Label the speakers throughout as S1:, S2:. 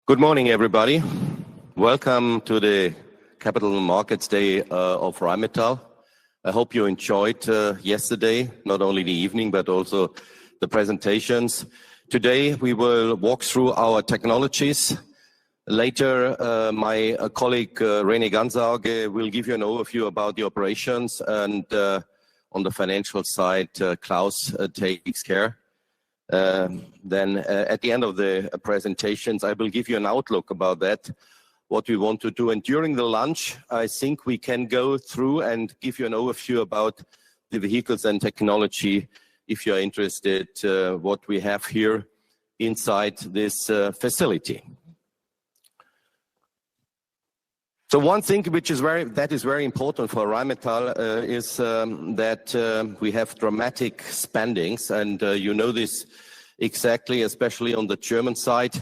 S1: Good morning, everybody. Welcome to the Capital Markets Day of Rheinmetall. I hope you enjoyed yesterday, not only the evening, but also the presentations. Today, we will walk through our technologies. Later, my colleague René Gansauge will give you an overview about the operations, and on the financial side, Klaus takes care. Then at the end of the presentations, I will give you an outlook about that, what we want to do. And during the lunch, I think we can go through and give you an overview about the vehicles and technology, if you're interested, what we have here inside this facility. So one thing which is very important for Rheinmetall is that we have dramatic spendings, and you know this exactly, especially on the German side.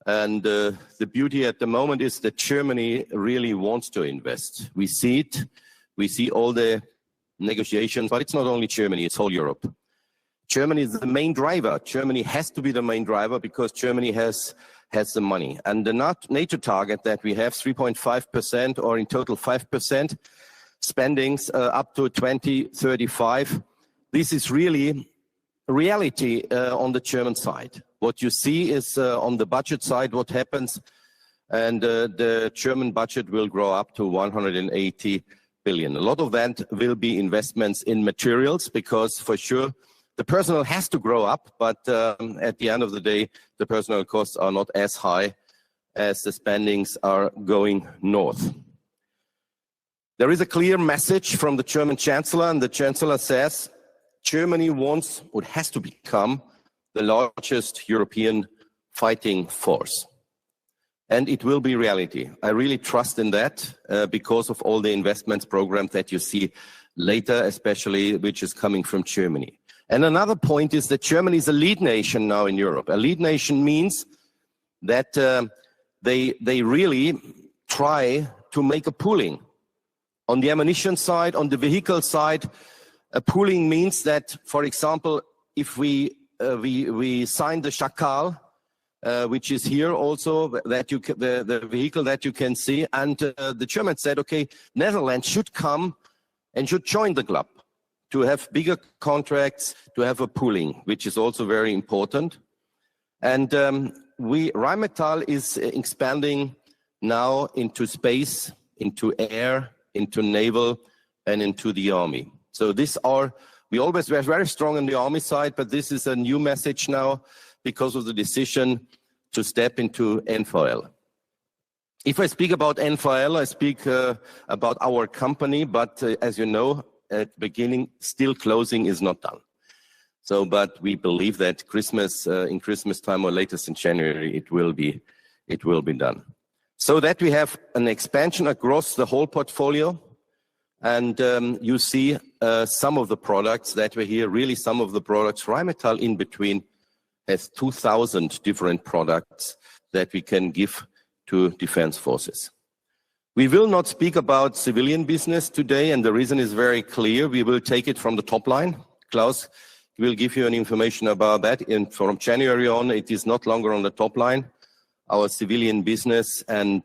S1: And the beauty at the moment is that Germany really wants to invest. We see it. We see all the negotiations, but it's not only Germany, it's whole Europe. Germany is the main driver. Germany has to be the main driver because Germany has the money. And the NATO target that we have, 3.5% or in total 5% spendings up to 2035, this is really reality on the German side. What you see is on the budget side what happens, and the German budget will grow up to 180 billion. A lot of that will be investments in materials, because for sure the personnel has to grow up, but at the end of the day, the personnel costs are not as high as the spendings are going north. There is a clear message from the German Chancellor, and the Chancellor says Germany wants, or has to become, the largest European fighting force. And it will be reality. I really trust in that because of all the investments programs that you see later, especially which is coming from Germany. And another point is that Germany is a lead nation now in Europe. A lead nation means that they really try to make a pooling. On the ammunition side, on the vehicle side, a pooling means that, for example, if we sign the Schakal, which is here also, that the vehicle that you can see, and the Germans said, okay, Netherlands should come and should join the club to have bigger contracts, to have a pooling, which is also very important. And Rheinmetall is expanding now into space, into air, into naval, and into the army. So we always were very strong on the army side, but this is a new message now because of the decision to step into N4L. If I speak about N4L, I speak about our company, but as you know, at the beginning, still closing is not done. So, but we believe that in Christmas time or latest in January, it will be done. So that we have an expansion across the whole portfolio, and you see some of the products that were here. Really, some of the products. Rheinmetall in between has 2,000 different products that we can give to defense forces. We will not speak about civilian business today, and the reason is very clear. We will take it from the top line. Klaus will give you an information about that. And from January on, it is not longer on the top line, our civilian business, and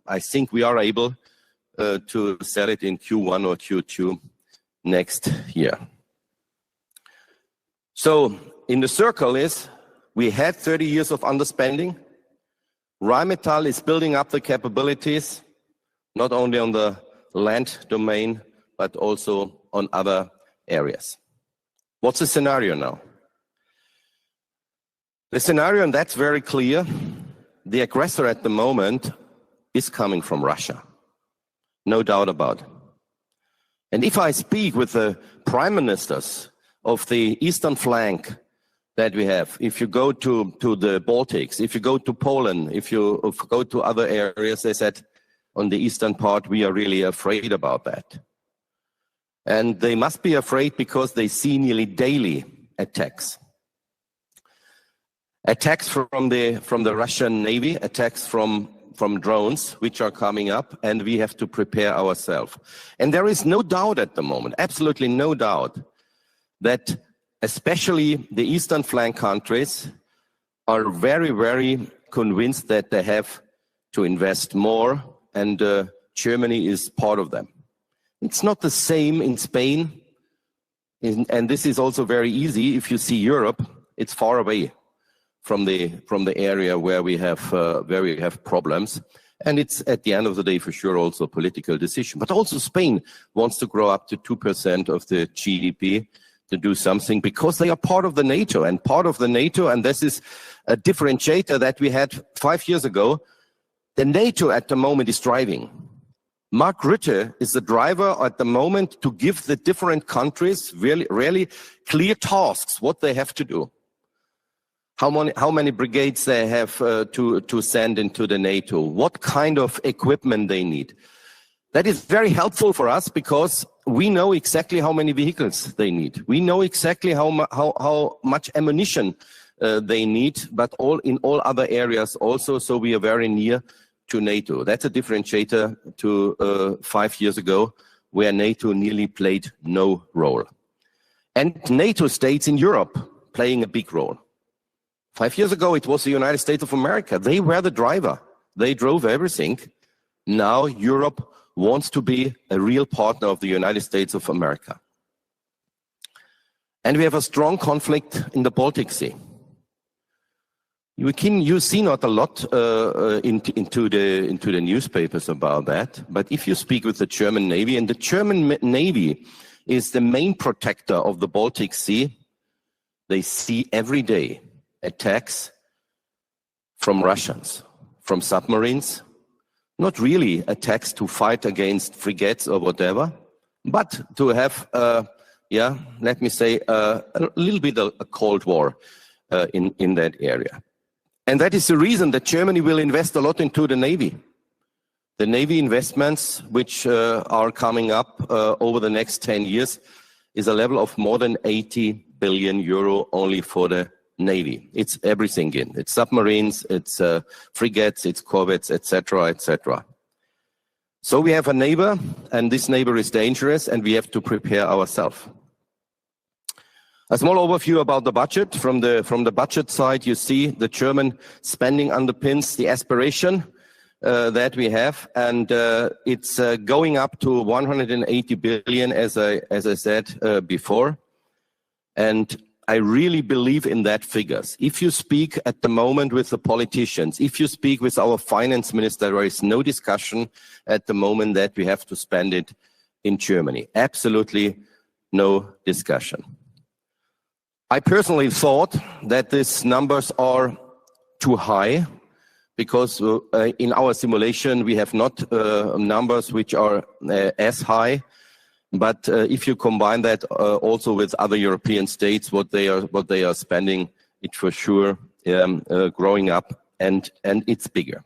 S1: I think we are able to sell it in Q1 or Q2 next year. So in the circle is, we had 30 years of underspending. Rheinmetall is building up the capabilities, not only on the land domain, but also on other areas. What's the scenario now? The scenario, and that's very clear, the aggressor at the moment is coming from Russia. No doubt about it. And if I speak with the prime ministers of the eastern flank that we have, if you go to the Baltics, if you go to Poland, if you go to other areas, they said on the eastern part, we are really afraid about that. And they must be afraid because they see nearly daily attacks. Attacks from the Russian Navy, attacks from drones, which are coming up, and we have to prepare ourselves. And there is no doubt at the moment, absolutely no doubt, that especially the eastern flank countries are very, very convinced that they have to invest more, and Germany is part of them. It's not the same in Spain, and this is also very easy. If you see Europe, it's far away from the area where we have problems, and it's at the end of the day for sure also a political decision. But also Spain wants to grow up to 2% of the GDP to do something because they are part of the NATO, and this is a differentiator that we had 5 years ago. The NATO at the moment is driving. Mark Rutte is the driver at the moment to give the different countries really clear tasks, what they have to do. How many brigades they have to send into the NATO, what kind of equipment they need. That is very helpful for us because we know exactly how many vehicles they need. We know exactly how much ammunition they need, but in all other areas also, so we are very near to NATO. That's a differentiator to 5 years ago, where NATO nearly played no role. And NATO states in Europe playing a big role. 5 years ago, it was the United States of America. They were the driver. They drove everything. Now Europe wants to be a real partner of the United States of America. And we have a strong conflict in the Baltic Sea. You see not a lot into the newspapers about that, but if you speak with the German Navy, and the German Navy is the main protector of the Baltic Sea, they see every day attacks from Russians, from submarines, not really attacks to fight against frigates or whatever, but to have, let me say, a little bit of a Cold War in that area. And that is the reason that Germany will invest a lot into the Navy. The Navy investments, which are coming up over the next 10 years, is a level of more than 80 billion euro only for the Navy. It's everything in. It's submarines, it's frigates, it's corvettes, etc., etc. So we have a neighbor, and this neighbor is dangerous, and we have to prepare ourselves. A small overview about the budget. From the budget side, you see the German spending underpins the aspiration that we have, and it's going up to 180 billion, as I said before. And I really believe in that figures. If you speak at the moment with the politicians, if you speak with our finance minister, there is no discussion at the moment that we have to spend it in Germany. Absolutely no discussion. I personally thought that these numbers are too high because in our simulation we have not numbers which are as high. But if you combine that also with other European states, what they are spending, it's for sure growing up, and it's bigger.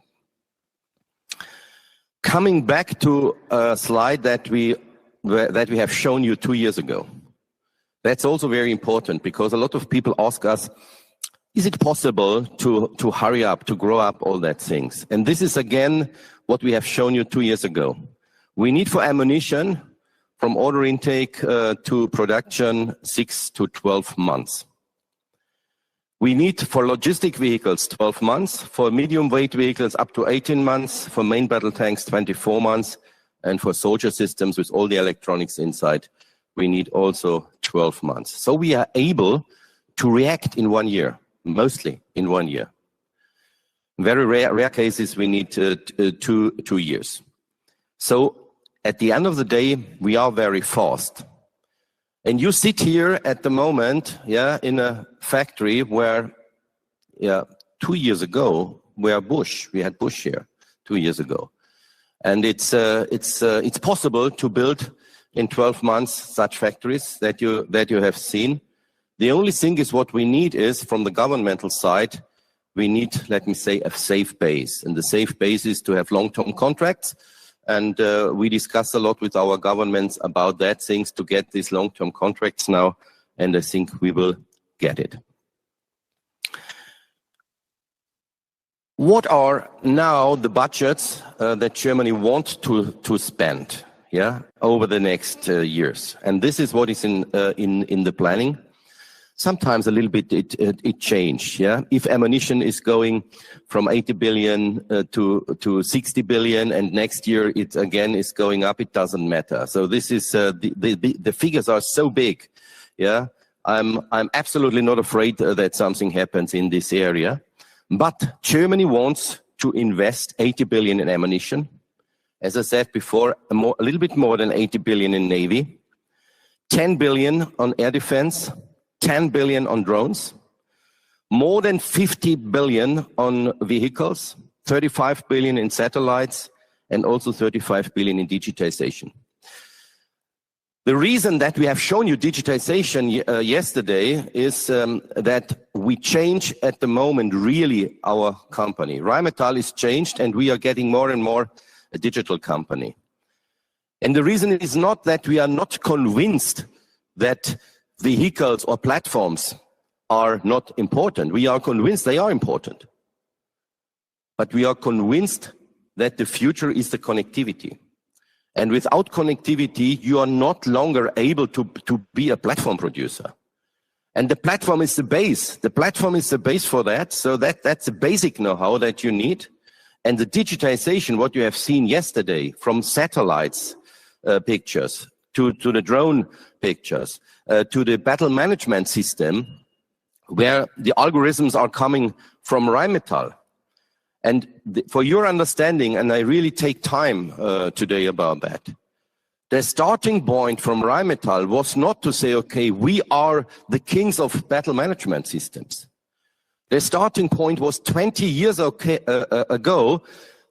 S1: Coming back to a slide that we have shown you 2 years ago, that's also very important because a lot of people ask us, is it possible to hurry up, to grow up, all that things? And this is again what we have shown you 2 years ago. We need for ammunition, from order intake to production, 6 to 12 months. We need for logistic vehicles 12 months, for medium weight vehicles up to 18 months, for main battle tanks 24 months, and for soldier systems with all the electronics inside, we need also 12 months. So we are able to react in 1 year, mostly in 1 year. Very rare cases we need 2 years. So at the end of the day, we are very fast. And you sit here at the moment, in a factory where, 2 years ago, we had Bush here 2 years ago. And it's possible to build in 12 months such factories that you have seen. The only thing is what we need is, from the governmental side, we need, let me say, a safe base. And the safe base is to have long-term contracts. And we discuss a lot with our governments about that things to get these long-term contracts now, and I think we will get it. What are now the budgets that Germany wants to spend over the next years? And this is what is in the planning. sometimes a little bit it changed. Yeah, if ammunition is going from 80 billion to 60 billion, and next year it again is going up, it doesn't matter. So this is the figures are so big. Yeah, I'm absolutely not afraid that something happens in this area, but Germany wants to invest 80 billion in ammunition. As I said before, a little bit more than 80 billion in Navy, 10 billion on air defense, 10 billion on drones, more than 50 billion on vehicles, 35 billion in satellites, and also 35 billion in digitization. The reason that we have shown you digitization yesterday is that we change at the moment really our company. Rheinmetall is changed and we are getting more and more a digital company. And the reason is not that we are not convinced that vehicles or platforms are not important. We are convinced they are important. But we are convinced that the future is the connectivity. And without connectivity, you are not longer able to be a platform producer. And the platform is the base. The platform is the base for that. So that's the basic know-how that you need. And the digitization, what you have seen yesterday, from satellites pictures to the drone pictures, to the battle management system, where the algorithms are coming from Rheinmetall. And for your understanding, and I really take time today about that, the starting point from Rheinmetall was not to say, okay, we are the kings of battle management systems. The starting point was 20 years ago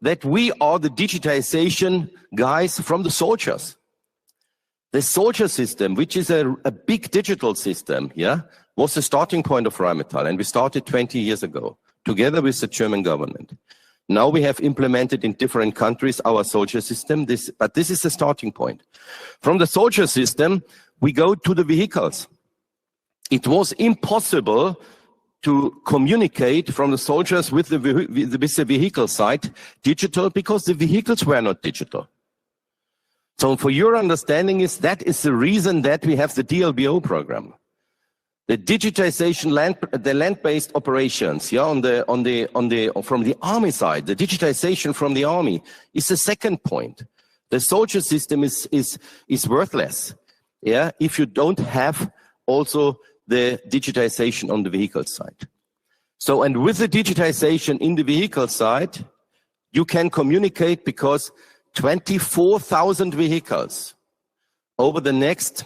S1: that we are the digitization guys from the soldiers. The soldier system, which is a big digital system, yeah, was the starting point of Rheinmetall, and we started 20 years ago, together with the German government. Now we have implemented in different countries our soldier system, but this is the starting point. From the soldier system, we go to the vehicles. It was impossible to communicate from the soldiers with the vehicle side digital, because the vehicles were not digital. So for your understanding that is the reason that we have the DLBO program. The digitization the land-based operations, yeah, from the army side, the digitization from the army is the second point. The soldier system is worthless, yeah, if you don't have also the digitization on the vehicle side. So, and with the digitization in the vehicle side, you can communicate, because 24,000 vehicles over the next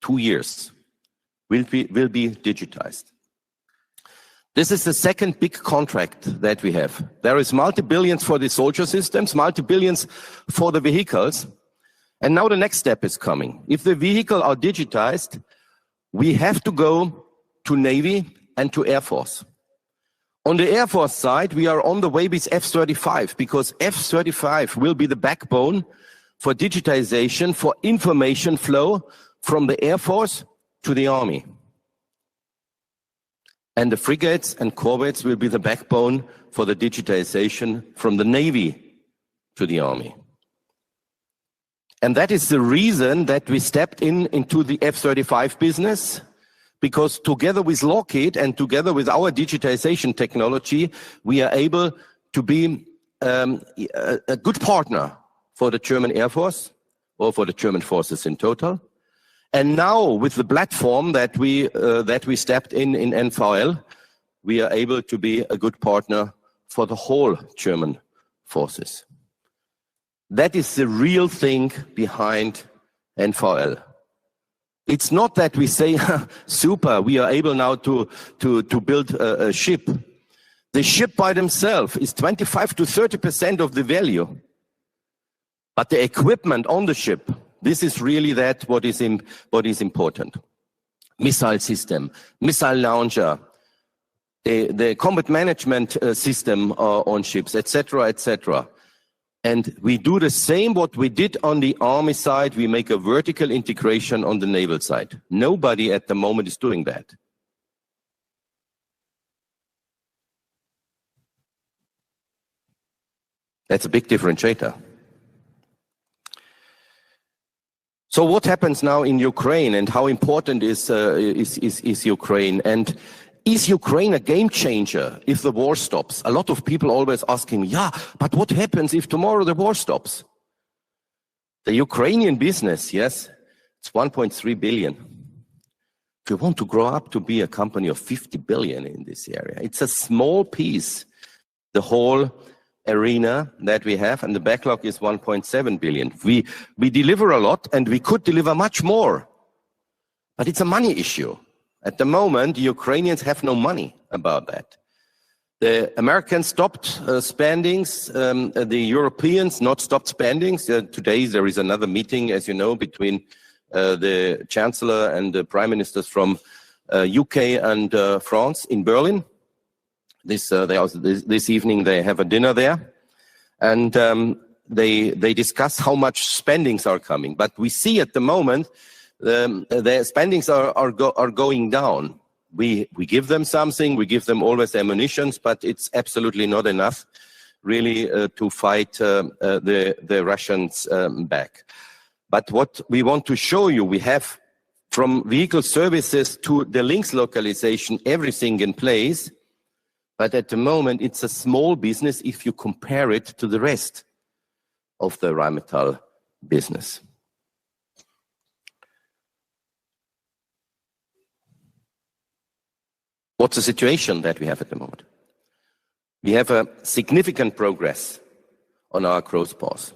S1: 2 years will be digitized. This is the second big contract that we have. There is multi-billions for the soldier systems, multi-billions for the vehicles. And now the next step is coming. If the vehicle are digitized, we have to go to Navy and to Air Force. On the Air Force side, we are on the way with F-35, because F-35 will be the backbone for digitization, for information flow from the Air Force to the Army. And the frigates and corvettes will be the backbone for the digitization from the Navy to the Army. And that is the reason that we stepped into the F-35 business, because together with Lockheed and together with our digitization technology, we are able to be a good partner for the German Air Force, or for the German forces in total. And now with the platform that we stepped in NVL, we are able to be a good partner for the whole German forces. That is the real thing behind NVL. It's not that we say, super, we are able now to build a ship. The ship by themselves is 25 to 30% of the value. But the equipment on the ship, this is really what is important. Missile system, missile launcher, the combat management system on ships, etc., etc. And we do the same what we did on the Army side. We make a vertical integration on the naval side. Nobody at the moment is doing that. That's a big differentiator. So what happens now in Ukraine, and how important is Ukraine? And is Ukraine a game changer if the war stops? A lot of people always asking me, yeah, but what happens if tomorrow the war stops? The Ukrainian business, yes, it's 1.3 billion. If you want to grow up to be a company of 50 billion in this area, it's a small piece, the whole arena that we have, and the backlog is 1.7 billion. We deliver a lot, and we could deliver much more, but it's a money issue. At the moment, the Ukrainians have no money about that. The Americans stopped spendings, the Europeans not stopped spendings. Today there is another meeting, as you know, between the Chancellor and the Prime Ministers from UK and France in Berlin. This evening they have a dinner there, and they discuss how much spendings are coming. But we see at the moment the spendings are going down. We give them something, we give them always ammunitions, but it's absolutely not enough, really, to fight the Russians back. But what we want to show you, we have from vehicle services to the links localization, everything in place. But at the moment, it's a small business if you compare it to the rest of the Rheinmetall business. What's the situation that we have at the moment? We have a significant progress on our growth path.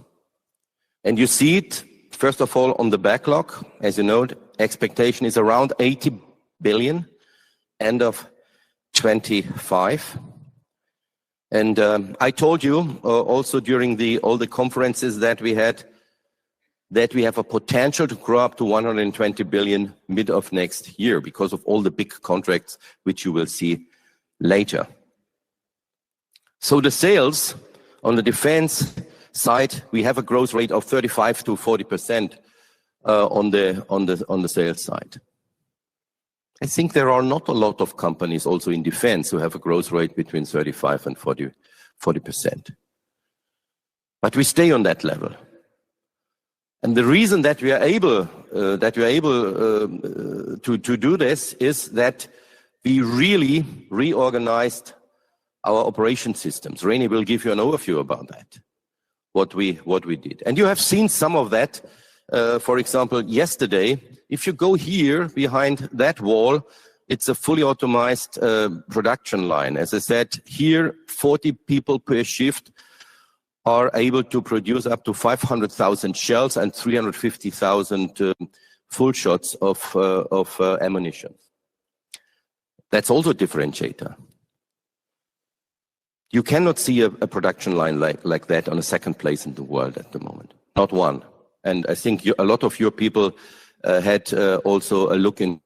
S1: And you see it, first of all, on the backlog. As you know, the expectation is around 80 billion, end of 25. And I told you also during all the conferences that we had, that we have a potential to grow up to 120 billion mid of next year because of all the big contracts which you will see later. So the sales on the defense side, we have a growth rate of 35 to 40% on the sales side. I think there are not a lot of companies also in defense who have a growth rate between 35 and 40%. But we stay on that level. And the reason that we are able to do this is that we really reorganized our operation systems. René will give you an overview about that, what we did. And you have seen some of that. For example, yesterday, if you go here behind that wall, it's a fully automated production line. As I said, here 40 people per shift are able to produce up to 500,000 shells and 350,000 full shots of ammunition. That's also a differentiator. You cannot see a production line like that on a second place in the world at the moment. Not one. And I think a lot of your people had also a look into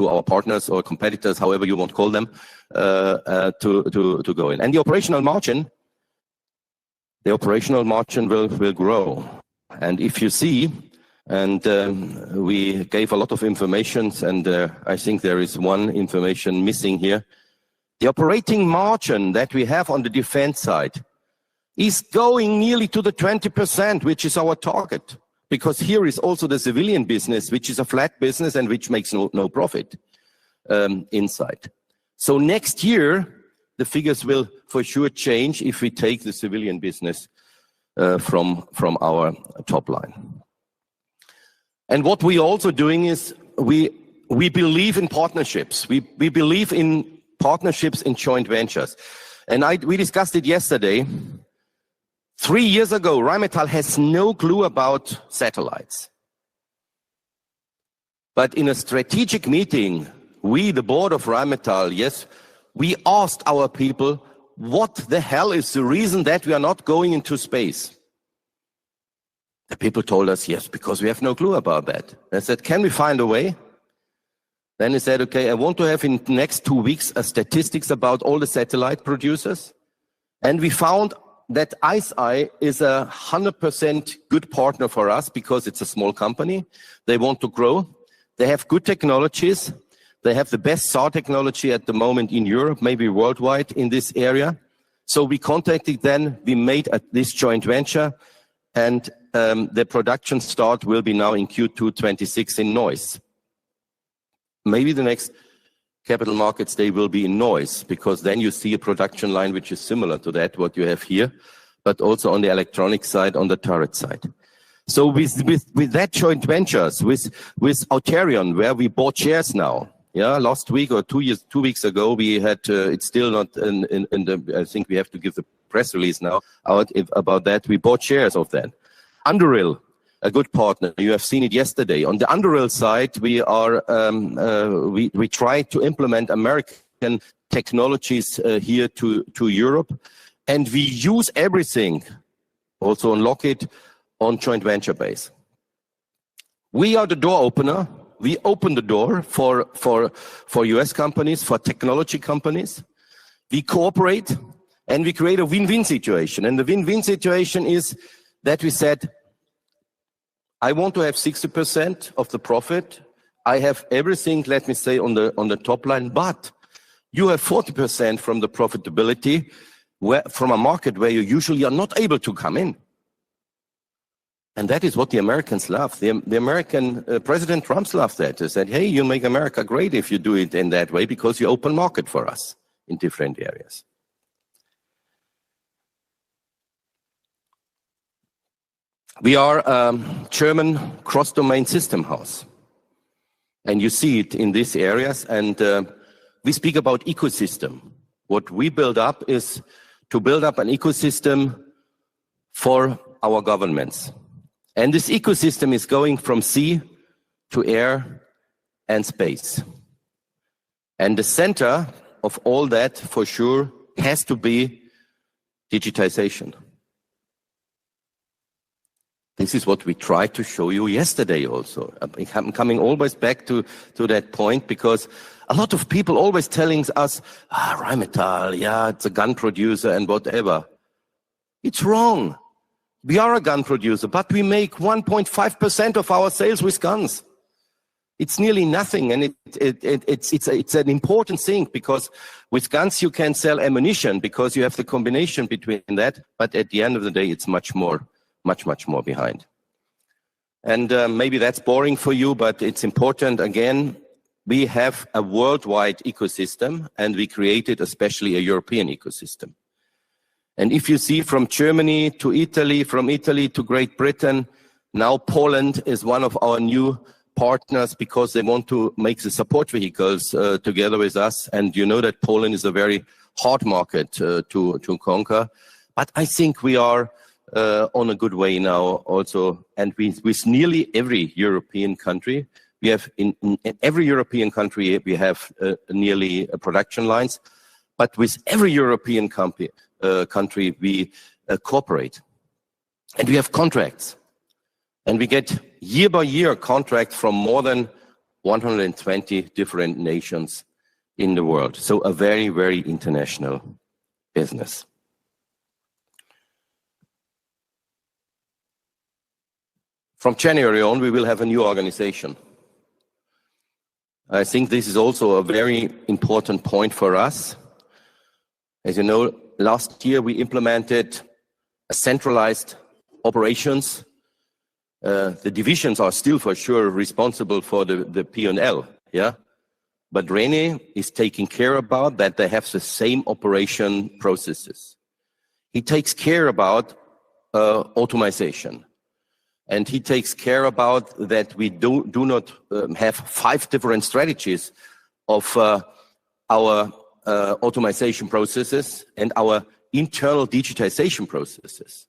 S1: our partners or competitors, however you want to call them, to go in. And the operational margin will grow. And if you see, and we gave a lot of information, and I think there is one information missing here. The operating margin that we have on the defense side is going nearly to the 20%, which is our target. Because here is also the civilian business, which is a flat business and which makes no profit inside. So next year, the figures will for sure change if we take the civilian business from our top line. And what we also doing is we believe in partnerships. We believe in partnerships in joint ventures. And we discussed it yesterday. 3 years ago, Rheinmetall has no clue about satellites. But in a strategic meeting, we, the board of Rheinmetall, yes, we asked our people, what the hell is the reason that we are not going into space? The people told us, yes, because we have no clue about that. I said, can we find a way? Then he said, okay, I want to have in the next 2 weeks a statistics about all the satellite producers. And we found that ICEYE is a 100% good partner for us because it's a small company. They want to grow. They have good technologies. They have the best SAR technology at the moment in Europe, maybe worldwide in this area. So we contacted them. We made this joint venture. and the production start will be now in Q2 26 in Neuss. Maybe the next Capital Markets Day will be in Neuss, because then you see a production line which is similar to that, what you have here, but also on the electronic side, on the turret side. So with that joint ventures, with Auterion, where we bought shares now, yeah, last week or 2 weeks ago, we had, it's still not in the, I think we have to give the press release now out about that. We bought shares of that. Underil, a good partner. You have seen it yesterday. On the Underil side, we are we try to implement American technologies here to Europe, and we use everything, also on Lockheed, on joint venture base. We are the door opener. We open the door for US companies, for technology companies. We cooperate and we create a win-win situation. And the win-win situation is that we said, I want to have 60% of the profit. I have everything, let me say, on the top line, but you have 40% from the profitability from a market where you usually are not able to come in. And that is what the Americans love. The American President Trump loves that. They said, hey, you make America great if you do it in that way, because you open market for us in different areas. We are a German cross-domain system house. And you see it in these areas. And we speak about ecosystem. What we build up is to build up an ecosystem for our governments. And this ecosystem is going from sea to air and space. And the center of all that, for sure, has to be digitization. This is what we tried to show you yesterday also. I'm coming always back to that point, because a lot of people always telling us, Rheinmetall, yeah, it's a gun producer and whatever. It's wrong. We are a gun producer, but we make 1.5% of our sales with guns. It's nearly nothing, and it's an important thing, because with guns you can sell ammunition, because you have the combination between that, but at the end of the day it's much more behind. And maybe that's boring for you, but it's important. Again, we have a worldwide ecosystem, and we created especially a European ecosystem. And if you see from Germany to Italy, from Italy to Great Britain, now Poland is one of our new partners, because they want to make the support vehicles together with us. And you know that Poland is a very hard market to conquer. But I think we are on a good way now also. And with nearly every European country, we have in every European country, we have nearly production lines. But with every European country, we cooperate. And we have contracts. And we get year by year contracts from more than 120 different nations in the world. So a very, very international business. From January on, we will have a new organization. I think this is also a very important point for us. As you know, last year we implemented a centralized operations. The divisions are still for sure responsible for the P&L, yeah? But René is taking care about that they have the same operation processes. He takes care about automation. And he takes care about that we do not have 5 different strategies of our automation processes and our internal digitization processes.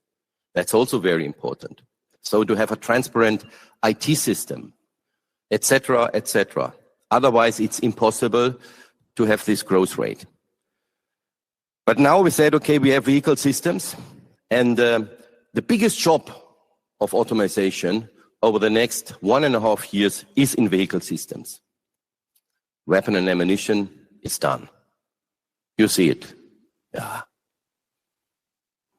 S1: That's also very important. So to have a transparent IT system, etc., etc. Otherwise, it's impossible to have this growth rate. But now we said, okay, we have vehicle systems, and the biggest job of automation over the next 1.5 years is in vehicle systems. Weapon and ammunition is done. You see it. Yeah.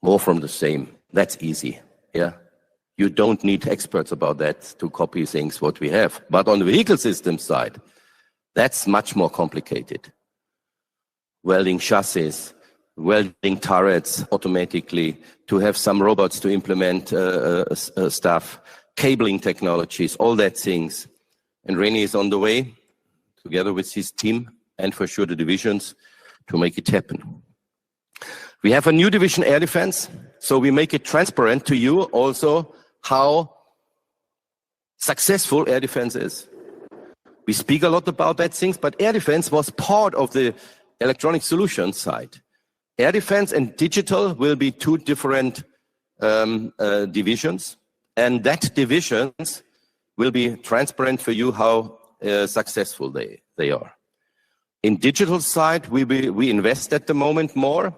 S1: More from the same. That's easy. Yeah. You don't need experts about that to copy things what we have. But on the vehicle system side, that's much more complicated. Welding chassis, welding turrets automatically, to have some robots to implement stuff, cabling technologies, all that things. And René is on the way, together with his team, and for sure the divisions, to make it happen. We have a new division, Air Defense, so we make it transparent to you also how successful air defense is. We speak a lot about that things, but air defense was part of the electronic solutions side. Air defense and digital will be two different divisions, and that divisions will be transparent for you how successful they are. In digital side, we invest at the moment more,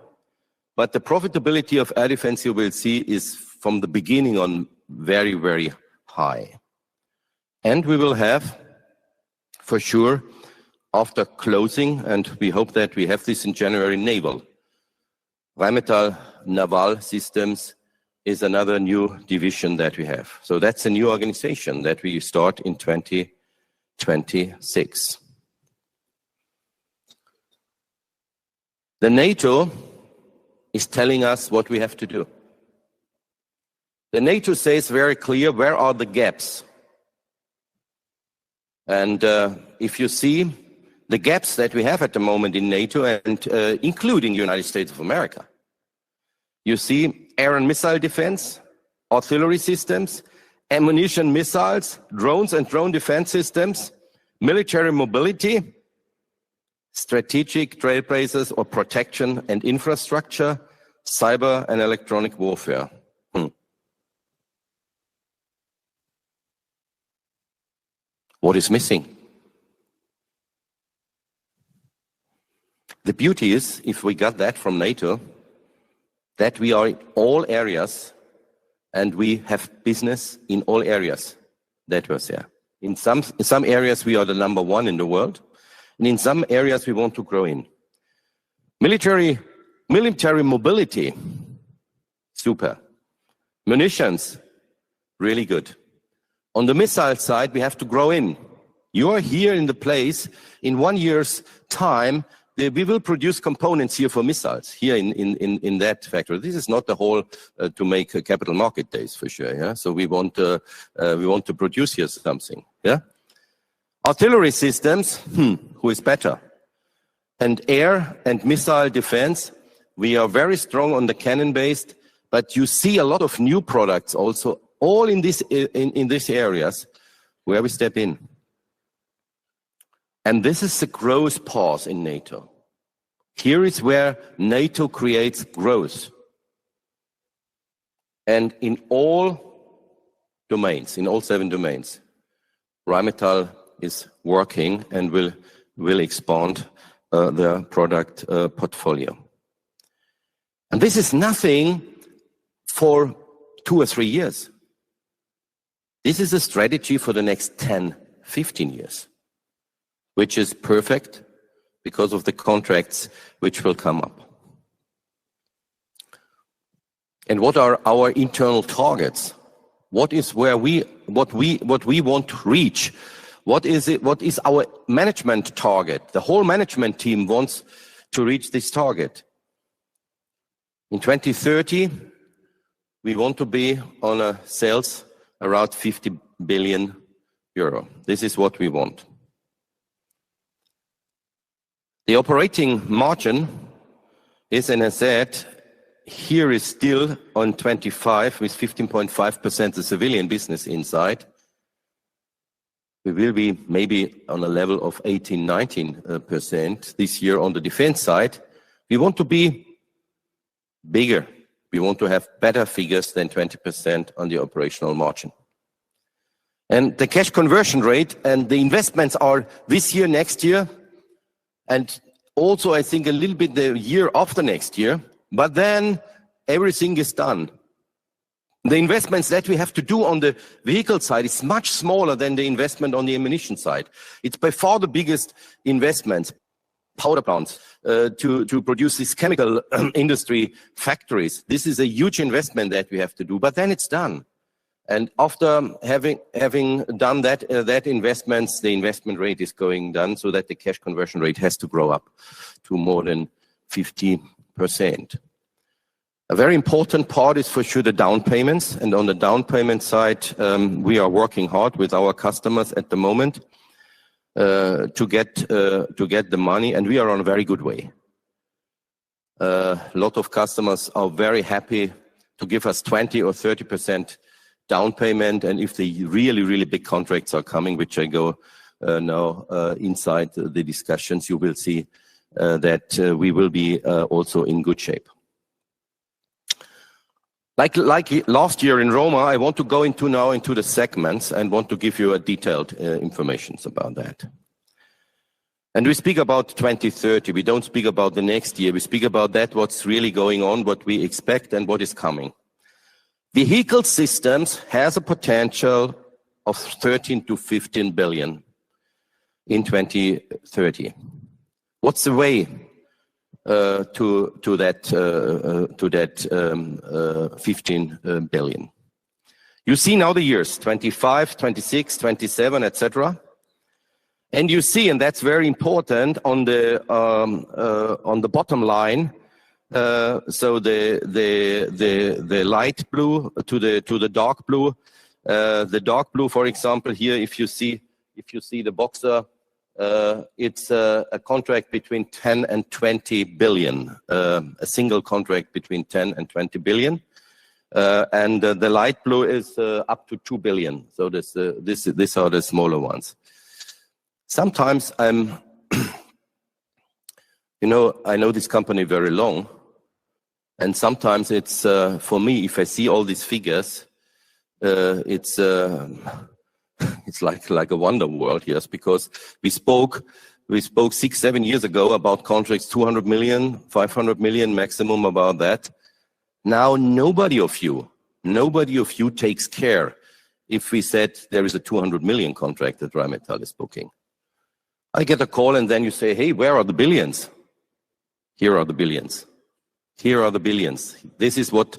S1: but the profitability of air defense you will see is from the beginning on very, very high. And we will have, for sure, after closing, and we hope that we have this in January, naval. Rheinmetall Naval Systems is another new division that we have. So that's a new organization that we start in 2026. The NATO is telling us what we have to do. The NATO says very clear, where are the gaps? And if you see the gaps that we have at the moment in NATO, and including United States of America, you see air and missile defense, artillery systems, ammunition missiles, drones and drone defense systems, military mobility, strategic trailblazers or protection and infrastructure, cyber and electronic warfare. What is missing? The beauty is, if we got that from NATO, that we are in all areas and we have business in all areas. That was there. In some areas we are the number one in the world, and in some areas we want to grow in. Military mobility, super. Munitions, really good. On the missile side, we have to grow in. You are here in the place, in 1 year's time, we will produce components here for missiles, here in that factory. This is not the whole to make capital market days for sure, yeah? So we want to produce here something, yeah? Artillery systems, who is better? And air and missile defense, we are very strong on the cannon-based, but you see a lot of new products also, all in these areas where we step in. And this is the growth path in NATO. Here is where NATO creates growth. And in all domains, in all 7 domains, Rheinmetall is working and will expand their product portfolio. And this is nothing for 2 or 3 years. This is a strategy for the next 10, 15 years, which is perfect because of the contracts which will come up. And what are our internal targets? What is what we want to reach? What is our management target? The whole management team wants to reach this target. In 2030, we want to be on a sales around 50 billion euro. This is what we want. The operating margin is, and I said, here is still on 25 with 15.5% the civilian business inside. We will be maybe on a level of 18, 19% this year on the defense side. We want to be bigger. We want to have better figures than 20% on the operational margin. And the cash conversion rate and the investments are this year, next year, and also I think a little bit the year after next year, but then everything is done. The investments that we have to do on the vehicle side is much smaller than the investment on the ammunition side. It's by far the biggest investments. Powder plants to produce these chemical industry factories. This is a huge investment that we have to do, but then it's done. And after having done that investments, the investment rate is going down so that the cash conversion rate has to grow up to more than 50%. A very important part is for sure the down payments, and on the down payment side, we are working hard with our customers at the moment to get the money, and we are on a very good way. A lot of customers are very happy to give us 20 or 30% down payment, and if the really big contracts are coming, which I go now inside the discussions, you will see that we will be also in good shape. Like last year in Roma, I want to go into the segments and want to give you a detailed information about that. And we speak about 2030. We don't speak about the next year. We speak about that, what's really going on, what we expect and what is coming. Vehicle systems has a potential of 13 to 15 billion in 2030. What's the way to that 15 billion? You see now the years 25, 26, 27, etc. And you see, and that's very important on the bottom line. So the light blue to the dark blue. The dark blue, for example, here, if you see the Boxer, it's a contract between 10 and 20 billion. A single contract between 10 and 20 billion. And the light blue is up to 2 billion. So these are the smaller ones. Sometimes I know this company very long, and sometimes it's for me, if I see all these figures, it's like a wonder world, yes, because we spoke 6-7 years ago about contracts 200 million, 500 million maximum, about that. Now nobody of you takes care if we said there is a 200 million contract that Rheinmetall is booking. I get a call and then you say, hey, where are the billions? Here are the billions. Here are the billions. This is what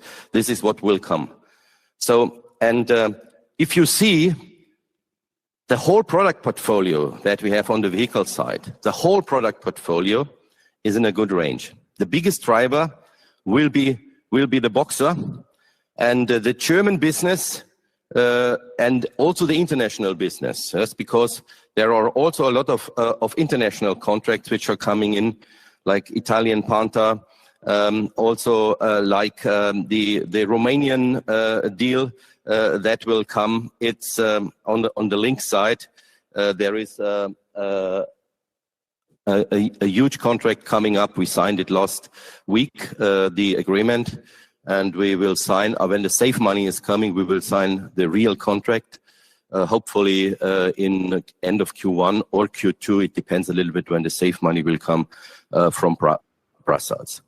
S1: will come. So, and if you see the whole product portfolio that we have on the vehicle side, the whole product portfolio is in a good range. The biggest driver will be the Boxer, and the German business and also the international business. Yes, because there are also a lot of international contracts which are coming in, like Italian Panther, also like the Romanian deal that will come. It's on the link side. There is a huge contract coming up. We signed it last week, the agreement, and we will sign when the safe money is coming. We will sign the real contract. Hopefully in end of Q1 or Q2, it depends a little bit when the safe money will come from Brussels.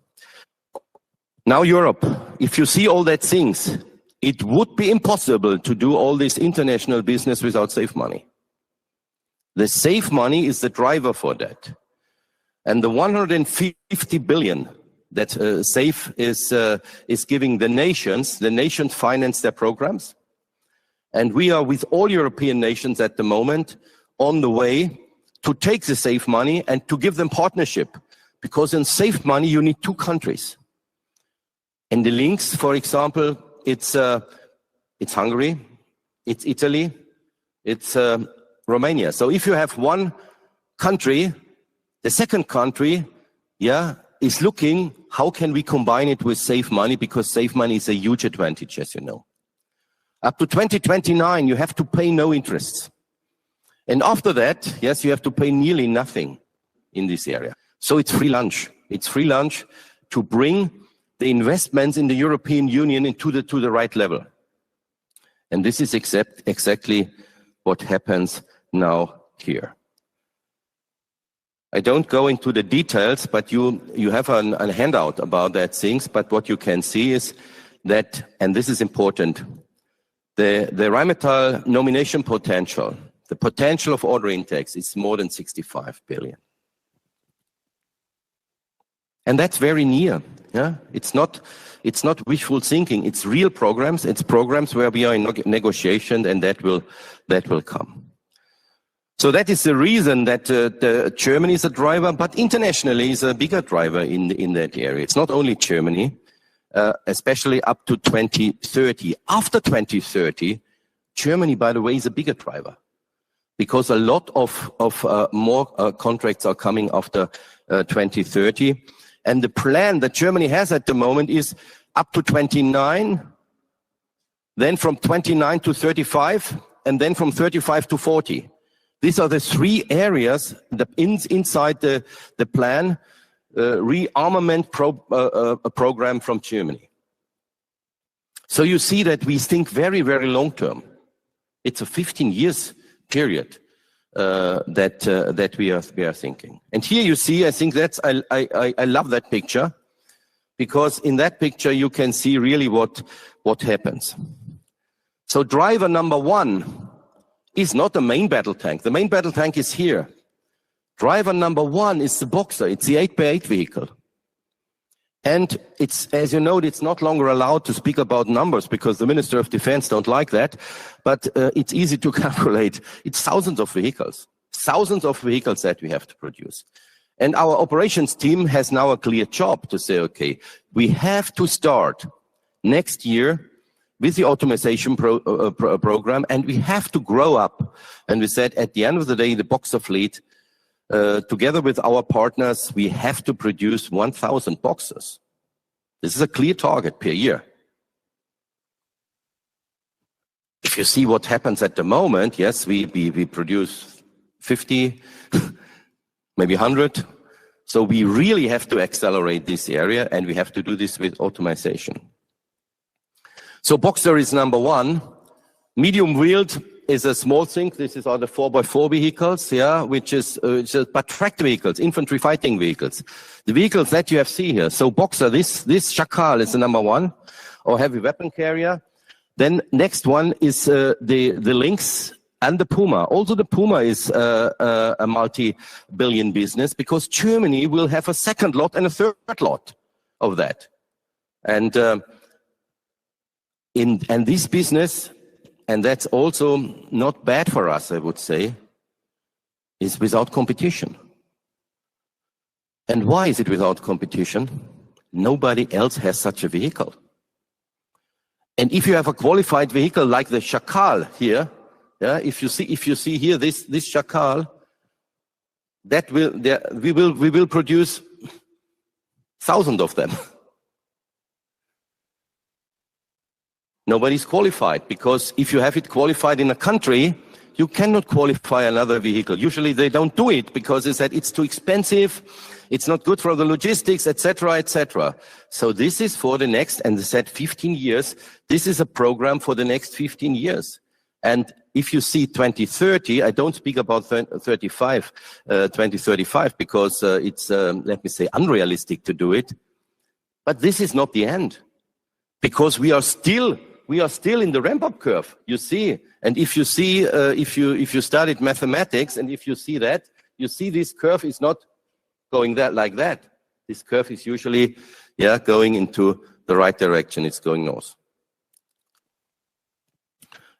S1: Now Europe, if you see all that things, it would be impossible to do all this international business without safe money. The safe money is the driver for that. And the 150 billion that safe is giving the nations finance their programs. And we are with all European nations at the moment on the way to take the safe money and to give them partnership. Because in safe money, you need two countries. In the links, for example, it's Hungary, it's Italy, it's Romania. So if you have one country, the second country, is looking, how can we combine it with safe money? Because safe money is a huge advantage, as you know. Up to 2029, you have to pay no interests. And after that, yes, you have to pay nearly nothing in this area. So it's free lunch. It's free lunch to bring the investments in the European Union into the right level. And this is exactly what happens now here. I don't go into the details, but you have a handout about that things. But what you can see is that, and this is important, the Rheinmetall nomination potential, the potential of order intakes is more than 65 billion. And that's very near. Yeah, it's not wishful thinking. It's real programs. It's programs where we are in negotiation, and that will come. So that is the reason that Germany is a driver, but internationally is a bigger driver in that area. It's not only Germany, especially up to 2030. After 2030, Germany, by the way, is a bigger driver because a lot of more contracts are coming after 2030. And the plan that Germany has at the moment is up to 29, then from 29 to 35, and then from 35 to 40. These are the three areas inside the plan, rearmament program from Germany. So you see that we think very, very long term. It's a 15 years period that we are thinking. And here you see, I think that's I love that picture, because in that picture you can see really what happens. So driver number one is not the main battle tank. The main battle tank is here. Driver number one is the Boxer. It's the 8x8 vehicle. And it's, as you know, it's not longer allowed to speak about numbers because the Minister of Defense don't like that. But it's easy to calculate. It's thousands of vehicles that we have to produce. And our operations team has now a clear job to say, okay, we have to start next year with the automation program, and we have to grow up. And we said, at the end of the day, the Boxer fleet, together with our partners, we have to produce 1,000 Boxers. This is a clear target per year. If you see what happens at the moment, yes, we produce 50, maybe 100. So we really have to accelerate this area, and we have to do this with automation. So Boxer is number one. Medium wheeled is a small thing. This is all the 4x4 vehicles, yeah, which is but tracked vehicles, infantry fighting vehicles. The vehicles that you have seen here. So Boxer, this Chacal is the number one, or heavy weapon carrier. Then next one is the Lynx and the Puma. Also the Puma is a multi-billion business because Germany will have a second lot and a third lot of that. And this business, and that's also not bad for us, I would say, is without competition. And why is it without competition? Nobody else has such a vehicle. And if you have a qualified vehicle like the Chacal here, yeah, if you see here this Chacal, that we will produce thousands of them. Nobody's qualified, because if you have it qualified in a country, you cannot qualify another vehicle. Usually they don't do it because they said it's too expensive, it's not good for the logistics, etc., etc. So this is for the next, and they said 15 years, this is a program for the next 15 years. And if you see 2030, I don't speak about 2035, because it's, let me say, unrealistic to do it. But this is not the end, because we are still in the ramp-up curve, you see. And if you see, if you studied mathematics, and if you see that, you see this curve is not going like that. This curve is usually, yeah, going into the right direction. It's going north.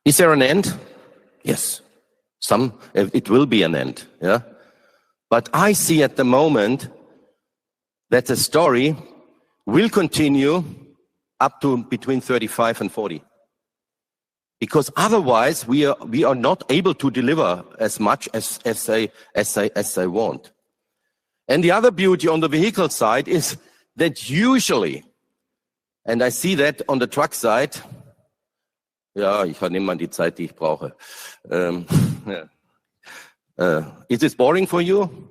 S1: Is there an end? Yes. It will be an end, yeah. But I see at the moment that the story will continue up to between 35 and 40. Because otherwise we are not able to deliver as much as they want. And the other beauty on the vehicle side is that usually, and I see that on the truck side, ja, ich nehme mal die Zeit, die ich brauche. Is this boring for you?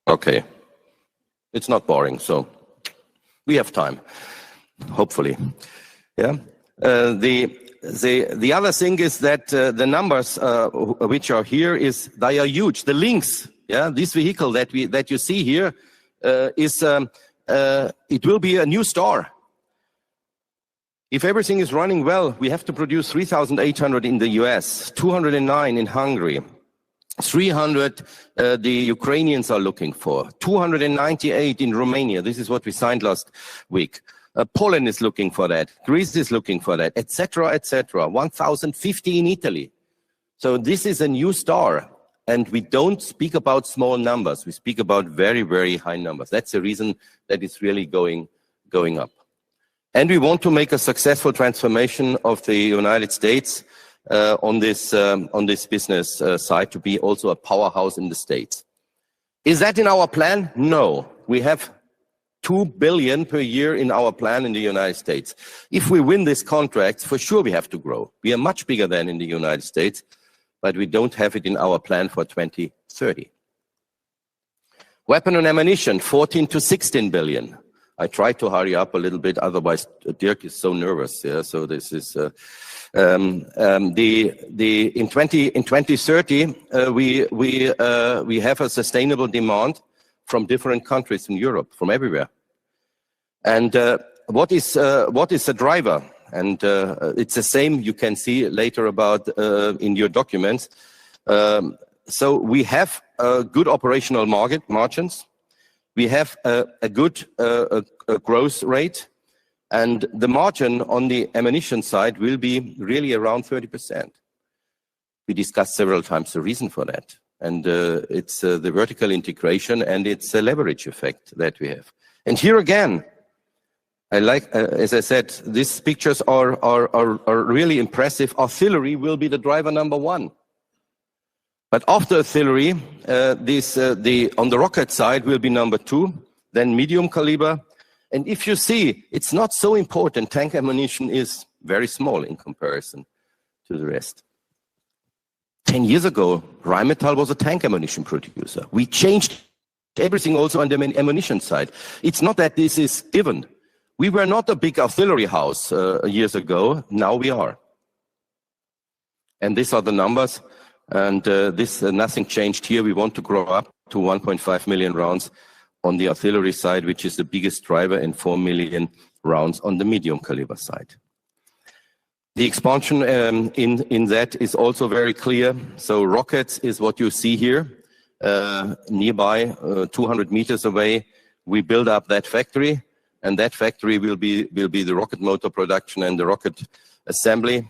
S1: Okay. It's not boring, so we have time, hopefully. Yeah. The other thing is that the numbers which are here they are huge. The Lynx, yeah, this vehicle that you see here is it will be a new star. If everything is running well, we have to produce 3,800 in the US, 209 in Hungary, 300 the Ukrainians are looking for, 298 in Romania. This is what we signed last week. Poland is looking for that. Greece is looking for that, etc., etc. 1,050 in Italy. So this is a new star, and we don't speak about small numbers. We speak about very, very high numbers. That's the reason that it's really going up. And we want to make a successful transformation of the United States on this business side to be also a powerhouse in the States. Is that in our plan? No. We have $2 billion per year in our plan in the United States. If we win this contract, for sure we have to grow. We are much bigger than in the United States, but we don't have it in our plan for 2030. Weapon and ammunition, 14 to 16 billion. I try to hurry up a little bit, otherwise Dirk is so nervous. Yeah, so this is in 2030 we have a sustainable demand from different countries in Europe, from everywhere. And what is the driver? And it's the same you can see later about in your documents. So we have good operational margins. We have a good growth rate, and the margin on the ammunition side will be really around 30%. We discussed several times the reason for that. And it's the vertical integration, and it's a leverage effect that we have. And here again, I like, as I said, these pictures are really impressive. Artillery will be the driver number one. But after artillery, on the rocket side will be number two, then medium caliber. And if you see, it's not so important. Tank ammunition is very small in comparison to the rest. 10 years ago, Rheinmetall was a tank ammunition producer. We changed everything also on the ammunition side. It's not that this is given. We were not a big artillery house years ago. Now we are. And these are the numbers. And nothing changed here. We want to grow up to 1.5 million rounds on the artillery side, which is the biggest driver, and 4 million rounds on the medium caliber side. The expansion in that is also very clear. So rockets is what you see here, nearby, 200 meters away. We build up that factory, and that factory will be the rocket motor production and the rocket assembly.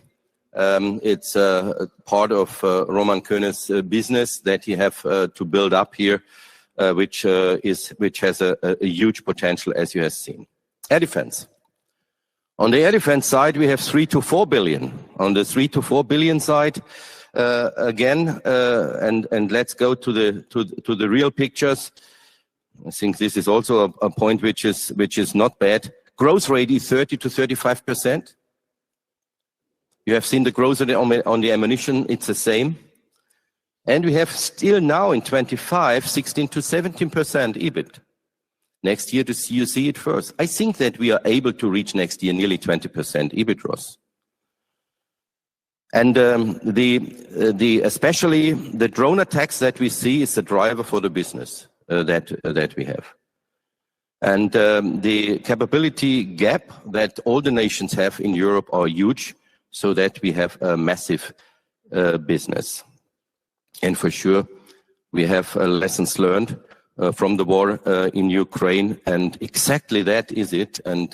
S1: It's part of Roman Köhne's business that he have to build up here, which has a huge potential, as you have seen. Air defense. On the air defense side, we have 3 to 4 billion. On the 3 to 4 billion side, again, and let's go to the real pictures. I think this is also a point which is not bad. Growth rate is 30 to 35%. You have seen the growth on the ammunition, it's the same. And we have still now in 25, 16 to 17% EBIT. Next year, you see it first. I think that we are able to reach next year nearly 20% EBIT ROS. And especially the drone attacks that we see is the driver for the business that we have. And the capability gap that all the nations have in Europe are huge, so that we have a massive business. And for sure, we have lessons learned from the war in Ukraine, and exactly that is it. And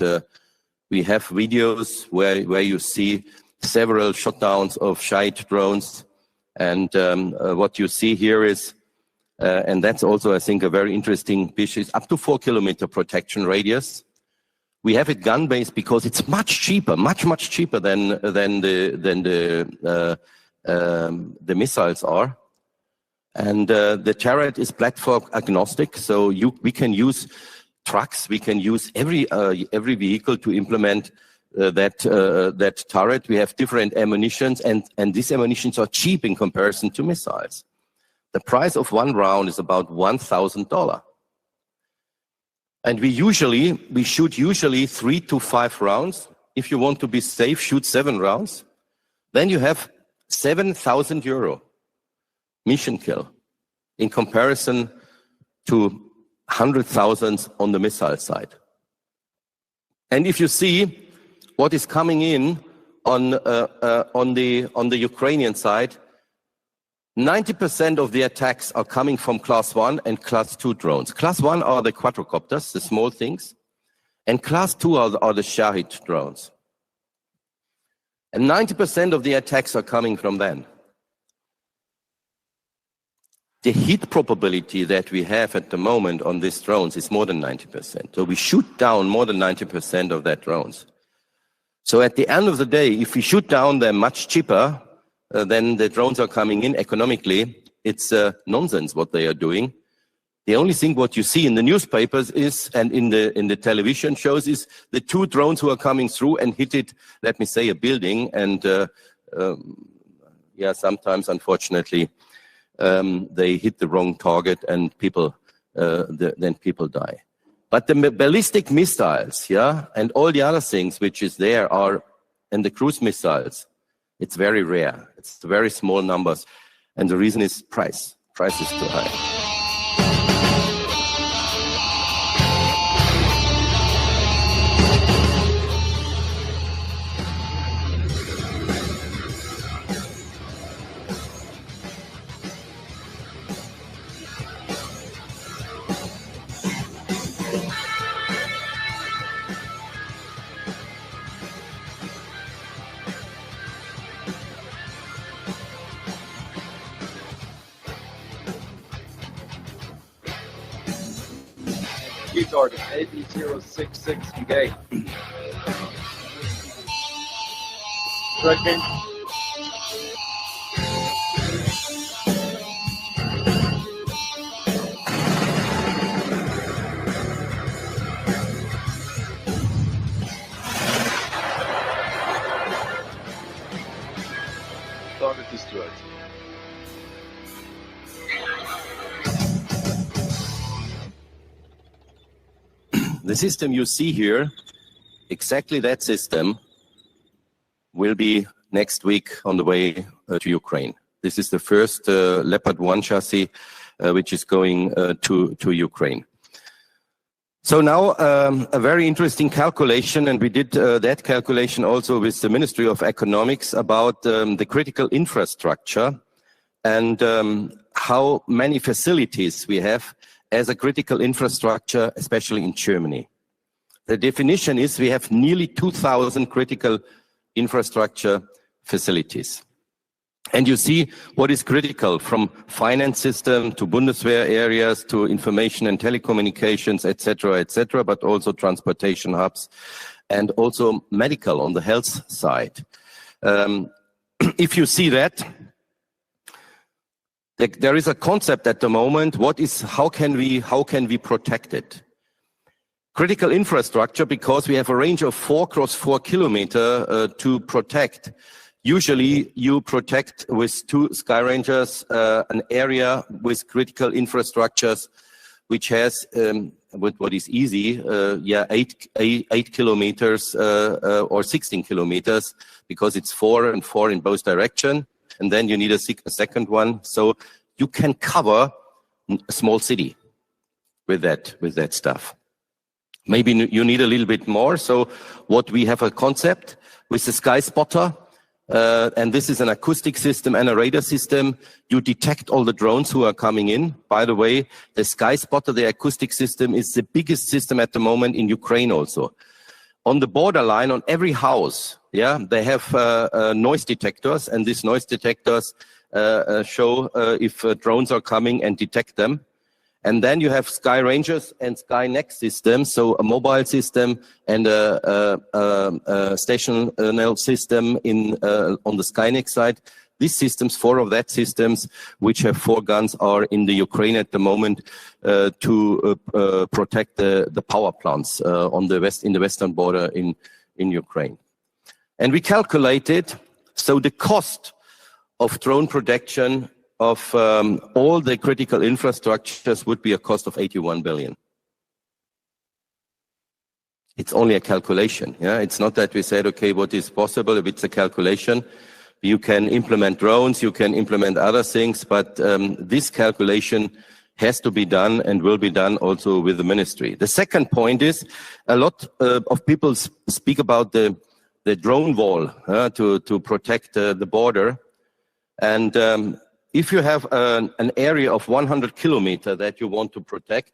S1: we have videos where you see several shutdowns of Shite drones. And what you see here is, and that's also, I think, a very interesting piece, is up to 4 kilometer protection radius. We have it gun-based because it's much cheaper, much cheaper than the missiles are. And the turret is platform agnostic, so we can use trucks, we can use every vehicle to implement that turret. We have different ammunitions, and these ammunitions are cheap in comparison to missiles. The price of one round is about $1,000. And we shoot usually 3 to 5 rounds. If you want to be safe, shoot 7 rounds. Then you have €7,000 mission kill in comparison to 100,000 on the missile side. And if you see what is coming in on the Ukrainian side, 90% of the attacks are coming from Class 1 and Class 2 drones. Class 1 are the quadrocopters, the small things, and Class 2 are the Shahid drones. And 90% of the attacks are coming from them. the hit probability that we have at the moment on these drones is more than 90%. So we shoot down more than 90% of that drones. So at the end of the day, if we shoot down them much cheaper than the drones are coming in economically, it's nonsense what they are doing. The only thing what you see in the newspapers is, and in the television shows, is the two drones who are coming through and hit it, let me say, a building, and yeah, sometimes unfortunately they hit the wrong target and then people die. But the ballistic missiles, yeah, and all the other things which is there are, and the cruise missiles, it's very rare. It's very small numbers, and the reason is price. Price is too high.
S2: Target 8066 engage. Tracking. Target destroyed.
S1: The system you see here, exactly that system, will be next week on the way to Ukraine. This is the first Leopard 1 chassis which is going to Ukraine. So now a very interesting calculation, and we did that calculation also with the Ministry of Economics about the critical infrastructure and how many facilities we have as a critical infrastructure, especially in Germany. The definition is we have nearly 2,000 critical infrastructure facilities. And you see what is critical, from finance system to Bundeswehr areas to information and telecommunications, etc., but also transportation hubs and also medical on the health side. If you see that, there is a concept at the moment. How can we protect it? Critical infrastructure, because we have a range of 4 × 4 kilometers to protect. Usually you protect with 2 Sky Rangers an area with critical infrastructures which has, with what is easy, 8 kilometers or 16 kilometers, because it's 4 and 4 in both directions. And then you need a second one, so you can cover a small city with that stuff. Maybe you need a little bit more. So what we have a concept with the Sky Spotter, and this is an acoustic system and a radar system. You detect all the drones who are coming in. By the way, the Sky Spotter, the acoustic system, is the biggest system at the moment in Ukraine also. On the borderline, on every house, yeah, they have noise detectors, and these noise detectors show if drones are coming and detect them. And then you have Sky Rangers and Sky Next systems, so a mobile system and a stational system on the Sky Next side. These systems, 4 of that systems, which have 4 guns, are in the Ukraine at the moment to protect the power plants in the western border in Ukraine. And we calculated, so the cost of drone protection of all the critical infrastructures would be a cost of 81 billion. It's only a calculation. Yeah, it's not that we said, okay, what is possible? If it's a calculation, you can implement drones, you can implement other things, but this calculation has to be done and will be done also with the ministry. The second point is, a lot of people speak about the drone wall to protect the border. And if you have an area of 100 kilometers that you want to protect,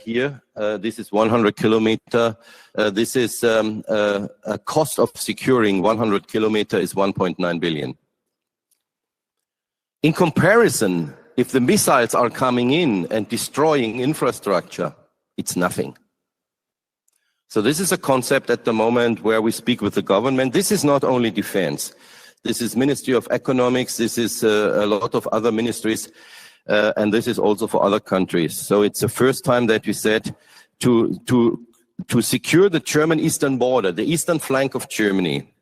S1: here, this is 100 kilometers. This is a cost of securing 100 kilometers is 1.9 billion. In comparison, if the missiles are coming in and destroying infrastructure, it's nothing. So this is a concept at the moment where we speak with the government. This is not only defense. This is Ministry of Economics. This is a lot of other ministries. And this is also for other countries. So it's the first time that we said to secure the German eastern border, the eastern flank of Germany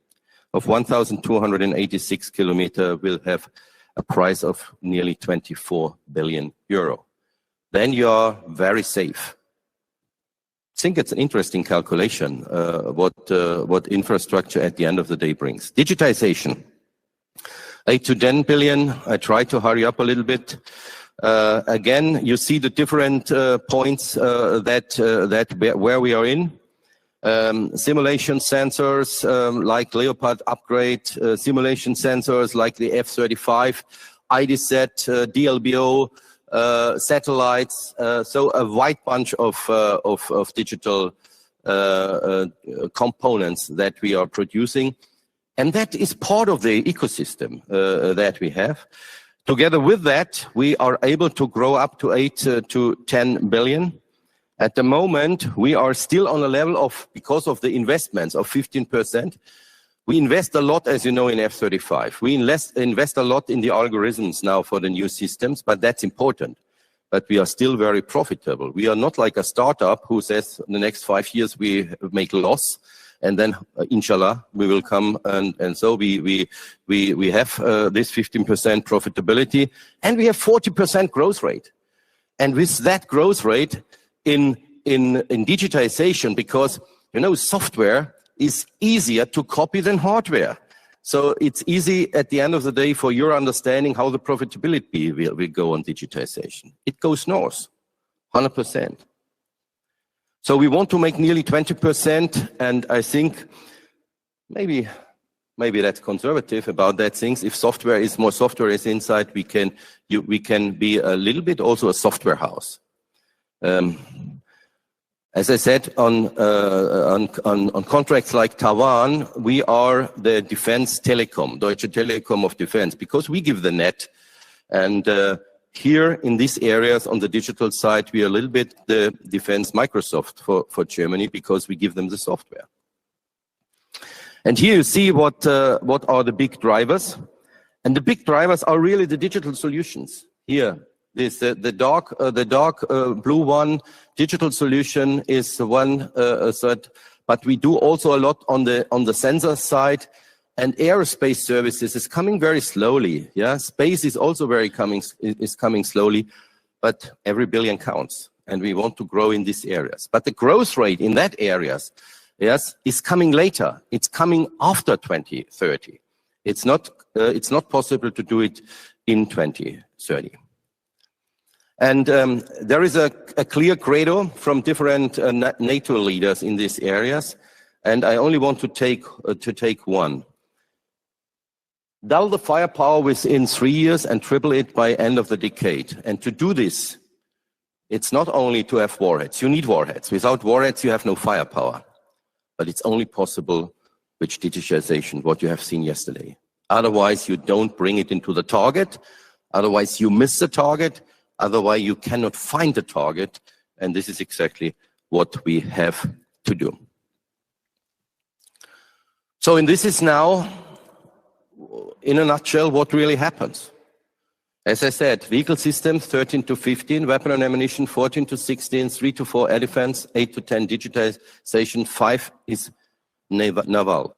S1: of 1,286 kilometers will have a price of nearly 24 billion euro. Then you are very safe. I think it's an interesting calculation, what infrastructure at the end of the day brings. Digitization, 8 to 10 billion. I try to hurry up a little bit. Again, you see the different points where we are in. Simulation sensors like Leopard upgrade, simulation sensors like the F-35, IDSat, DLBO, satellites, so a wide bunch of digital components that we are producing. And that is part of the ecosystem that we have. Together with that, we are able to grow up to 8 to 10 billion. At the moment, we are still on a level of, because of the investments of 15%. We invest a lot, as you know, in F-35. We invest a lot in the algorithms now for the new systems, but that's important. But we are still very profitable. We are not like a startup who says in the next 5 years we make loss, and then inshallah we will come. And so we have this 15% profitability, and we have 40% growth rate. And with that growth rate in digitization, because you know software is easier to copy than hardware. So it's easy at the end of the day for your understanding how the profitability will go on digitization. It goes north, 100%. So we want to make nearly 20%, and I think maybe that's conservative about that things. If more software is inside, we can be a little bit also a software house. As I said, on contracts like Taiwan, we are the defense telecom, Deutsche Telekom of defense, because we give the net. And here in these areas on the digital side, we are a little bit the defense Microsoft for Germany, because we give them the software. And here you see what are the big drivers. And the big drivers are really the digital solutions. Here, this the dark blue one, digital solution is one third, but we do also a lot on the sensor side, and aerospace services is coming very slowly. Yeah, space is also coming slowly, but every billion counts, and we want to grow in these areas. But the growth rate in that areas, yes, is coming later. It's coming after 2030. It's not possible to do it in 2030. And there is a clear credo from different NATO leaders in these areas, and I only want to take one. Double the firepower within 3 years and triple it by end of the decade. And to do this, it's not only to have warheads. You need warheads. Without warheads, you have no firepower. But it's only possible with digitization, what you have seen yesterday. Otherwise, you don't bring it into the target. Otherwise, you miss the target. Otherwise, you cannot find the target, and this is exactly what we have to do. So, and this is now, in a nutshell, what really happens. As I said, vehicle systems 13 to 15, weapon and ammunition 14 to 16, 3 to 4 air defense, 8 to 10 digitization, 5 is naval,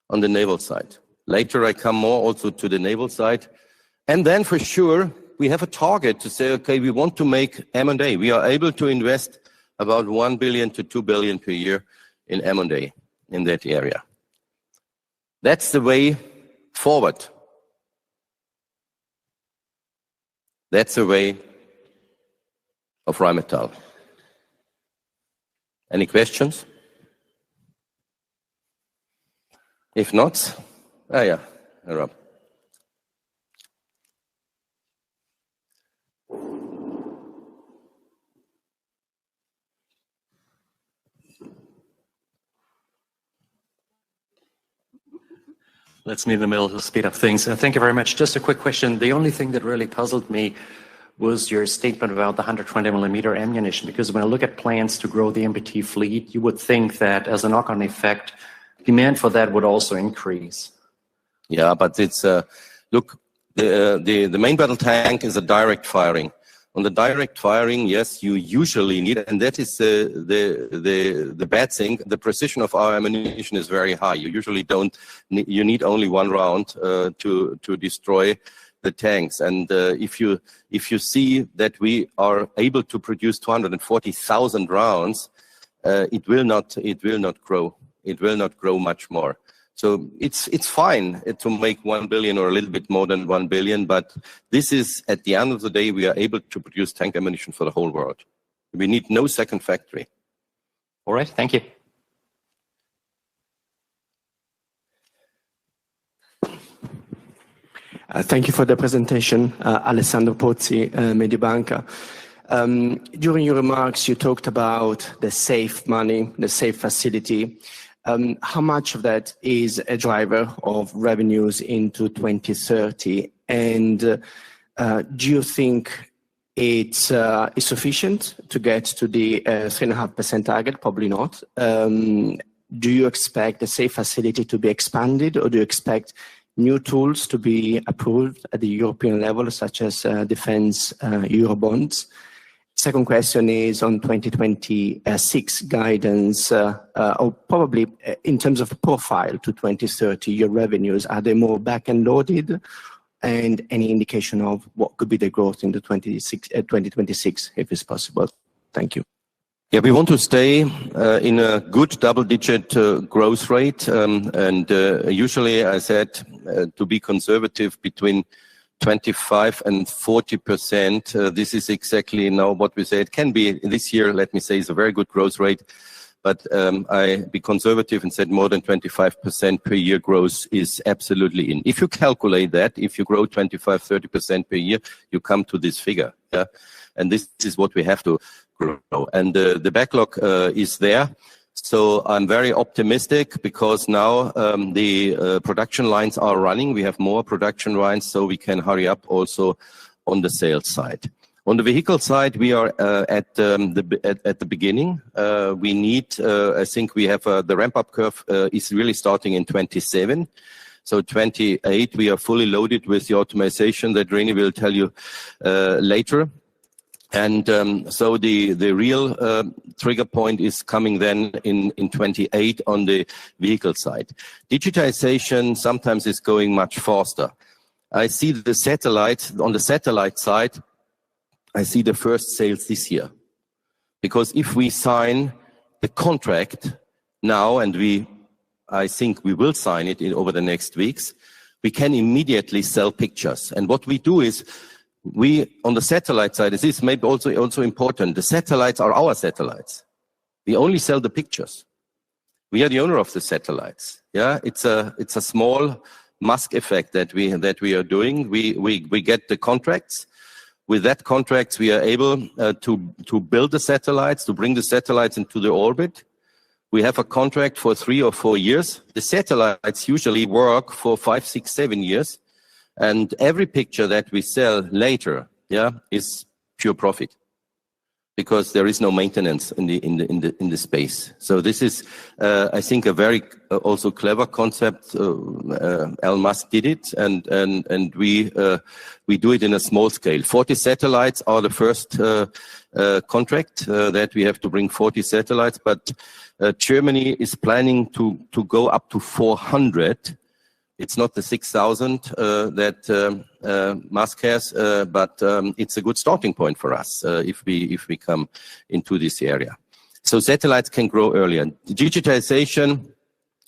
S1: on the naval side. Later I come more also to the naval side. And then for sure, we have a target to say, okay, we want to make M&A. We are able to invest about 1 billion to 2 billion per year in M&A in that area. That's the way forward. That's the way of Rheinmetall. Any questions? If not, yeah, Rob.
S3: Let's meet in the middle to speed up things. Thank you very much. Just a quick question. The only thing that really puzzled me was your statement about the 120 millimeter ammunition, because when I look at plans to grow the MBT fleet, you would think that as a knock-on effect, demand for that would also increase.
S1: Yeah, but it's look, the main battle tank is a direct firing. On the direct firing, yes, you usually need, and that is the bad thing. The precision of our ammunition is very high. You usually don't. You need only one round to destroy the tanks. And if you see that we are able to produce 240,000 rounds, it will not grow. It will not grow much more. So it's fine to make 1 billion or a little bit more than 1 billion, but this is, at the end of the day, we are able to produce tank ammunition for the whole world. We need no second factory.
S3: All right, thank you.
S4: Thank you for the presentation, Alessandro Pozzi, Mediobanca. During your remarks, you talked about the safe money, the safe facility. How much of that is a driver of revenues into 2030? And do you think it's sufficient to get to the 3.5% target? Probably not. Do you expect the safe facility to be expanded, or do you expect new tools to be approved at the European level, such as defense Eurobonds? Second question is on 2026 guidance, or probably in terms of profile to 2030, your revenues, are they more back-end loaded? And any indication of what could be the growth in the 2026, if it's possible? Thank you.
S1: Yeah, we want to stay in a good double-digit growth rate. And usually I said to be conservative between 25 and 40%. This is exactly now what we say. It can be this year, let me say, is a very good growth rate. But I be conservative and said more than 25% per year growth is absolutely in. If you calculate that, if you grow 25, 30% per year, you come to this figure. Yeah? And this is what we have to grow. And the backlog is there. So I'm very optimistic because now the production lines are running. We have more production lines, so we can hurry up also on the sales side. On the vehicle side, we are at the beginning. We need, I think we have the ramp-up curve is really starting in 27. So 28, we are fully loaded with the optimization that René will tell you later. And so the real trigger point is coming then in 28 on the vehicle side. Digitization sometimes is going much faster. I see the satellite, on the satellite side, I see the first sales this year. Because if we sign the contract now, and I think we will sign it over the next weeks, we can immediately sell pictures. And what we do is, we, on the satellite side, this is maybe also important. The satellites are our satellites. We only sell the pictures. We are the owner of the satellites. Yeah, it's a small mask effect that we are doing. We get the contracts. With that contracts, we are able to build the satellites, to bring the satellites into the orbit. We have a contract for 3 or 4 years. The satellites usually work for 5, 6, 7 years. And every picture that we sell later, yeah, is pure profit, because there is no maintenance in the space. So this is, I think, a very also clever concept. Elon Musk did it, and we do it in a small scale. 40 satellites are the first contract that we have to bring 40 satellites, but Germany is planning to go up to 400. It's not the 6,000 that Musk has, but it's a good starting point for us if we come into this area. So satellites can grow earlier. Digitization,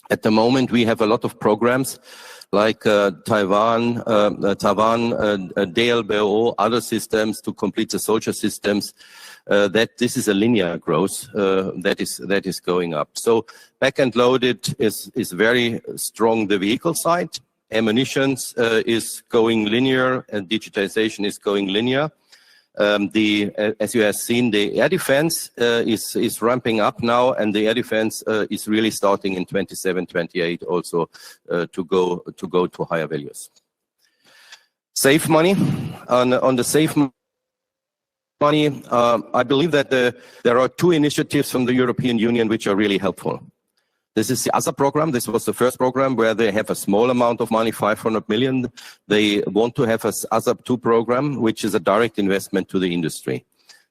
S1: at the moment, we have a lot of programs like Taiwan, DLBO, other systems to complete the soldier systems. That this is a linear growth that is going up. So back-end loaded is very strong. The vehicle side, ammunitions is going linear, and digitization is going linear. As you have seen, the air defense is ramping up now, and the air defense is really starting in 27, 28 also to go to higher values. Safe money. On the safe money, I believe that there are two initiatives from the European Union which are really helpful. This is the ASA program. This was the first program where they have a small amount of money, 500 million. They want to have a ASA 2 program, which is a direct investment to the industry.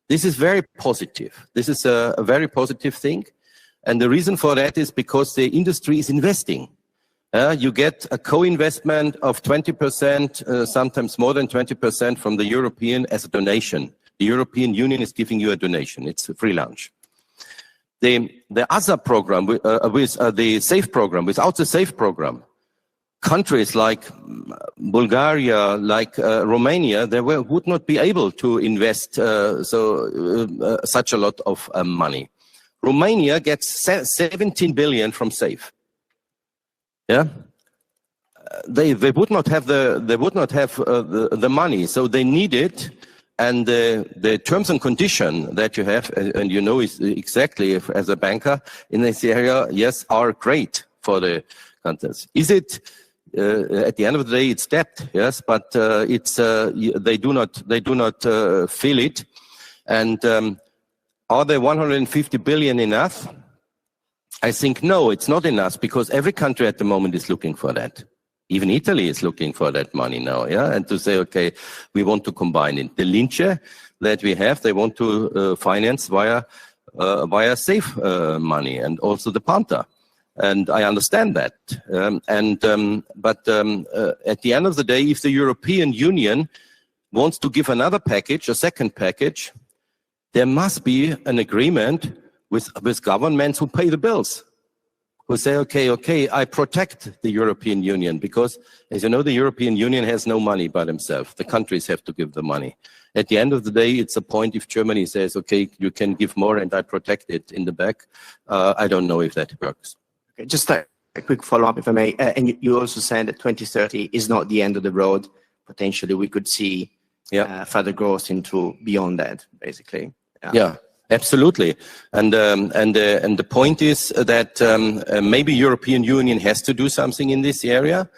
S1: This is very positive. This is a very positive thing. And the reason for that is because the industry is investing. You get a co-investment of 20%, sometimes more than 20% from the European as a donation. The European Union is giving you a donation. It's a free lunch. The ASA program, with the SAFE program, without the SAFE program, countries like Bulgaria, like Romania, they would not be able to invest such a lot of money. Romania gets 17 billion from SAFE. Yeah, they would not have the money, so they need it. And the terms and condition that you have, and you know is exactly as a banker in this area, yes, are great for the countries. Is it at the end of the day it's debt? Yes, but it's they do not feel it. And are there 150 billion enough? I think no, it's not enough, because every country at the moment is looking for that. Even Italy is looking for that money now, yeah, and to say, okay, we want to combine it. The Lince that we have, they want to finance via SAFE money, and also the Panther, and I understand that. But at the end of the day, if the European Union wants to give another package, a second package, there must be an agreement with governments who pay the bills, who say, okay, I protect the European Union, because, as you know, the European Union has no money by themselves. The countries have to give the money. At the end of the day, it's a point if Germany says, okay, you can give more and I protect it in the back. I don't know if that works.
S4: Okay, just a quick follow-up, if I may. And you also said that 2030 is not the end of the road. Potentially, we could see further growth into beyond that, basically.
S1: Yeah. Absolutely, and the point is that maybe European Union has to do something in this area,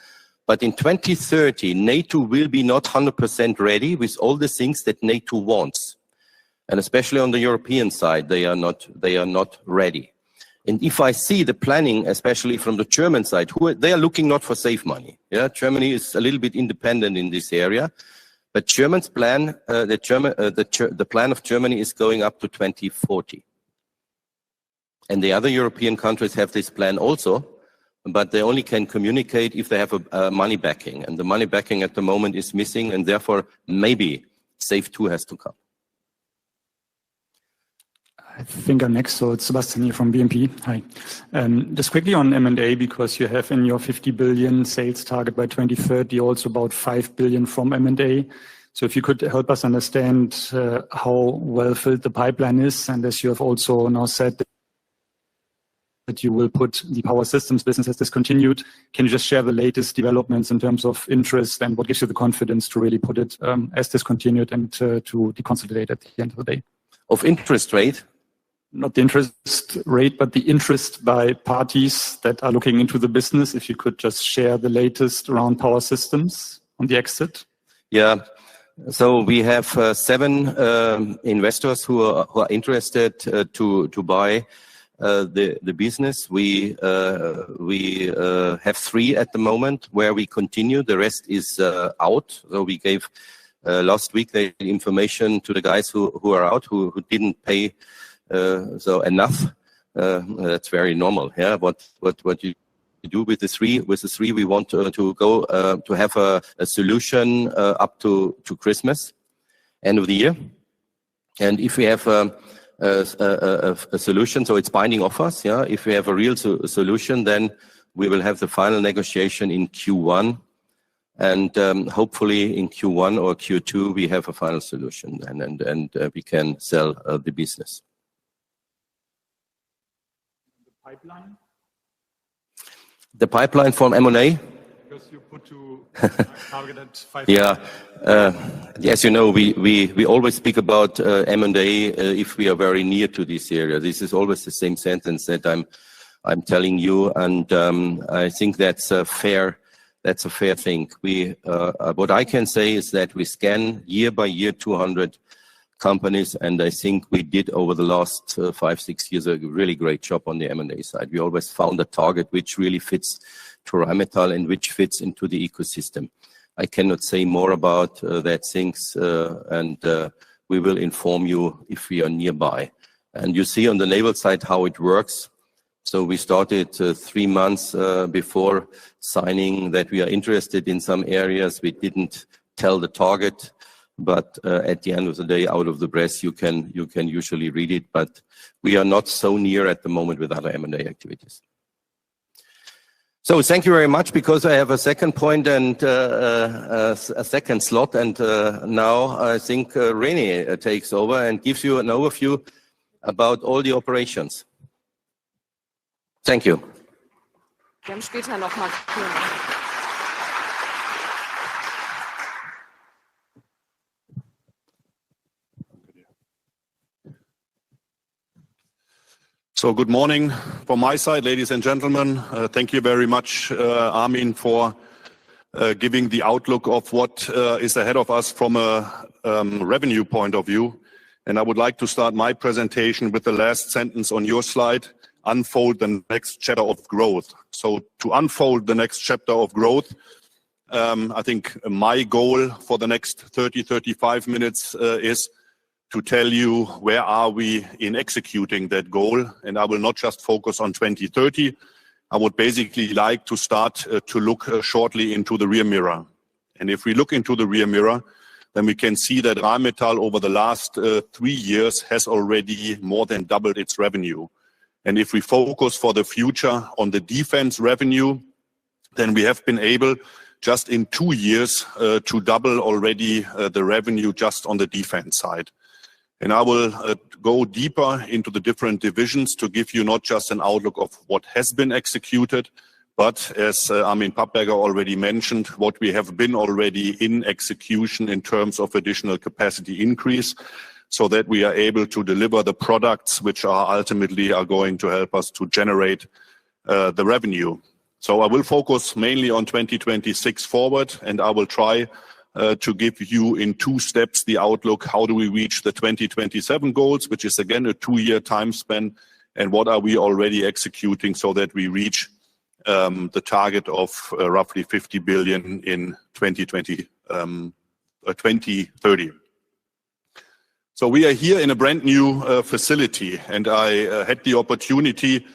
S1: but in 2030 NATO will be not 100% ready with all the things that NATO wants, and especially on the European side, they are not ready. And if I see the planning, especially from the German side, they are looking not for safe money. Yeah, Germany is a little bit independent in this area. But German's plan, the plan of Germany is going up to 2040. And the other European countries have this plan also, but they only can communicate if they have a money backing. And the money backing at the moment is missing, and therefore maybe SAFE 2 has to come.
S5: I think I'm next, so it's Sebastian here from BNP. Hi. Just quickly on M&A, because you have in your 50 billion sales target by 2030 also about 5 billion from M&A. So if you could help us understand how well filled the pipeline is, and as you have also now said that you will put the power systems business as discontinued, can you just share the latest developments in terms of interest and what gives you the confidence to really put it as discontinued and to deconsolidate at the end of the day?
S1: Of interest rate?
S5: Not the interest rate, but the interest by parties that are looking into the business. If you could just share the latest around power systems on the exit.
S1: Yeah, so we have 7 investors who are interested to buy the business. We have 3 at the moment where we continue. The rest is out. So we gave last week the information to the guys who are out, who didn't pay so enough. That's very normal. Yeah, what you do with the 3? With the 3, we want to go to have a solution up to Christmas, end of the year. And if we have a solution, so it's binding offers. Yeah, if we have a real solution, then we will have the final negotiation in Q1, and hopefully in Q1 or Q2 we have a final solution, and we can sell the business.
S5: Pipeline?
S1: The pipeline from M&A?
S5: Because you put to target at 5.
S1: Yeah. As you know, we always speak about M&A if we are very near to this area. This is always the same sentence that I'm telling you, and I think that's a fair thing. What I can say is that we scan year by year 200 companies, and I think we did over the last 5-6 years a really great job on the M&A side. We always found a target which really fits to Rheinmetall and which fits into the ecosystem. I cannot say more about that things, and we will inform you if we are nearby. And you see on the naval side how it works. So we started 3 months before signing that we are interested in some areas. We didn't tell the target, but at the end of the day, out of the press, you can usually read it. But we are not so near at the moment with other M&A activities. So thank you very much, because I have a second point and a second slot, and now I think René takes over and gives you an overview about all the operations. Thank you.
S6: Wir haben später noch mal.
S7: So good morning from my side, ladies and gentlemen. Thank you very much, Armin, for giving the outlook of what is ahead of us from a revenue point of view. And I would like to start my presentation with the last sentence on your slide: unfold the next chapter of growth. So to unfold the next chapter of growth, I think my goal for the next 35 minutes is to tell you where are we in executing that goal. And I will not just focus on 2030. I would basically like to start to look shortly into the rear mirror. And if we look into the rear mirror, then we can see that Rheinmetall over the last 3 years has already more than doubled its revenue. And if we focus for the future on the defense revenue, then we have been able just in 2 years to double already the revenue just on the defense side. And I will go deeper into the different divisions to give you not just an outlook of what has been executed, but as Armin Pappberger already mentioned, what we have been already in execution in terms of additional capacity increase, so that we are able to deliver the products which are ultimately going to help us to generate the revenue. So I will focus mainly on 2026 forward, and I will try to give you in 2 steps the outlook. How do we reach the 2027 goals, which is again a 2-year time span, and what are we already executing so that we reach the target of roughly 50 billion in 2030. So we are here in a brand new facility, and I had the opportunity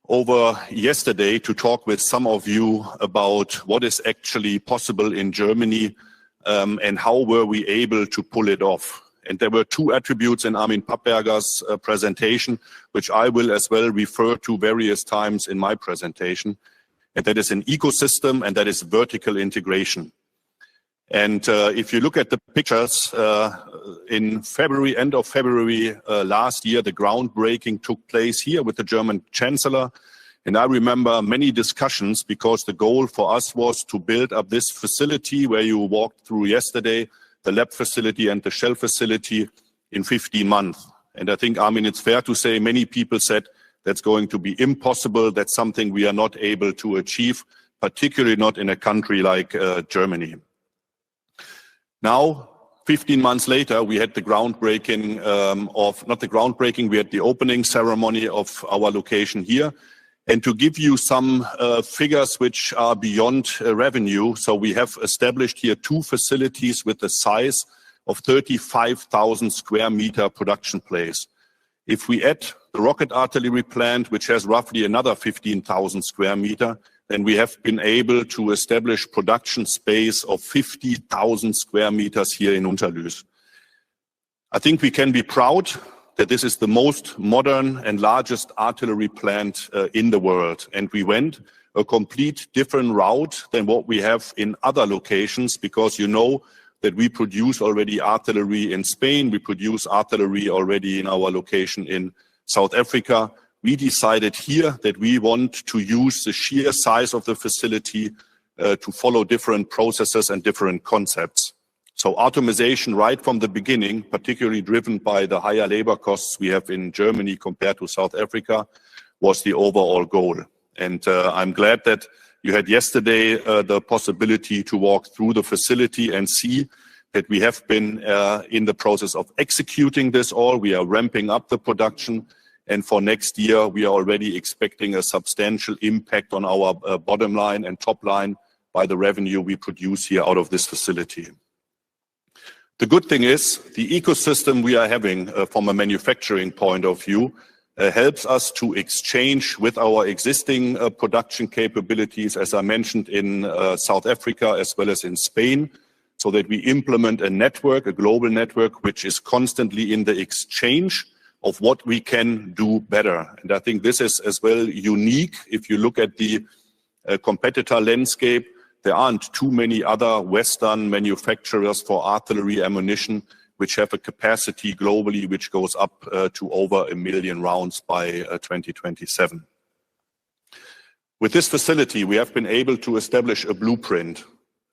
S7: over yesterday to talk with some of you about what is actually possible in Germany, and how were we able to pull it off. And there were 2 attributes in Armin Pappberger's presentation, which I will as well refer to various times in my presentation. And that is an ecosystem, and that is vertical integration. And if you look at the pictures, in February, end of February last year, the groundbreaking took place here with the German Chancellor. And I remember many discussions, because the goal for us was to build up this facility where you walked through yesterday, the lab facility and the shell facility, in 15 months. And I think, Armin, it's fair to say many people said that's going to be impossible. That's something we are not able to achieve, particularly not in a country like Germany. Now, 15 months later, we had the groundbreaking we had the opening ceremony of our location here. And to give you some figures which are beyond revenue, so we have established here 2 facilities with the size of 35,000 square meter production place. If we add the rocket artillery plant, which has roughly another 15,000 square meter, then we have been able to establish production space of 50,000 square meters here in Unterlüß. I think we can be proud that this is the most modern and largest artillery plant in the world. And we went a complete different route than what we have in other locations, because you know that we produce already artillery in Spain, we produce artillery already in our location in South Africa. We decided here that we want to use the sheer size of the facility to follow different processes and different concepts. So automation right from the beginning, particularly driven by the higher labor costs we have in Germany compared to South Africa, was the overall goal. And I'm glad that you had yesterday the possibility to walk through the facility and see that we have been in the process of executing this all. We are ramping up the production. And for next year, we are already expecting a substantial impact on our bottom line and top line by the revenue we produce here out of this facility. The good thing is the ecosystem we are having from a manufacturing point of view helps us to exchange with our existing production capabilities, as I mentioned, in South Africa as well as in Spain, so that we implement a network, a global network, which is constantly in the exchange of what we can do better. And I think this is as well unique. If you look at the competitor landscape, there aren't too many other Western manufacturers for artillery ammunition which have a capacity globally which goes up to over 1 million rounds by 2027. With this facility, we have been able to establish a blueprint.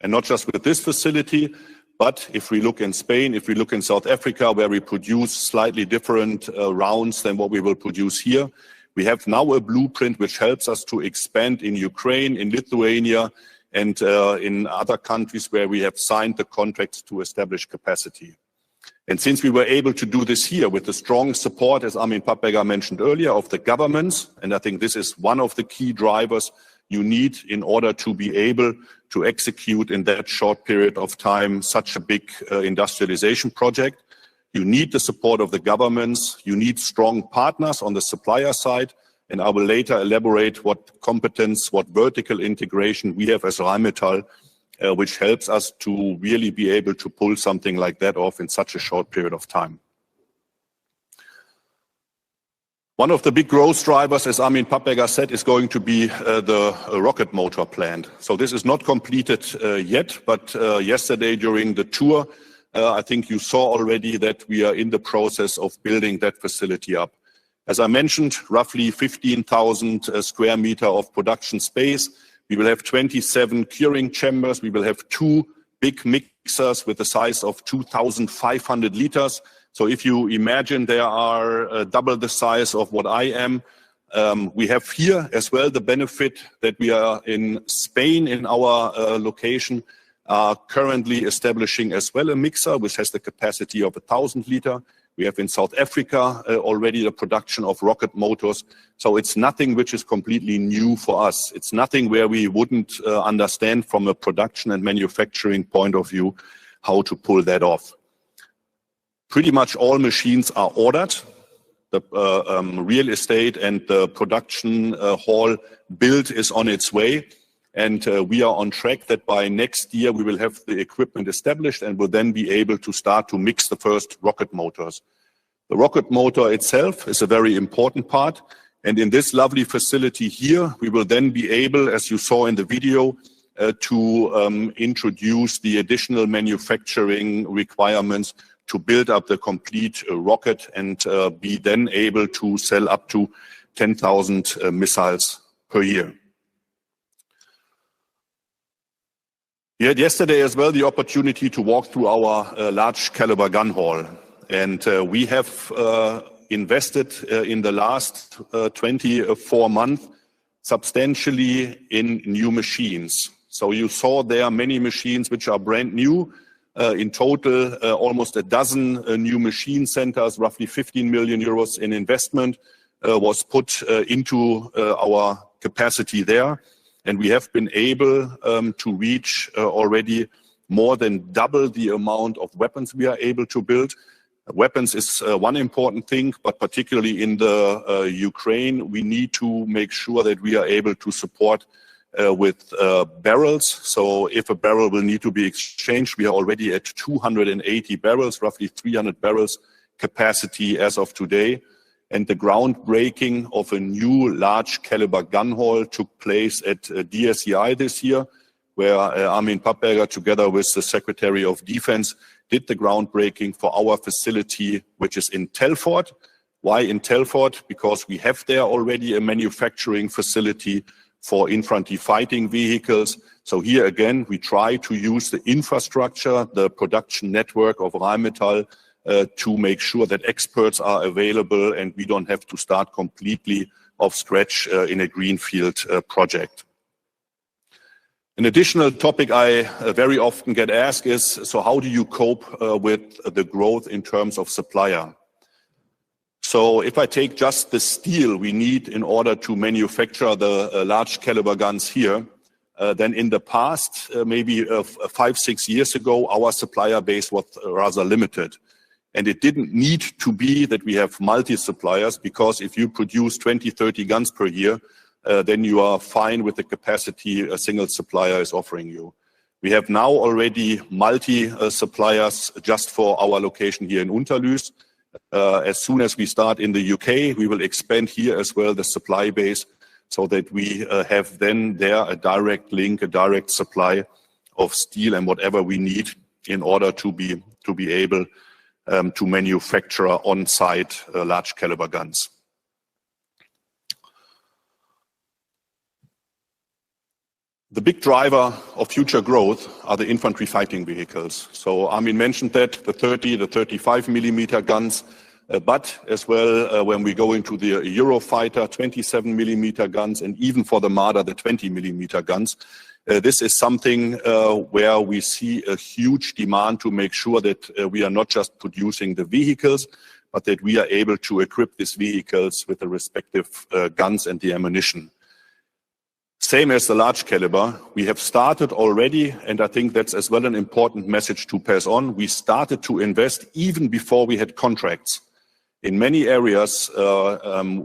S7: And not just with this facility, but if we look in Spain, if we look in South Africa, where we produce slightly different rounds than what we will produce here, we have now a blueprint which helps us to expand in Ukraine, in Lithuania, and in other countries where we have signed the contracts to establish capacity. And since we were able to do this here with the strong support, as Armin Papperger mentioned earlier, of the governments, and I think this is one of the key drivers you need in order to be able to execute in that short period of time such a big industrialization project. You need the support of the governments, you need strong partners on the supplier side, and I will later elaborate what competence, what vertical integration we have as Rheinmetall, which helps us to really be able to pull something like that off in such a short period of time. One of the big growth drivers, as Armin Papperger said, is going to be the rocket motor plant. So this is not completed yet, but yesterday during the tour, I think you saw already that we are in the process of building that facility up. As I mentioned, roughly 15,000 square meter of production space. We will have 27 curing chambers. We will have 2 big mixers with a size of 2,500 liters. So if you imagine there are double the size of what I am, we have here as well the benefit that we are in Spain in our location, currently establishing as well a mixer which has the capacity of 1,000 liter. We have in South Africa already the production of rocket motors. So it's nothing which is completely new for us. It's nothing where we wouldn't understand from a production and manufacturing point of view how to pull that off. Pretty much all machines are ordered. The real estate and the production hall build is on its way. And we are on track that by next year we will have the equipment established and will then be able to start to mix the first rocket motors. The rocket motor itself is a very important part. And in this lovely facility here, we will then be able, as you saw in the video, to introduce the additional manufacturing requirements to build up the complete rocket and be then able to sell up to 10,000 missiles per year. We had yesterday as well the opportunity to walk through our large caliber gun hall. And we have invested in the last 24 months substantially in new machines. So you saw there are many machines which are brand new. In total, almost a dozen new machine centers, roughly 15 million euros in investment was put into our capacity there. And we have been able to reach already more than double the amount of weapons we are able to build. Weapons is one important thing, but particularly in the Ukraine, we need to make sure that we are able to support with barrels. So if a barrel will need to be exchanged, we are already at 280 barrels, roughly 300 barrels capacity as of today. And the groundbreaking of a new large caliber gun hall took place at DSEI this year, where Armin Papperger, together with the Secretary of Defense, did the groundbreaking for our facility, which is in Telford. Why in Telford? Because we have there already a manufacturing facility for infantry fighting vehicles. So here again, we try to use the infrastructure, the production network of Rheinmetall to make sure that experts are available and we don't have to start completely off scratch in a greenfield project. An additional topic I very often get asked is, so how do you cope with the growth in terms of supplier? So if I take just the steel we need in order to manufacture the large caliber guns here, then in the past, maybe 5-6 years ago, our supplier base was rather limited. And it didn't need to be that we have multi-suppliers, because if you produce 20-30 guns per year, then you are fine with the capacity a single supplier is offering you. We have now already multi-suppliers just for our location here in Unterlüß. As soon as we start in the UK, we will expand here as well the supply base, so that we have then there a direct link, a direct supply of steel and whatever we need in order to be able to manufacture on-site large caliber guns. The big driver of future growth are the infantry fighting vehicles. So Armin mentioned that, the 30, the 35 millimeter guns, but as well when we go into the Eurofighter, 27 millimeter guns, and even for the Marder, the 20 millimeter guns. This is something where we see a huge demand to make sure that we are not just producing the vehicles, but that we are able to equip these vehicles with the respective guns and the ammunition. Same as the large caliber, we have started already, and I think that's as well an important message to pass on. We started to invest even before we had contracts. In many areas,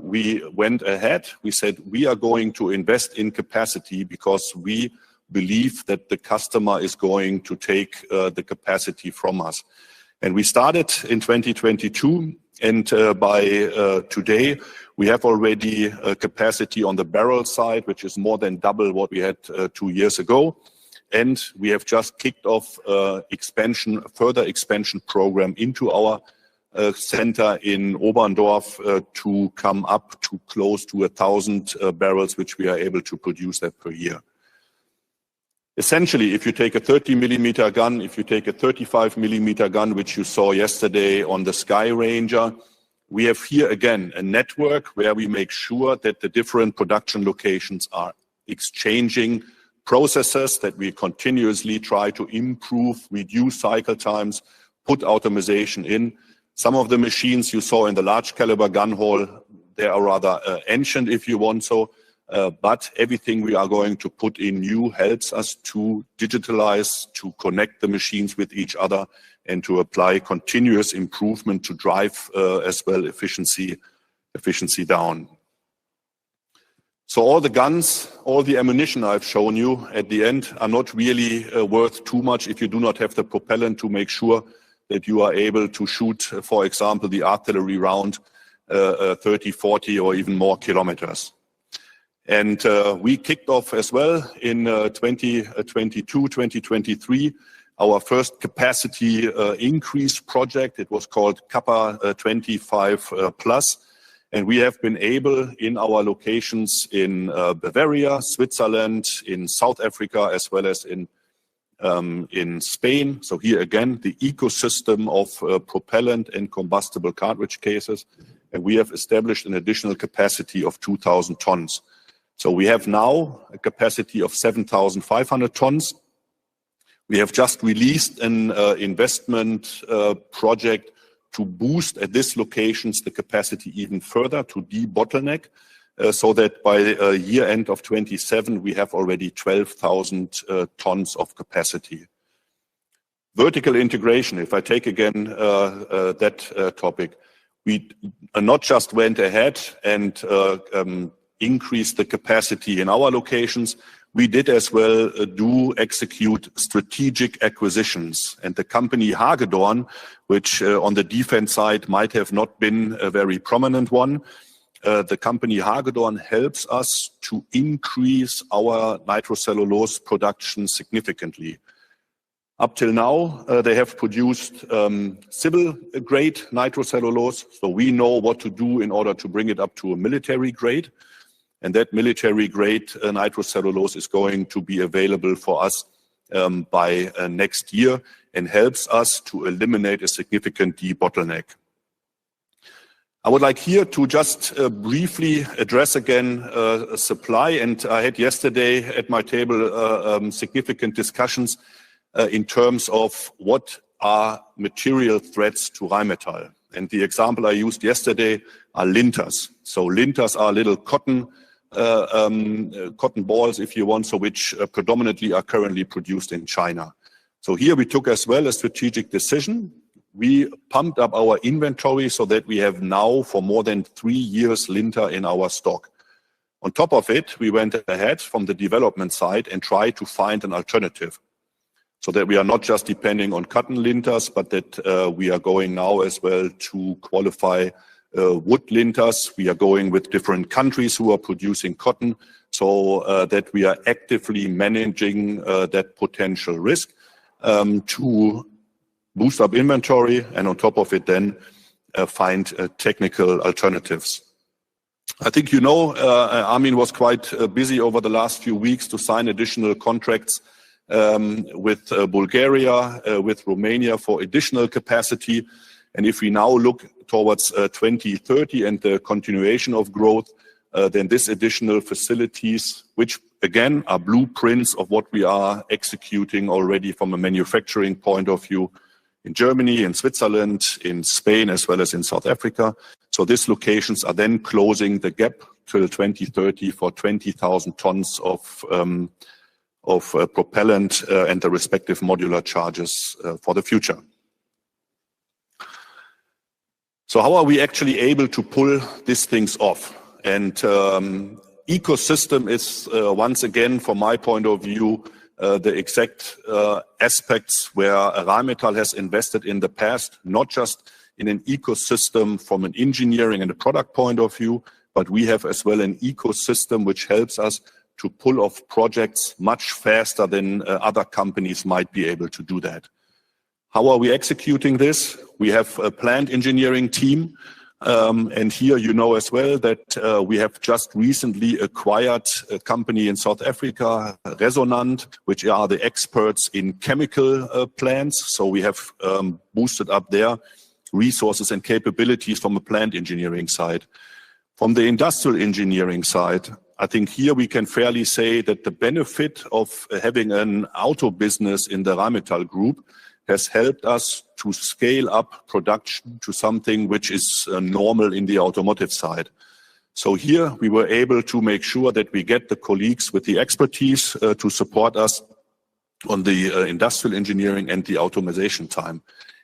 S7: we went ahead. We said we are going to invest in capacity because we believe that the customer is going to take the capacity from us. And we started in 2022, and by today, we have already a capacity on the barrel side, which is more than double what we had 2 years ago. And we have just kicked off further expansion program into our center in Oberndorf to come up to close to 1,000 barrels, which we are able to produce that per year. Essentially, if you take a 30 millimeter gun, if you take a 35 millimeter gun, which you saw yesterday on the Sky Ranger, we have here again a network where we make sure that the different production locations are exchanging processes, that we continuously try to improve, reduce cycle times, put automation in. Some of the machines you saw in the large caliber gun hall, they are rather ancient if you want so, but everything we are going to put in new helps us to digitalize, to connect the machines with each other, and to apply continuous improvement to drive as well efficiency down. So all the guns, all the ammunition I've shown you at the end are not really worth too much if you do not have the propellant to make sure that you are able to shoot, for example, the artillery round 30, 40 or even more kilometers. And we kicked off as well in 2022, 2023, our first capacity increase project. It was called Kappa 25 Plus. And we have been able in our locations in Bavaria, Switzerland, in South Africa, as well as in Spain. So here again, the ecosystem of propellant and combustible cartridge cases. And we have established an additional capacity of 2,000 tons. So we have now a capacity of 7,500 tons. We have just released an investment project to boost at these locations the capacity even further, to de-bottleneck, so that by year end of 27, we have already 12,000 tons of capacity. Vertical integration, if I take again that topic, we not just went ahead and increased the capacity in our locations, we did as well execute strategic acquisitions. And the company Hagedorn, which on the defense side might have not been a very prominent one, the company Hagedorn helps us to increase our nitrocellulose production significantly. Up till now, they have produced civil grade nitrocellulose, so we know what to do in order to bring it up to a military grade. And that military-grade nitrocellulose is going to be available for us by next year and helps us to eliminate a significant debottleneck. I would like here to just briefly address again supply. And I had yesterday at my table significant discussions in terms of what are material threats to Rheinmetall. And the example I used yesterday are linters. So linters are little cotton balls, if you want, so which predominantly are currently produced in China. So here we took as well a strategic decision. We pumped up our inventory so that we have now for more than 3 years linter in our stock. On top of it, we went ahead from the development side and tried to find an alternative so that we are not just depending on cotton linters, but that we are going now as well to qualify wood linters. We are going with different countries who are producing cotton so that we are actively managing that potential risk to boost up inventory, and on top of it then find technical alternatives. I think you know Armin was quite busy over the last few weeks to sign additional contracts with Bulgaria, with Romania for additional capacity. And if we now look towards 2030 and the continuation of growth, then this additional facilities, which again are blueprints of what we are executing already from a manufacturing point of view, in Germany, in Switzerland, in Spain, as well as in South Africa. So these locations are then closing the gap till 2030 for 20,000 tons of propellant and the respective modular charges for the future. So how are we actually able to pull these things off? And ecosystem is once again, from my point of view, the exact aspects where Rheinmetall has invested in the past, not just in an ecosystem from an engineering and a product point of view, but we have as well an ecosystem which helps us to pull off projects much faster than other companies might be able to do that. How are we executing this? We have a plant engineering team. And here you know as well that we have just recently acquired a company in South Africa, Resonant, which are the experts in chemical plants. So we have boosted up their resources and capabilities from a plant engineering side. From the industrial engineering side, I think here we can fairly say that the benefit of having an auto business in the Rheinmetall group has helped us to scale up production to something which is normal in the automotive side. So here we were able to make sure that we get the colleagues with the expertise to support us on the industrial engineering and the automation time.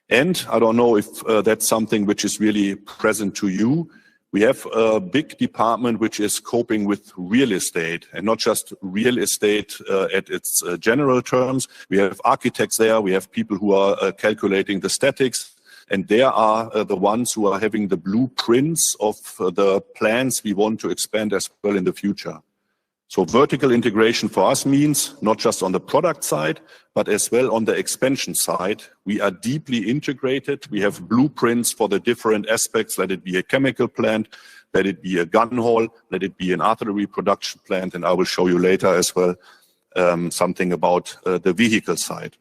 S7: And I don't know if that's something which is really present to you. We have a big department which is coping with real estate, and not just real estate at its general terms. We have architects there, we have people who are calculating the statics, and they are the ones who are having the blueprints of the plans we want to expand as well in the future. So vertical integration for us means not just on the product side, but as well on the expansion side. We are deeply integrated. We have blueprints for the different aspects, let it be a chemical plant, let it be a gun hall, let it be an artillery production plant, and I will show you later as well something about the vehicle side.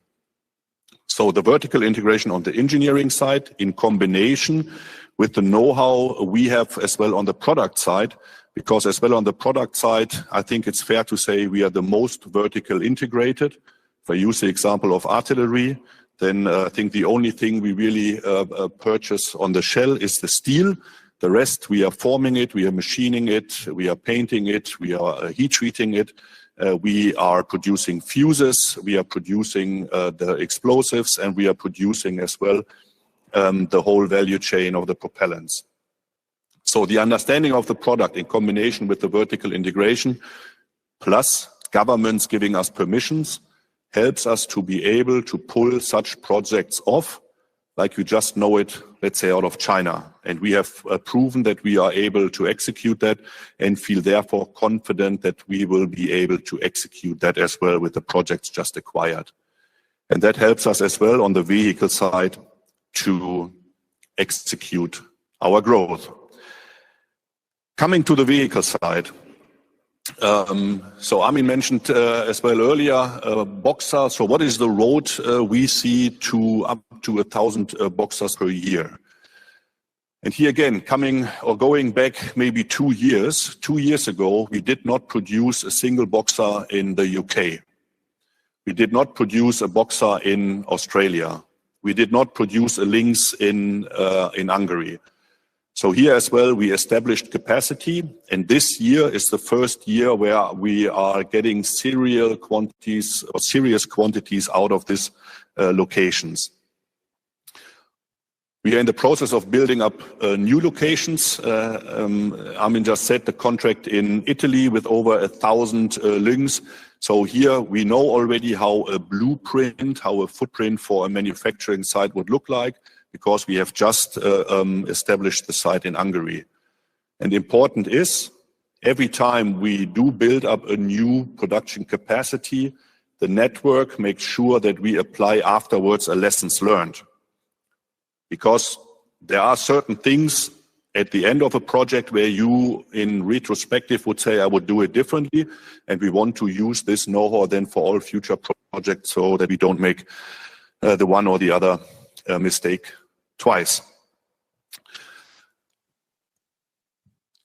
S7: So the vertical integration on the engineering side in combination with the know-how we have as well on the product side, because as well on the product side, I think it's fair to say we are the most vertical integrated. If I use the example of artillery, then I think the only thing we really purchase on the shell is the steel. The rest, we are forming it, we are machining it, we are painting it, we are heat treating it. We are producing fuses, we are producing the explosives, and we are producing as well the whole value chain of the propellants. So the understanding of the product in combination with the vertical integration, plus governments giving us permissions, helps us to be able to pull such projects off, like you just know it, let's say, out of China. And we have proven that we are able to execute that and feel therefore confident that we will be able to execute that as well with the projects just acquired. And that helps us as well on the vehicle side to execute our growth. Coming to the vehicle side, So Armin mentioned as well earlier, Boxer. So what is the road we see to up to 1,000 Boxers per year? And here again, going back maybe 2 years. 2 years ago, we did not produce a single Boxer in the UK. We did not produce a Boxer in Australia. We did not produce a Lynx in Hungary. So here as well, we established capacity, and this year is the first year where we are getting serious quantities out of these locations. We are in the process of building up new locations. Armin just said the contract in Italy with over 1,000 Lynx. So here we know already how a blueprint, how a footprint for a manufacturing site would look like, because we have just established the site in Hungary. And important is, every time we do build up a new production capacity, the network makes sure that we apply afterwards a lessons learned. Because there are certain things at the end of a project where you, in retrospective, would say, I would do it differently. And we want to use this know-how then for all future projects so that we don't make the one or the other mistake twice.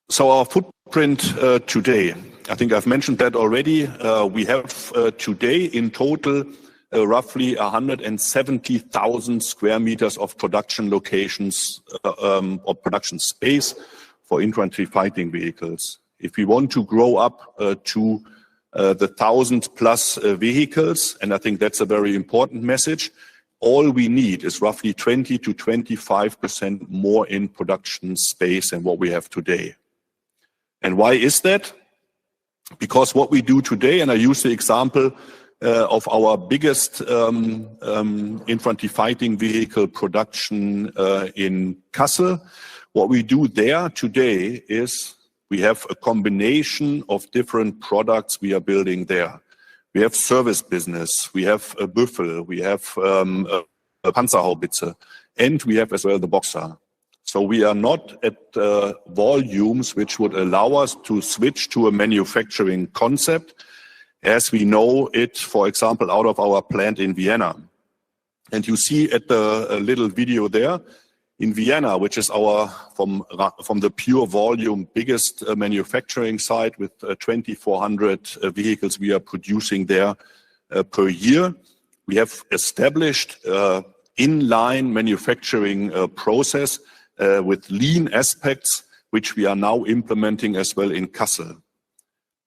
S7: So our footprint today, I think I've mentioned that already. We have today in total roughly 170,000 square meters of production locations or production space for infantry fighting vehicles. If we want to grow up to the 1,000+ vehicles, and I think that's a very important message, all we need is roughly 20 to 25% more in production space than what we have today. And why is that? Because what we do today, and I use the example of our biggest infantry fighting vehicle production in Kassel. What we do there today is we have a combination of different products we are building there. We have service business, we have a Büffel, we have a Panzerhaubitze, and we have as well the Boxer. So we are not at volumes which would allow us to switch to a manufacturing concept, as we know it, for example, out of our plant in Vienna. And you see at the little video there, in Vienna, which is our, from the pure volume, biggest manufacturing site with 2,400 vehicles we are producing there per year. We have established inline manufacturing process with lean aspects, which we are now implementing as well in Kassel.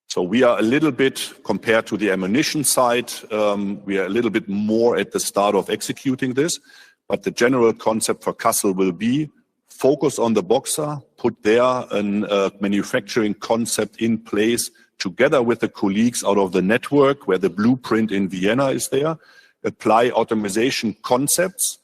S7: So we are a little bit, compared to the ammunition side, we are a little bit more at the start of executing this. But the general concept for Kassel will be focus on the Boxer, put there a manufacturing concept in place together with the colleagues out of the network where the blueprint in Vienna is there, apply automation concepts.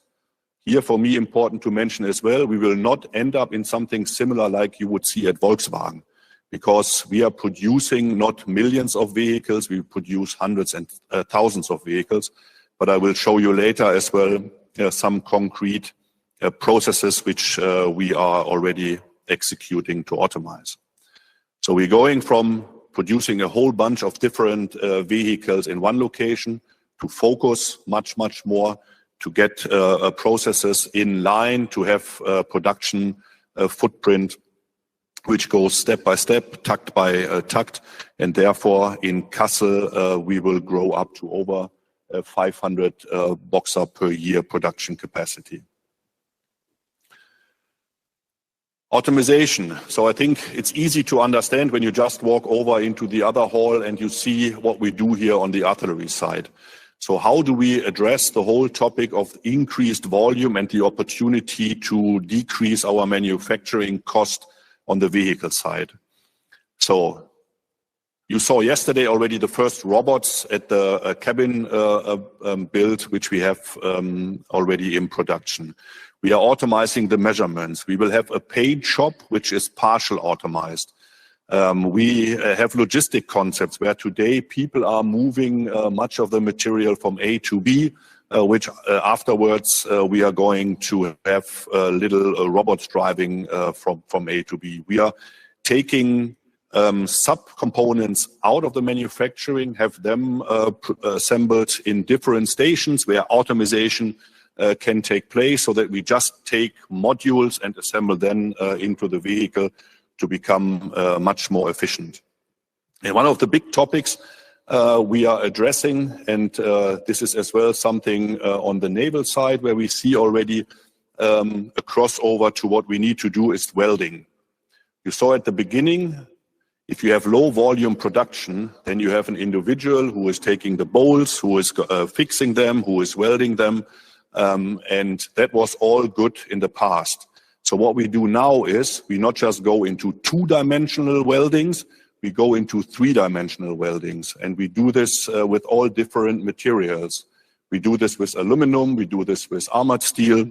S7: Here for me important to mention as well, we will not end up in something similar like you would see at Volkswagen, because we are producing not millions of vehicles, we produce hundreds and thousands of vehicles. But I will show you later as well some concrete processes which we are already executing to automize. So we're going from producing a whole bunch of different vehicles in one location to focus much more, to get processes in line, to have production footprint which goes step by step, tucked by tucked, and therefore in Kassel we will grow up to over 500 Boxer per year production capacity. Automation. So I think it's easy to understand when you just walk over into the other hall and you see what we do here on the artillery side. So how do we address the whole topic of increased volume and the opportunity to decrease our manufacturing cost on the vehicle side? So you saw yesterday already the first robots at the cabin build, which we have already in production. We are automizing the measurements. We will have a paint shop, which is partial automized. We have logistic concepts where today people are moving much of the material from A to B, which afterwards we are going to have little robots driving from A to B. We are taking sub-components out of the manufacturing, have them assembled in different stations where automation can take place, so that we just take modules and assemble them into the vehicle to become much more efficient. And one of the big topics we are addressing, and this is as well something on the naval side where we see already a crossover to what we need to do, is welding. You saw at the beginning, if you have low volume production, then you have an individual who is taking the bolts, who is fixing them, who is welding them, and that was all good in the past. So what we do now is we not just go into two-dimensional weldings, we go into three-dimensional weldings, and we do this with all different materials. We do this with aluminum, we do this with armored steel,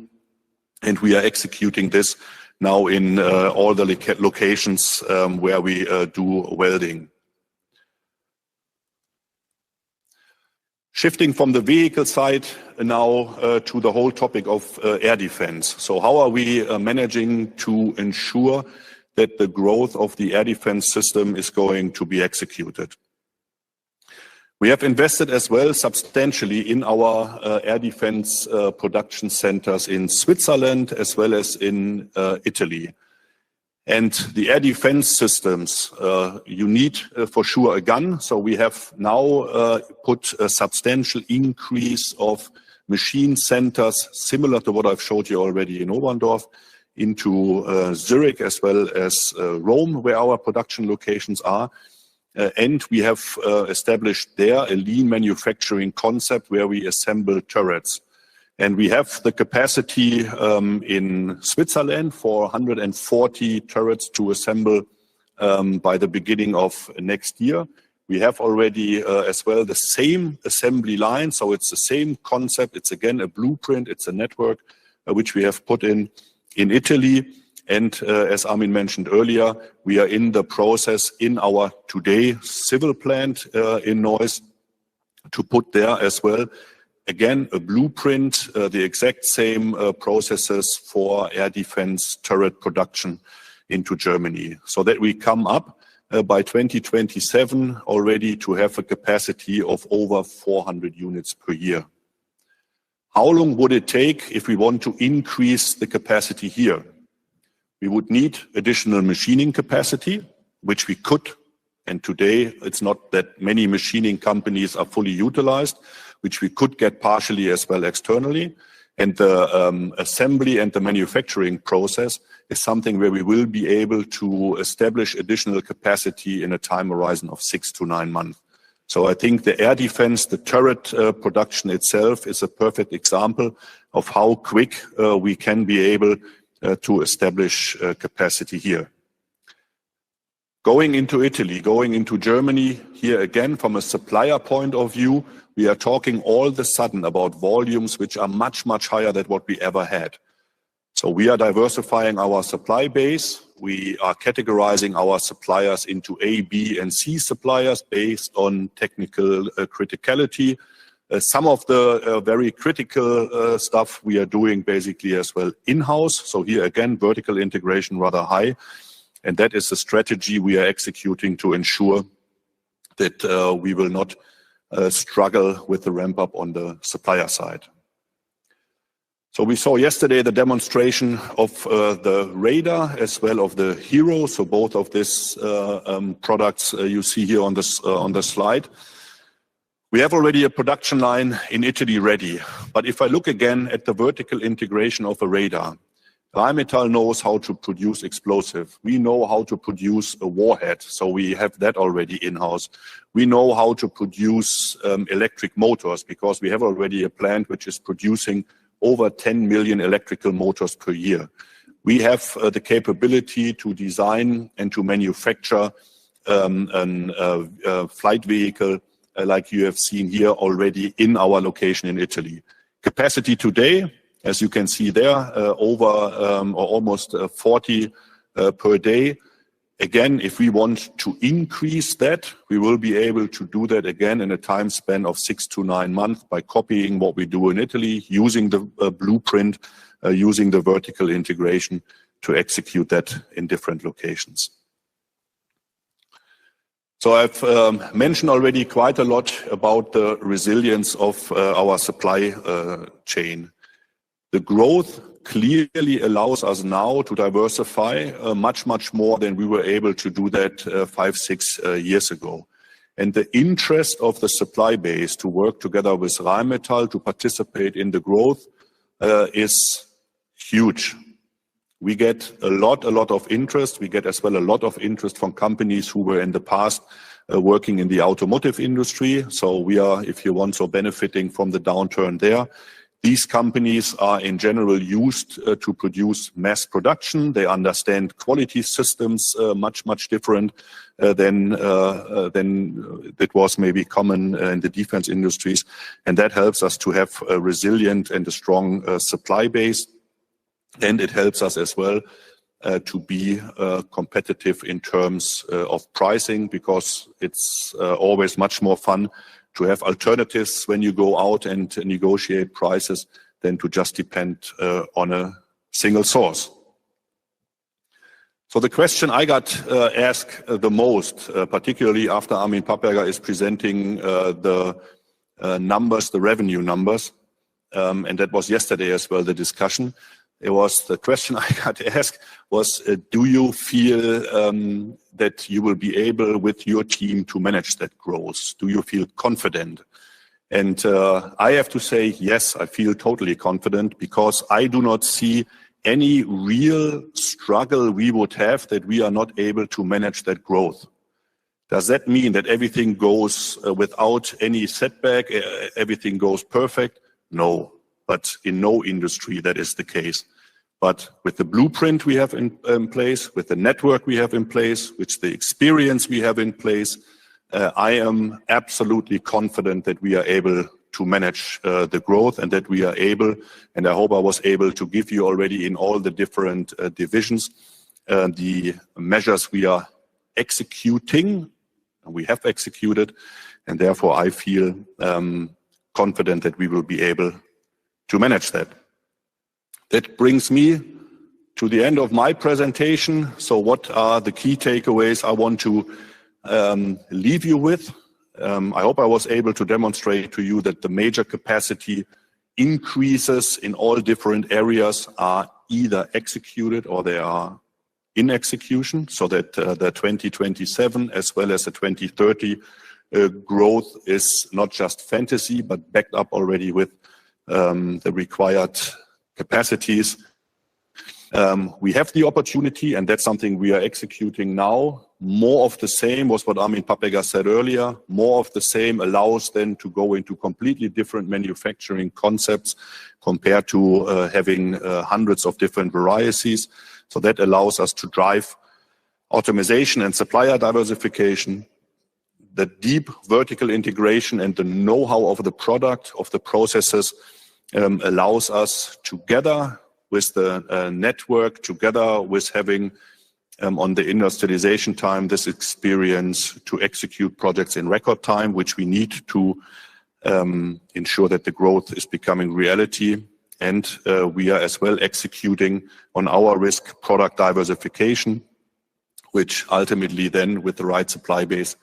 S7: and we are executing this now in all the locations where we do welding. Shifting from the vehicle side now to the whole topic of air defense. So how are we managing to ensure that the growth of the air defense system is going to be executed? We have invested as well substantially in our air defense production centers in Switzerland as well as in Italy. And the air defense systems, you need for sure a gun. So we have now put a substantial increase of machine centers, similar to what I've showed you already in Oberndorf, into Zurich as well as Rome, where our production locations are. And we have established there a lean manufacturing concept where we assemble turrets. And we have the capacity in Switzerland for 140 turrets to assemble by the beginning of next year. We have already as well the same assembly line. So it's the same concept. It's again a blueprint. It's a network which we have put in Italy. And as Armin mentioned earlier, we are in the process in our today civil plant in Neuss to put there as well, again, a blueprint, the exact same processes for air defense turret production into Germany, so that we come up by 2027 already to have a capacity of over 400 units per year. How long would it take if we want to increase the capacity here? We would need additional machining capacity, which we could. And today, it's not that many machining companies are fully utilized, which we could get partially as well externally. And the assembly and the manufacturing process is something where we will be able to establish additional capacity in a time horizon of 6 to 9 months. So I think the air defense, the turret production itself is a perfect example of how quick we can be able to establish capacity here. Going into Italy, going into Germany, here again, from a supplier point of view, we are talking all of a sudden about volumes which are much, much higher than what we ever had. So we are diversifying our supply base. We are categorizing our suppliers into A, B, and C suppliers based on technical criticality. Some of the very critical stuff we are doing basically as well in-house. So here again, vertical integration rather high. And that is the strategy we are executing to ensure that we will not struggle with the ramp up on the supplier side. So we saw yesterday the demonstration of the radar as well of the Hero. So both of these products you see here on the slide. We have already a production line in Italy ready. But if I look again at the vertical integration of a radar, Rheinmetall knows how to produce explosive. We know how to produce a warhead. So we have that already in-house. We know how to produce electric motors because we have already a plant which is producing over 10 million electrical motors per year. We have the capability to design and to manufacture a flight vehicle like you have seen here already in our location in Italy. Capacity today, as you can see there, over or almost 40 per day. Again, if we want to increase that, we will be able to do that again in a time span of 6 to 9 months by copying what we do in Italy, using the blueprint, using the vertical integration to execute that in different locations. So I've mentioned already quite a lot about the resilience of our supply chain. The growth clearly allows us now to diversify much more than we were able to do that 5-6 years ago. And the interest of the supply base to work together with Rheinmetall to participate in the growth is huge. We get a lot of interest. We get as well a lot of interest from companies who were in the past working in the automotive industry. So we are, if you want, so benefiting from the downturn there. These companies are in general used to produce mass production. They understand quality systems much different than it was maybe common in the defense industries. And that helps us to have a resilient and a strong supply base. And it helps us as well to be competitive in terms of pricing, because it's always much more fun to have alternatives when you go out and negotiate prices than to just depend on a single source. So the question I got asked the most, particularly after Armin Papperger is presenting the numbers, the revenue numbers, and that was yesterday as well, the discussion. It was the question I got asked was, do you feel that you will be able with your team to manage that growth? Do you feel confident? And I have to say, yes, I feel totally confident, because I do not see any real struggle we would have that we are not able to manage that growth. Does that mean that everything goes without any setback, everything goes perfect? No. But in no industry that is the case. But with the blueprint we have in place, with the network we have in place, with the experience we have in place, I am absolutely confident that we are able to manage the growth, and that we are able, and I hope I was able to give you already in all the different divisions, the measures we are executing, and we have executed, and therefore I feel confident that we will be able to manage that. That brings me to the end of my presentation. So what are the key takeaways I want to leave you with? I hope I was able to demonstrate to you that the major capacity increases in all different areas are either executed or they are in execution, so that the 2027 as well as the 2030 growth is not just fantasy, but backed up already with the required capacities. We have the opportunity, and that's something we are executing now. More of the same was what Armin Papperger said earlier. More of the same allows then to go into completely different manufacturing concepts compared to having hundreds of different varieties. So that allows us to drive automation and supplier diversification. The deep vertical integration and the know-how of the product, of the processes, allows us, together with the network, together with having on the industrialization time this experience, to execute projects in record time, which we need to ensure that the growth is becoming reality. And we are as well executing on our risk product diversification, which ultimately then, with the right supply base,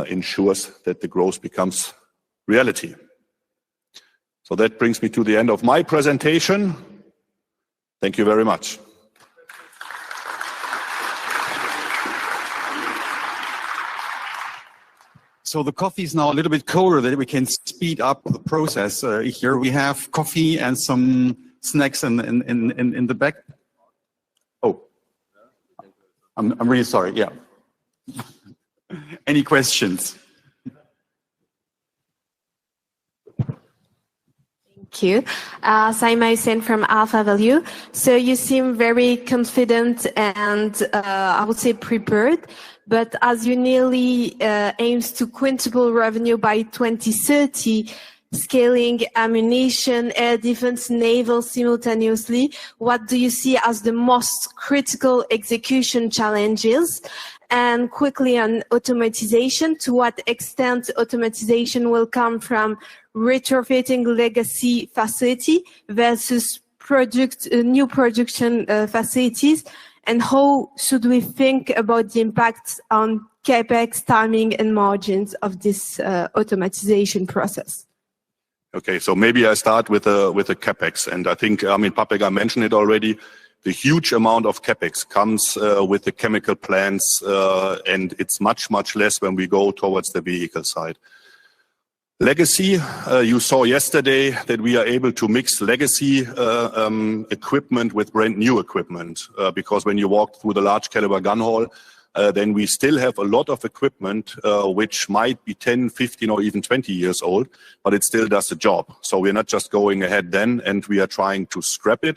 S7: ensures that the growth becomes reality. So that brings me to the end of my presentation. Thank you very much.
S8: So the coffee is now a little bit colder, that we can speed up the process. Here we have coffee and some snacks in the back. Oh, I'm really sorry. Yeah. Any questions?
S6: Thank you. Saima Hussein from Alpha Value. So you seem very confident and I would say prepared, but as you nearly aims to quintuple revenue by 2030, scaling ammunition, air defense, naval simultaneously, what do you see as the most critical execution challenges? And quickly on automatization, to what extent automatization will come from retrofitting legacy facility versus new production facilities? And how should we think about the impact on CapEx, timing, and margins of this automatization process?
S7: Okay, so maybe I start with the CapEx, and I think Papega mentioned it already. The huge amount of CapEx comes with the chemical plants, and it's much less when we go towards the vehicle side. Legacy, you saw yesterday that we are able to mix legacy equipment with brand new equipment, because when you walk through the large caliber gun hall, then we still have a lot of equipment which might be 10, 15, or even 20 years old, but it still does the job. So we're not just going ahead then and we are trying to scrap it.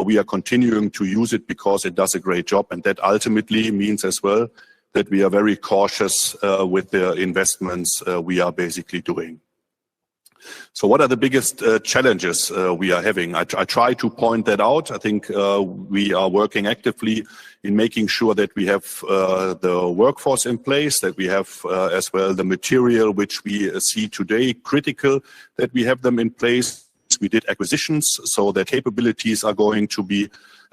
S7: We are continuing to use it because it does a great job, and that ultimately means as well that we are very cautious with the investments we are basically doing. So what are the biggest challenges we are having? I try to point that out. I think we are working actively in making sure that we have the workforce in place, that we have as well the material which we see today critical, that we have them in place. We did acquisitions, so the capabilities are going to be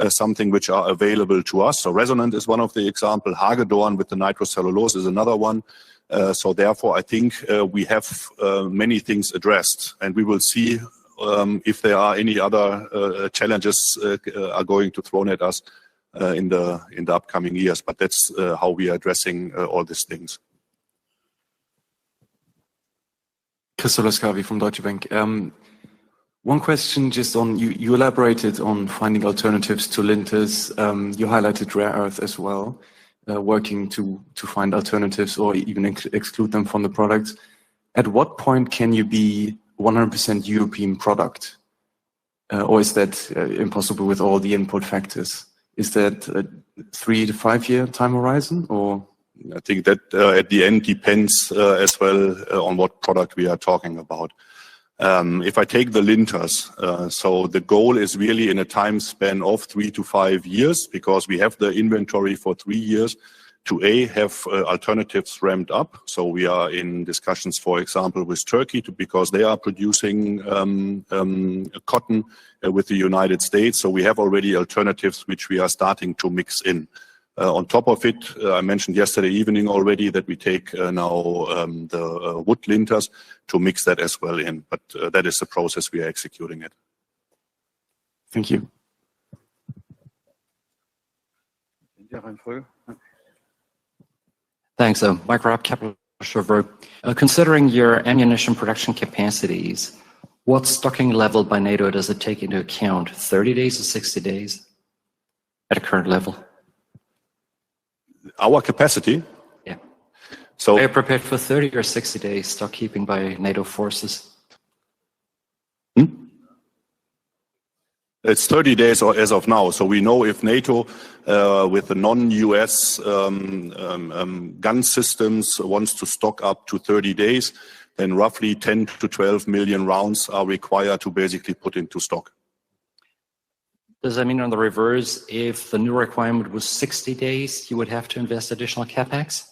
S7: something which are available to us. So Resonant is one of the example. Hagedorn with the nitrocellulose is another one. So therefore, I think we have many things addressed, and we will see if there are any other challenges are going to thrown at us in the upcoming years. But that's how we are addressing all these things.
S9: Christoph Laskawi from Deutsche Bank. One question just on, you elaborated on finding alternatives to linters. You highlighted rare earth as well, working to find alternatives or even exclude them from the products. At what point can you be 100% European product? Or is that impossible with all the input factors? Is that a 3 to 5 year time horizon, or?
S7: I think that at the end depends as well on what product we are talking about. If I take the linters, so the goal is really in a time span of 3 to 5 years, because we have the inventory for 3 years to have alternatives ramped up. So we are in discussions, for example, with Turkey because they are producing cotton with the United States. So we have already alternatives which we are starting to mix in. On top of it, I mentioned yesterday evening already that we take now the wood linters to mix that as well in. But that is the process we are executing it.
S9: Thank you.
S3: Thanks. Mike Raab, Capital Chauvreux. Considering your ammunition production capacities, what stocking level by NATO does it take into account? 30 days or 60 days at a current level?
S7: Our capacity?
S3: Yeah.
S7: So
S3: are you prepared for 30 or 60 days stock keeping by NATO forces?
S7: It's 30 days or as of now. So we know if NATO with the non-US gun systems wants to stock up to 30 days, then roughly 10 to 12 million rounds are required to basically put into stock.
S3: Does that mean on the reverse, if the new requirement was 60 days, you would have to invest additional CapEx?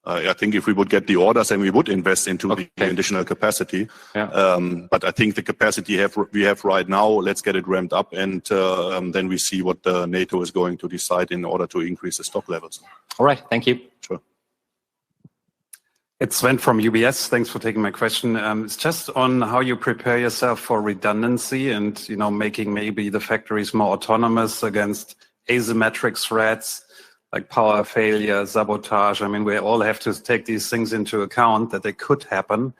S7: I think if we would get the orders, then we would invest into the additional capacity.
S3: Yeah.
S7: But I think the capacity we have right now, let's get it ramped up, and then we see what the NATO is going to decide in order to increase the stock levels.
S3: All right, thank you.
S7: Sure.
S10: It's Sven from UBS. Thanks for taking my question. It's just on how you prepare yourself for redundancy and, making maybe the factories more autonomous against asymmetric threats like power failure, sabotage. I mean, we all have to take these things into account that they could happen.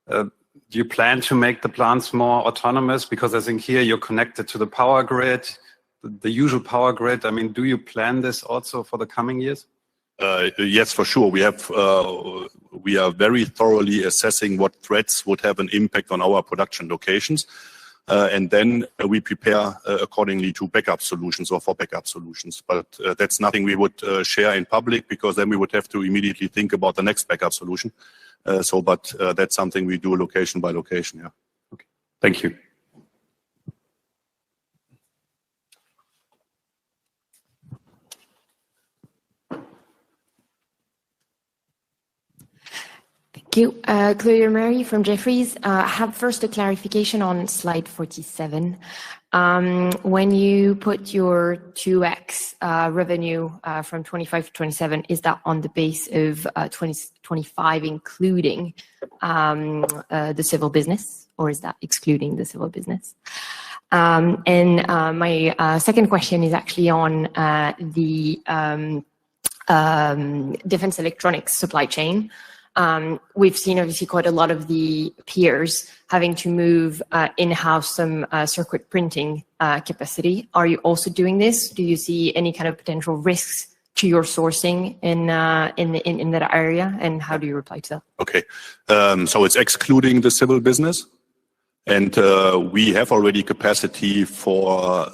S10: Do you plan to make the plants more autonomous? Because I think here you're connected to the power grid, the usual power grid. I mean, do you plan this also for the coming years?
S7: Yes, for sure. We are very thoroughly assessing what threats would have an impact on our production locations. And then we prepare accordingly to backup solutions or for backup solutions. But that's nothing we would share in public, because then we would have to immediately think about the next backup solution. But that's something we do location by location. Yeah.
S10: Okay. Thank you.
S11: Claudia Mary from Jefferies. I have first a clarification on slide 47. When you put your 2x revenue from 25 to 27, is that on the base of 2025, including the civil business, or is that excluding the civil business? And my second question is actually on the defense electronics supply chain. We've seen obviously quite a lot of the peers having to move in-house some circuit printing capacity. Are you also doing this? Do you see any kind of potential risks to your sourcing in that area, and how do you reply to that?
S7: Okay, so it's excluding the civil business, and we have already capacity for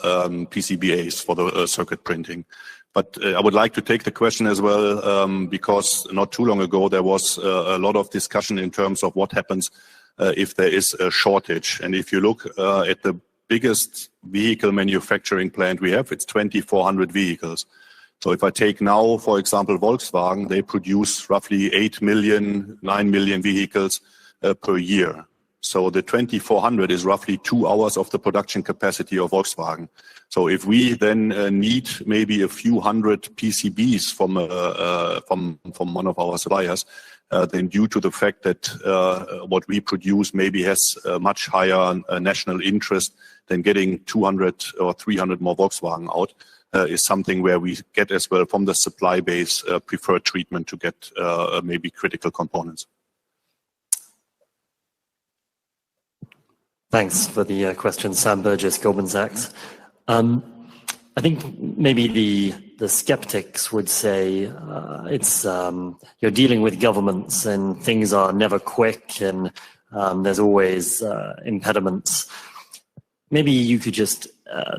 S7: PCBAs for the circuit printing. But I would like to take the question as well, because not too long ago there was a lot of discussion in terms of what happens if there is a shortage. And if you look at the biggest vehicle manufacturing plant we have, it's 2,400 vehicles. So if I take now, for example, Volkswagen, they produce roughly 8 million, 9 million vehicles per year. So the 2,400 is roughly 2 hours of the production capacity of Volkswagen. So if we then need maybe a few hundred PCBs from one of our suppliers, then due to the fact that what we produce maybe has a much higher national interest than getting 200 or 300 more Volkswagen out, is something where we get as well from the supply base preferred treatment to get maybe critical components.
S3: Thanks for the question, Sam Burgess, Goldman Sachs. I think maybe the skeptics would say it's you're dealing with governments and things are never quick and there's always impediments. Maybe you could just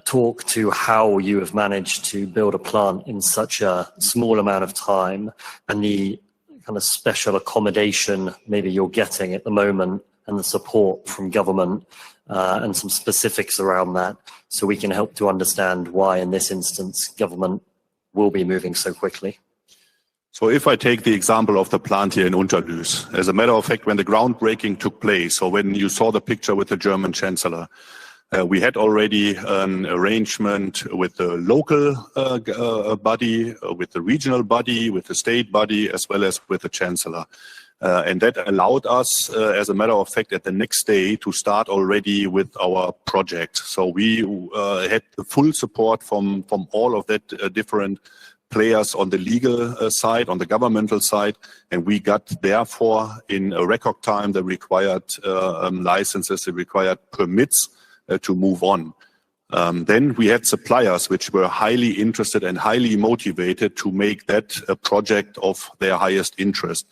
S3: talk to how you have managed to build a plant in such a small amount of time and the kind of special accommodation maybe you're getting at the moment and the support from government and some specifics around that, so we can help to understand why in this instance government will be moving so quickly.
S7: So if I take the example of the plant here in Unterlüß, as a matter of fact, when the groundbreaking took place, or when you saw the picture with the German Chancellor, we had already an arrangement with the local body, with the regional body, with the state body, as well as with the Chancellor. And that allowed us, as a matter of fact, at the next day to start already with our project. So we had the full support from all of that different players on the legal side, on the governmental side, and we got therefore in a record time the required licenses, the required permits to move on. Then we had suppliers which were highly interested and highly motivated to make that a project of their highest interest.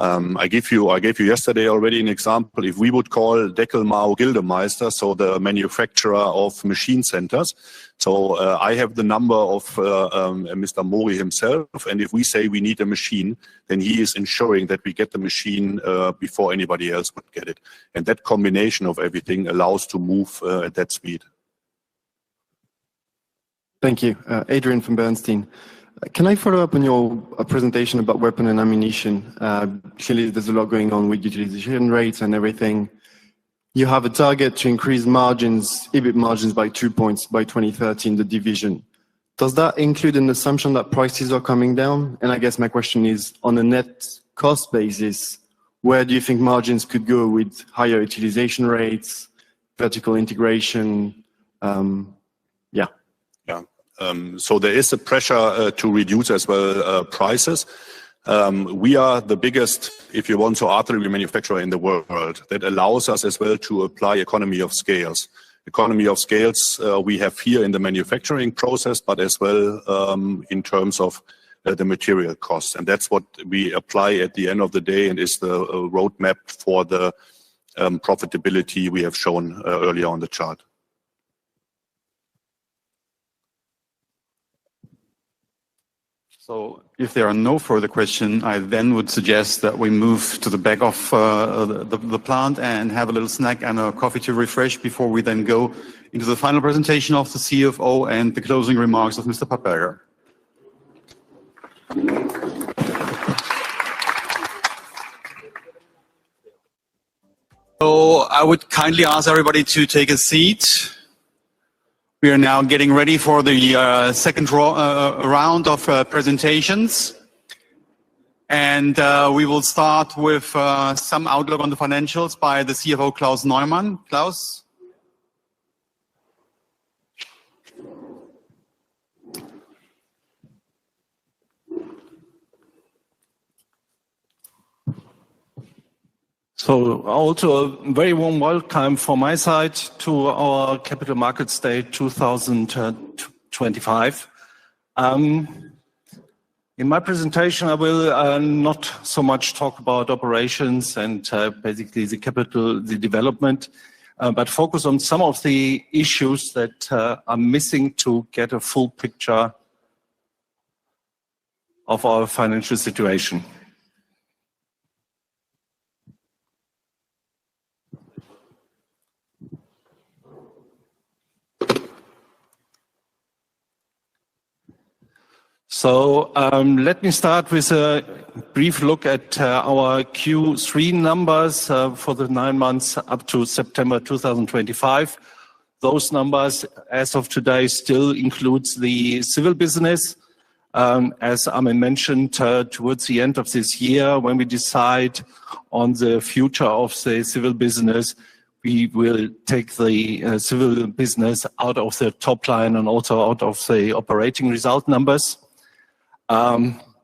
S7: I gave you yesterday already an example. If we would call Deckelmau Gildemeister, so the manufacturer of machine centers, so I have the number of Mr. Mori himself, and if we say we need a machine, then he is ensuring that we get the machine before anybody else would get it. And that combination of everything allows to move at that speed.
S12: Thank you. Adrian from Bernstein. Can I follow up on your presentation about weapon and ammunition? Clearly, there's a lot going on with utilization rates and everything. You have a target to increase margins, EBIT margins by 2 points by 2030 in the division. Does that include an assumption that prices are coming down? And I guess my question is, on a net cost basis, where do you think margins could go with higher utilization rates, vertical integration?
S7: So there is a pressure to reduce as well prices. We are the biggest, if you want, so artillery manufacturer in the world. That allows us as well to apply economy of scales. Economy of scales we have here in the manufacturing process, but as well in terms of the material costs. And that's what we apply at the end of the day and is the roadmap for the profitability we have shown earlier on the chart.
S8: So if there are no further questions, I then would suggest that we move to the back of the plant and have a little snack and a coffee to refresh before we then go into the final presentation of the CFO and the closing remarks of Mr. Pappberger. So I would kindly ask everybody to take a seat. We are now getting ready for the second round of presentations. And we will start with some outlook on the financials by the CFO, Klaus Neumann. Klaus?
S13: So also a very warm welcome from my side to our Capital Markets Day 2025. In my presentation, I will not so much talk about operations and basically the development, but focus on some of the issues that are missing to get a full picture of our financial situation. So let me start with a brief look at our Q3 numbers for the 9 months up to September 2025. Those numbers, as of today, still includes the civil business. As Armin mentioned, towards the end of this year, when we decide on the future of the civil business, we will take the civil business out of the top line and also out of the operating result numbers.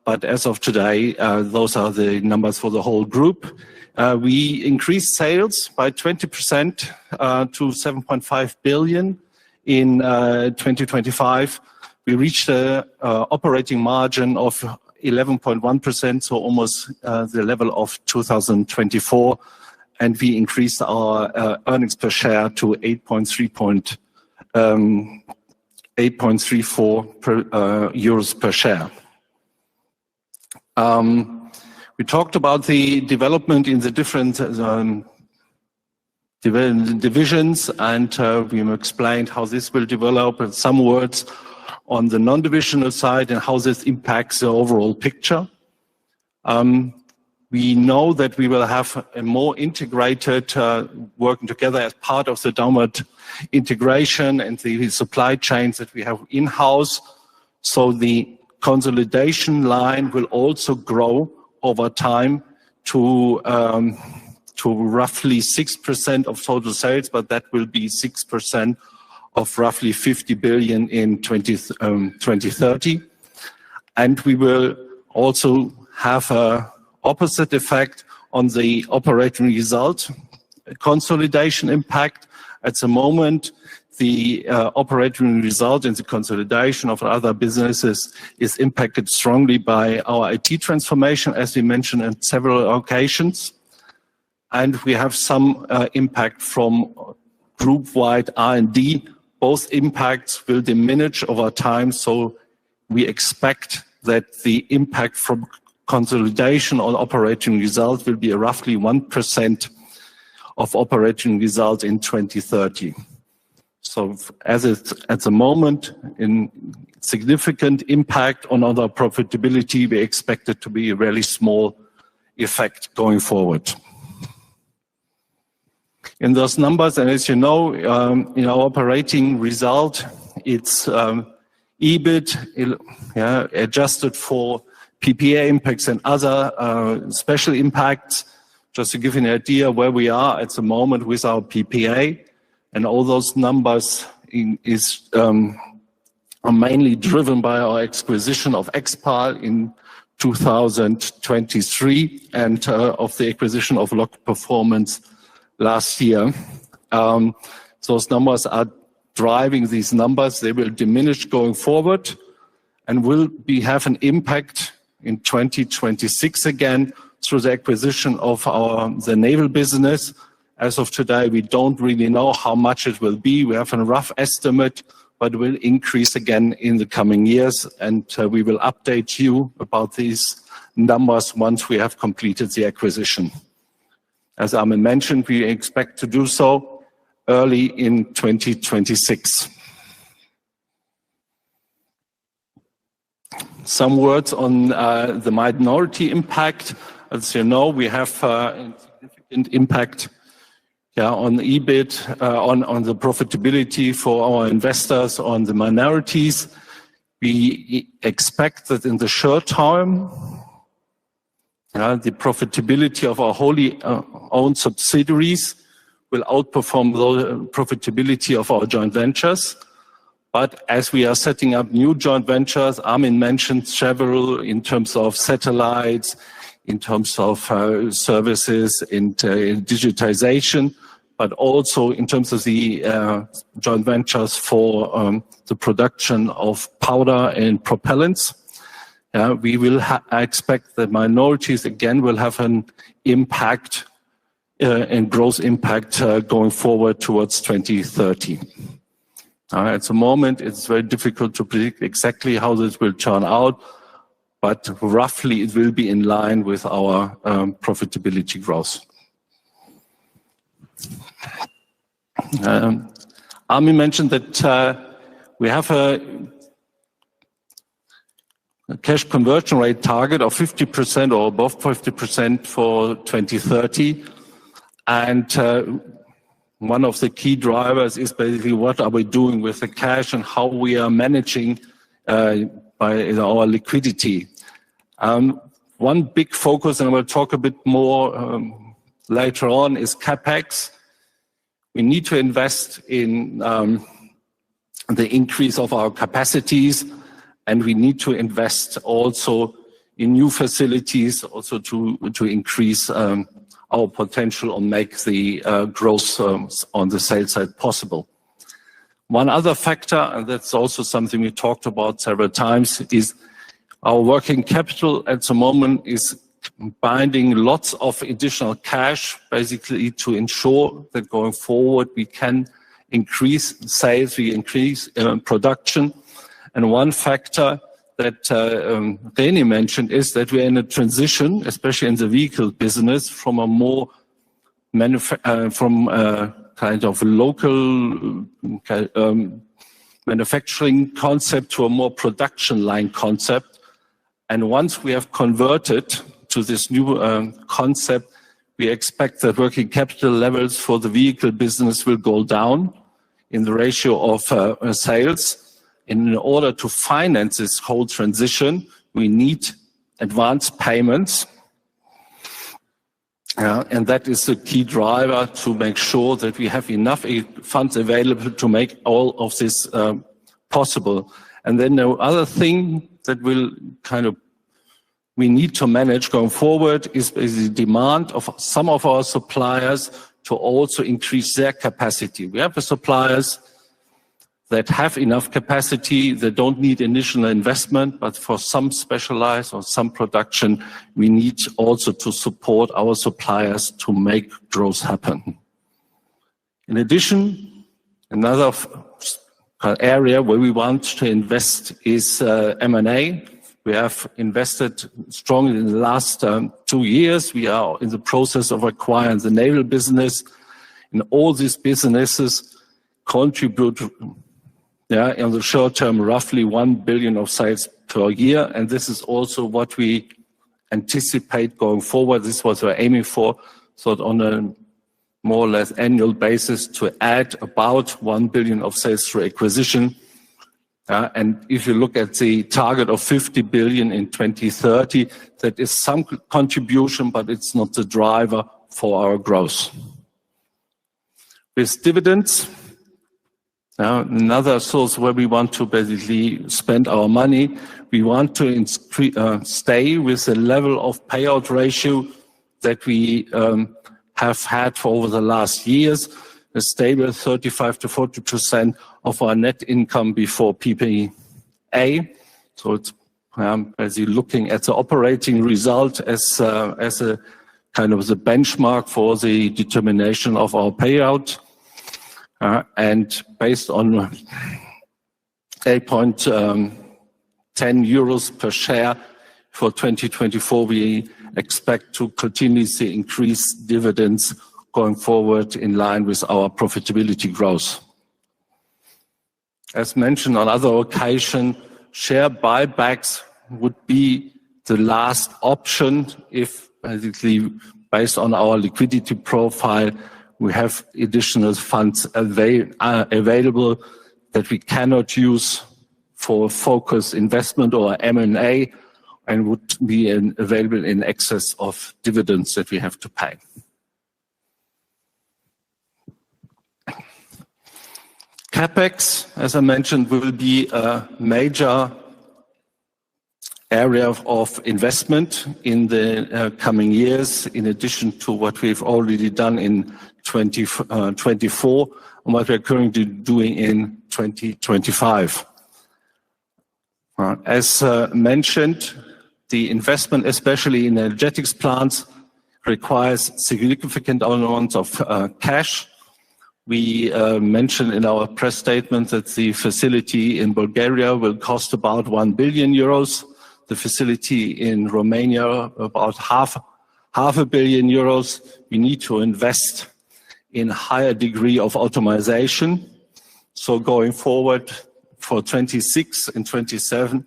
S13: But as of today, those are the numbers for the whole group. We increased sales by 20% to 7.5 billion in 2025. We reached an operating margin of 11.1%, so almost the level of 2024. And we increased our earnings per share to 8.34 euros per share. We talked about the development in the different divisions, and we explained how this will develop, and some words on the non-divisional side and how this impacts the overall picture. We know that we will have a more integrated working together as part of the downward integration and the supply chains that we have in-house. So the consolidation line will also grow over time to roughly 6% of total sales, but that will be 6% of roughly 50 billion in 2030. And we will also have an opposite effect on the operating result consolidation impact. At the moment, the operating result in the consolidation of other businesses is impacted strongly by our IT transformation, as we mentioned on several occasions. And we have some impact from group-wide R&D. Both impacts will diminish over time, so we expect that the impact from consolidation on operating result will be roughly 1% of operating result in 2030. So as it's at the moment, in significant impact on our profitability, we expect it to be a really small effect going forward. In those numbers, and as you know, in our operating result, it's EBIT adjusted for PPA impacts and other special impacts. Just to give you an idea where we are at the moment with our PPA, and all those numbers are mainly driven by our acquisition of Expal in 2023 and of the acquisition of Lock Performance last year. Those numbers are driving these numbers. They will diminish going forward and will have an impact in 2026 again through the acquisition of the naval business. As of today, we don't really know how much it will be. We have a rough estimate, but it will increase again in the coming years. And we will update you about these numbers once we have completed the acquisition. As Armin mentioned, we expect to do so early in 2026. Some words on the minority impact. As you know, we have a significant impact on EBIT, on the profitability for our investors, on the minorities. We expect that in the short term, the profitability of our wholly owned subsidiaries will outperform the profitability of our joint ventures. But as we are setting up new joint ventures, Armin mentioned several in terms of satellites, in terms of services, in digitization, but also in terms of the joint ventures for the production of powder and propellants. We will expect that minorities again will have an impact and growth impact going forward towards 2030. At the moment, it's very difficult to predict exactly how this will turn out, but roughly it will be in line with our profitability growth. Armin mentioned that we have a cash conversion rate target of 50% or above 50% for 2030. And one of the key drivers is basically what are we doing with the cash and how we are managing by our liquidity. One big focus, and I will talk a bit more later on, is CapEx. We need to invest in the increase of our capacities, and we need to invest also in new facilities, also to increase our potential and make the growth on the sales side possible. One other factor, and that's also something we talked about several times, is our working capital at the moment is binding lots of additional cash, basically to ensure that going forward we can increase sales, we increase production. And one factor that René mentioned is that we're in a transition, especially in the vehicle business, from a more kind of local manufacturing concept to a more production line concept. And once we have converted to this new concept, we expect that working capital levels for the vehicle business will go down in the ratio of sales. In order to finance this whole transition, we need advance payments. And that is the key driver to make sure that we have enough funds available to make all of this possible. And then the other thing that will we need to manage going forward is the demand of some of our suppliers to also increase their capacity. We have the suppliers that have enough capacity, that don't need initial investment, but for some specialized or some production, we need also to support our suppliers to make growth happen. In addition, another area where we want to invest is M&A. We have invested strongly in the last 2 years. We are in the process of acquiring the naval business, and all these businesses contribute in the short term, roughly 1 billion of sales per year. And this is also what we anticipate going forward. This is what we're aiming for. So on a more or less annual basis to add about 1 billion of sales through acquisition. And if you look at the target of 50 billion in 2030, that is some contribution, but it's not the driver for our growth. With dividends, another source where we want to basically spend our money, we want to stay with the level of payout ratio that we have had for over the last years, a stable 35 to 40% of our net income before PPA. So it's basically looking at the operating result as a kind of the benchmark for the determination of our payout. And based on 8.10 euros per share for 2024, we expect to continuously increase dividends going forward in line with our profitability growth. As mentioned on other occasions, share buybacks would be the last option if basically based on our liquidity profile, we have additional funds available that we cannot use for focused investment or M&A, and would be available in excess of dividends that we have to pay. CapEx, as I mentioned, will be a major area of investment in the coming years, in addition to what we've already done in 2024 and what we're currently doing in 2025. As mentioned, the investment, especially in energetics plants, requires significant amounts of cash. We mentioned in our press statement that the facility in Bulgaria will cost about 1 billion euros. The facility in Romania, about half a billion euros. We need to invest in higher degree of automation. So going forward for 26 and 27,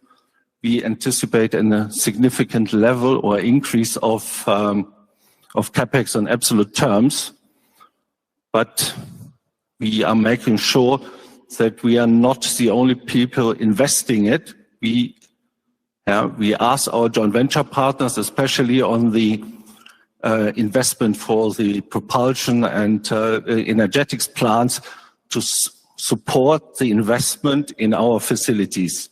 S13: we anticipate a significant level or increase of CapEx in absolute terms. But we are making sure that we are not the only people investing it. We ask our joint venture partners, especially on the investment for the propulsion and energetics plants, to support the investment in our facilities.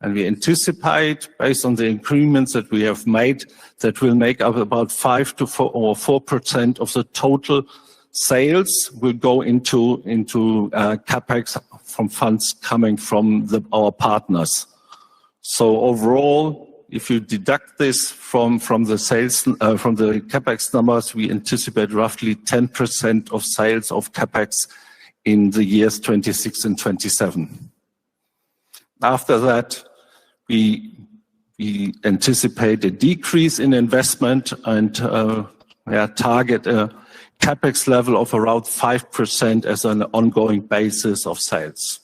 S13: And we anticipate, based on the agreements that we have made, that will make up about 4% of the total sales will go into CapEx from funds coming from our partners. So overall, if you deduct this from the sales from the CapEx numbers, we anticipate roughly 10% of sales of CapEx in the years 26 and 27. After that, we anticipate a decrease in investment and target a CapEx level of around 5% as an ongoing basis of sales.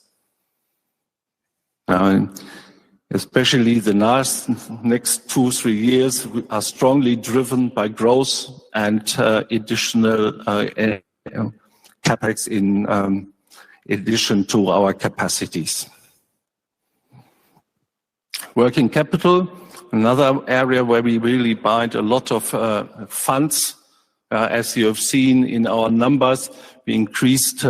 S13: Especially the next 2-3 years are strongly driven by growth and additional CapEx in addition to our capacities. Working capital, another area where we really bind a lot of funds. As you have seen in our numbers, we increased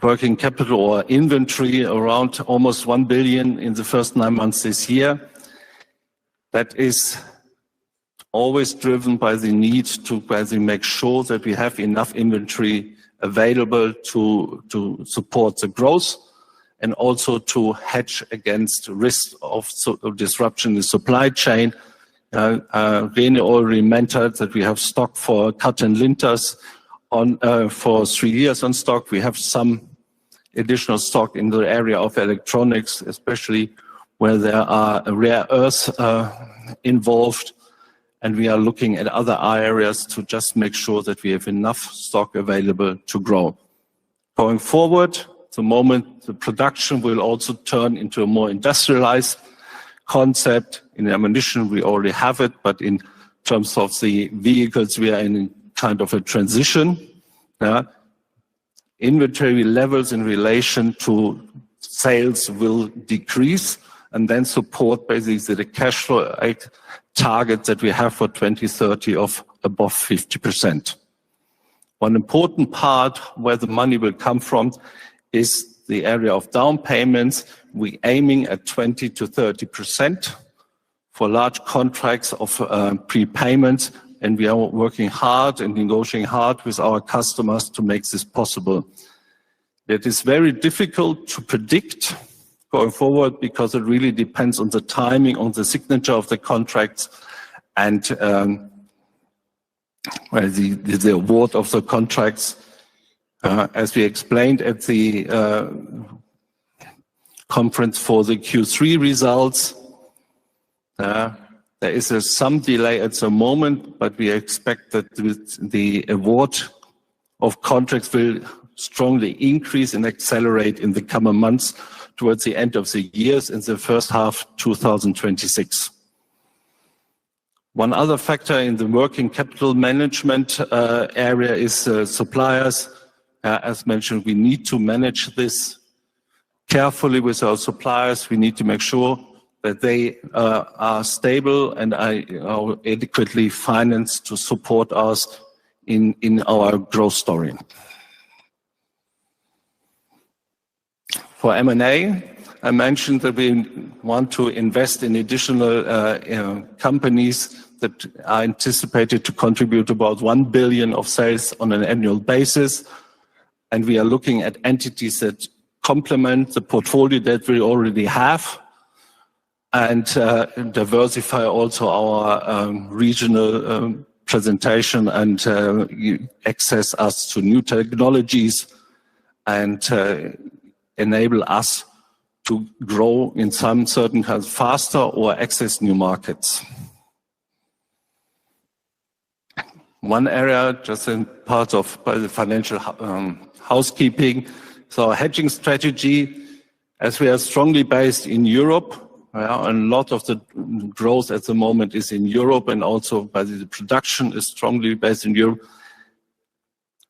S13: working capital or inventory around almost 1 billion in the first 9 months this year. That is always driven by the need to make sure that we have enough inventory available to support the growth and also to hedge against risk of disruption in the supply chain. Rene already mentioned that we have stock for cut and linters for 3 years on stock. We have some additional stock in the area of electronics, especially where there are rare earths involved. And we are looking at other areas to just make sure that we have enough stock available to grow. Going forward, the moment the production will also turn into a more industrialized concept. In ammunition, we already have it, but in terms of the vehicles, we are in kind of a transition. Inventory levels in relation to sales will decrease and then support basically the cash flow target that we have for 2030 of above 50%. One important part where the money will come from is the area of down payments. We're aiming at 20 to 30% for large contracts of prepayments, and we are working hard and negotiating hard with our customers to make this possible. It is very difficult to predict going forward because it really depends on the timing, on the signature of the contracts, and the award of the contracts. As we explained at the conference for the Q3 results, there is some delay at the moment, but we expect that the award of contracts will strongly increase and accelerate in the coming months towards the end of the years in the first half 2026. One other factor in the working capital management area is suppliers. As mentioned, we need to manage this carefully with our suppliers. We need to make sure that they are stable and are adequately financed to support us in our growth story. For M&A, I mentioned that we want to invest in additional companies that are anticipated to contribute about 1 billion of sales on an annual basis. And we are looking at entities that complement the portfolio that we already have and diversify also our regional presentation and access us to new technologies and enable us to grow in some certain kinds faster or access new markets. One area, just in part of the financial housekeeping, so our hedging strategy, as we are strongly based in Europe, and a lot of the growth at the moment is in Europe, and also by the production is strongly based in Europe.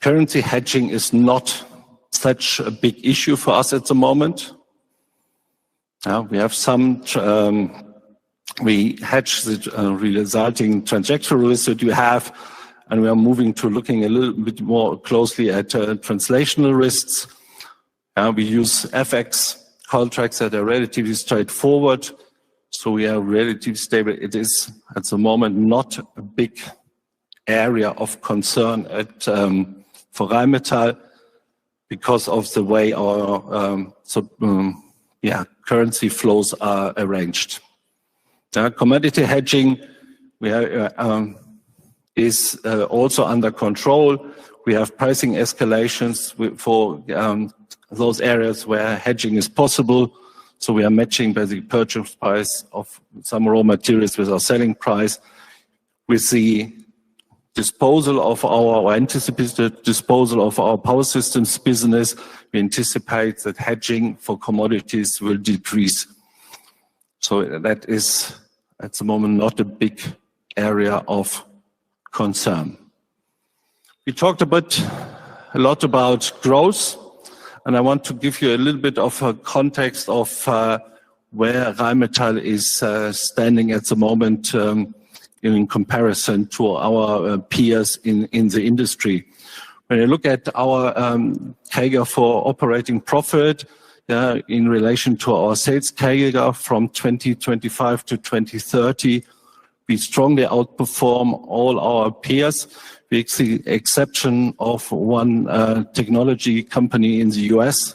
S13: Currency hedging is not such a big issue for us at the moment. We have some, we hedge the resulting transactional risk that you have, and we are moving to looking a little bit more closely at translational risks. We use FX contracts that are relatively straightforward, so we are relatively stable. It is, at the moment, not a big area of concern for Rheinmetall because of the way our currency flows are arranged. Commodity hedging is also under control. We have pricing escalations for those areas where hedging is possible. So we are matching the purchase price of some raw materials with our selling price. With the disposal of our anticipated disposal of our power systems business, we anticipate that hedging for commodities will decrease. So that is at the moment not a big area of concern. We talked a lot about growth, and I want to give you a little bit of a context of where Rheinmetall is standing at the moment in comparison to our peers in the industry. When you look at our CAGR for operating profit in relation to our sales CAGR from 2025 to 2030, we strongly outperform all our peers, with the exception of one technology company in the US.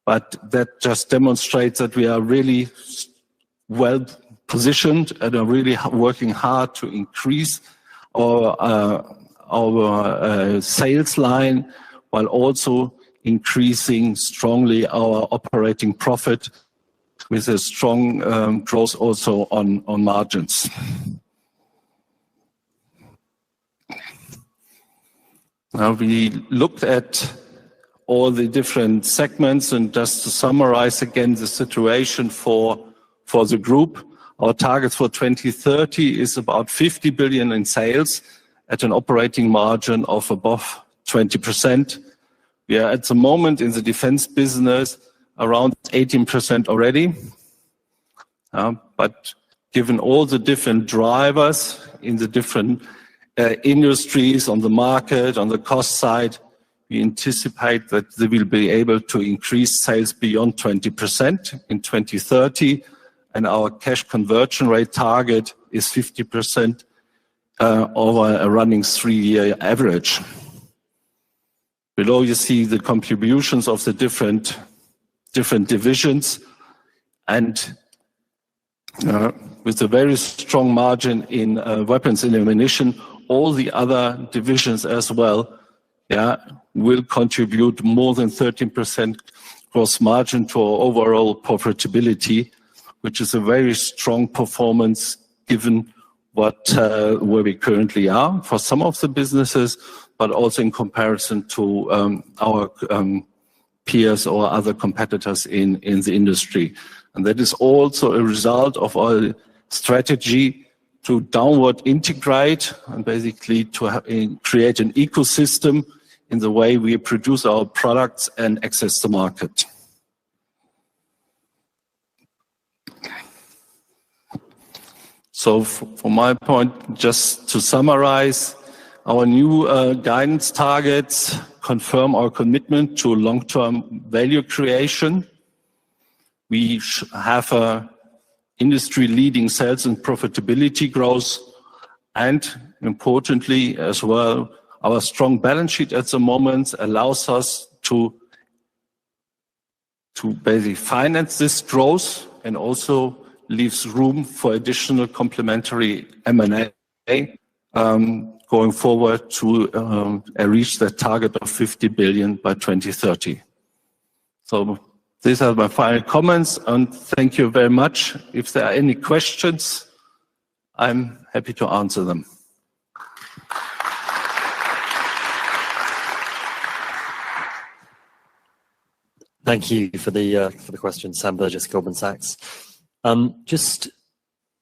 S13: But that just demonstrates that we are really well positioned and are really working hard to increase our sales line while also increasing strongly our operating profit with a strong growth also on margins. Now we looked at all the different segments, and just to summarize again the situation for the group, our target for 2030 is about 50 billion in sales at an operating margin of above 20%. We are at the moment in the defense business around 18% already. But given all the different drivers in the different industries on the market, on the cost side, we anticipate that they will be able to increase sales beyond 20% in 2030. And our cash conversion rate target is 50% over a running 3-year average. Below you see the contributions of the different divisions, and with a very strong margin in weapons and ammunition, all the other divisions as well will contribute more than 13% gross margin to our overall profitability, which is a very strong performance given where we currently are for some of the businesses, but also in comparison to our peers or other competitors in the industry. And that is also a result of our strategy to downward integrate and basically to create an ecosystem in the way we produce our products and access the market. So from my point, just to summarize, our new guidance targets confirm our commitment to long-term value creation. We have a industry-leading sales and profitability growth, and importantly as well, our strong balance sheet at the moment allows us to basically finance this growth and also leaves room for additional complementary M&A going forward to reach the target of 50 billion by 2030. So these are my final comments, and thank you very much. If there are any questions, I'm happy to answer them.
S14: Thank you for the question, Sam Burgess, Goldman Sachs. Just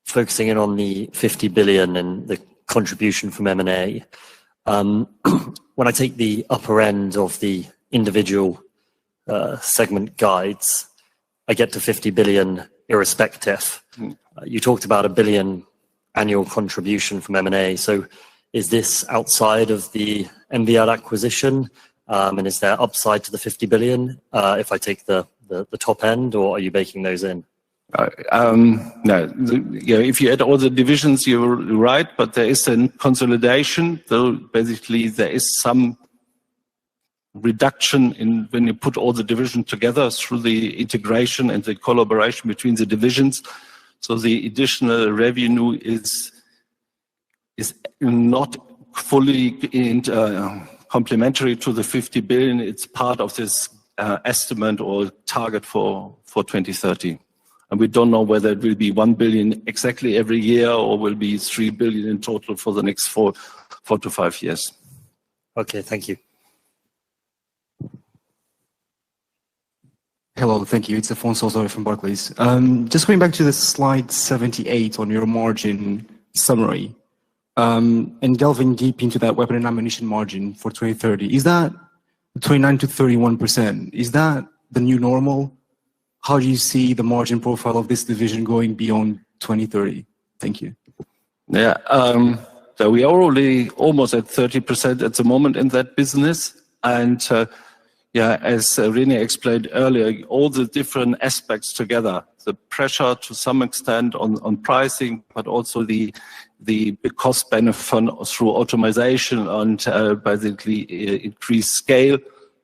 S14: focusing in on the 50 billion and the contribution from M&A. When I take the upper end of the individual segment guides, I get to 50 billion irrespective. You talked about 1 billion annual contribution from M&A. So is this outside of the MVL acquisition? And is there upside to the 50 billion if I take the top end, or are you baking those in?
S13: No, if you add all the divisions, you're right, but there is a consolidation. So basically, there is some reduction in when you put all the divisions together through the integration and the collaboration between the divisions. So the additional revenue is not fully complementary to the 50 billion. It's part of this estimate or target for 2030. And we don't know whether it will be 1 billion exactly every year or will be 3 billion in total for the next 4 to 5 years.
S14: Okay, thank you.
S15: Hello, thank you. It's Afonso Osorio from Barclays. Just going back to the slide 78 on your margin summary, and delving deep into that weapon and ammunition margin for 2030, is that 29 to 31%? Is that the new normal? How do you see the margin profile of this division going beyond 2030? Thank you.
S13: Yeah, so we are already almost at 30% at the moment in that business. And yeah, as René explained earlier, all the different aspects together, the pressure to some extent on pricing, but also the cost benefit through automation and basically increased scale,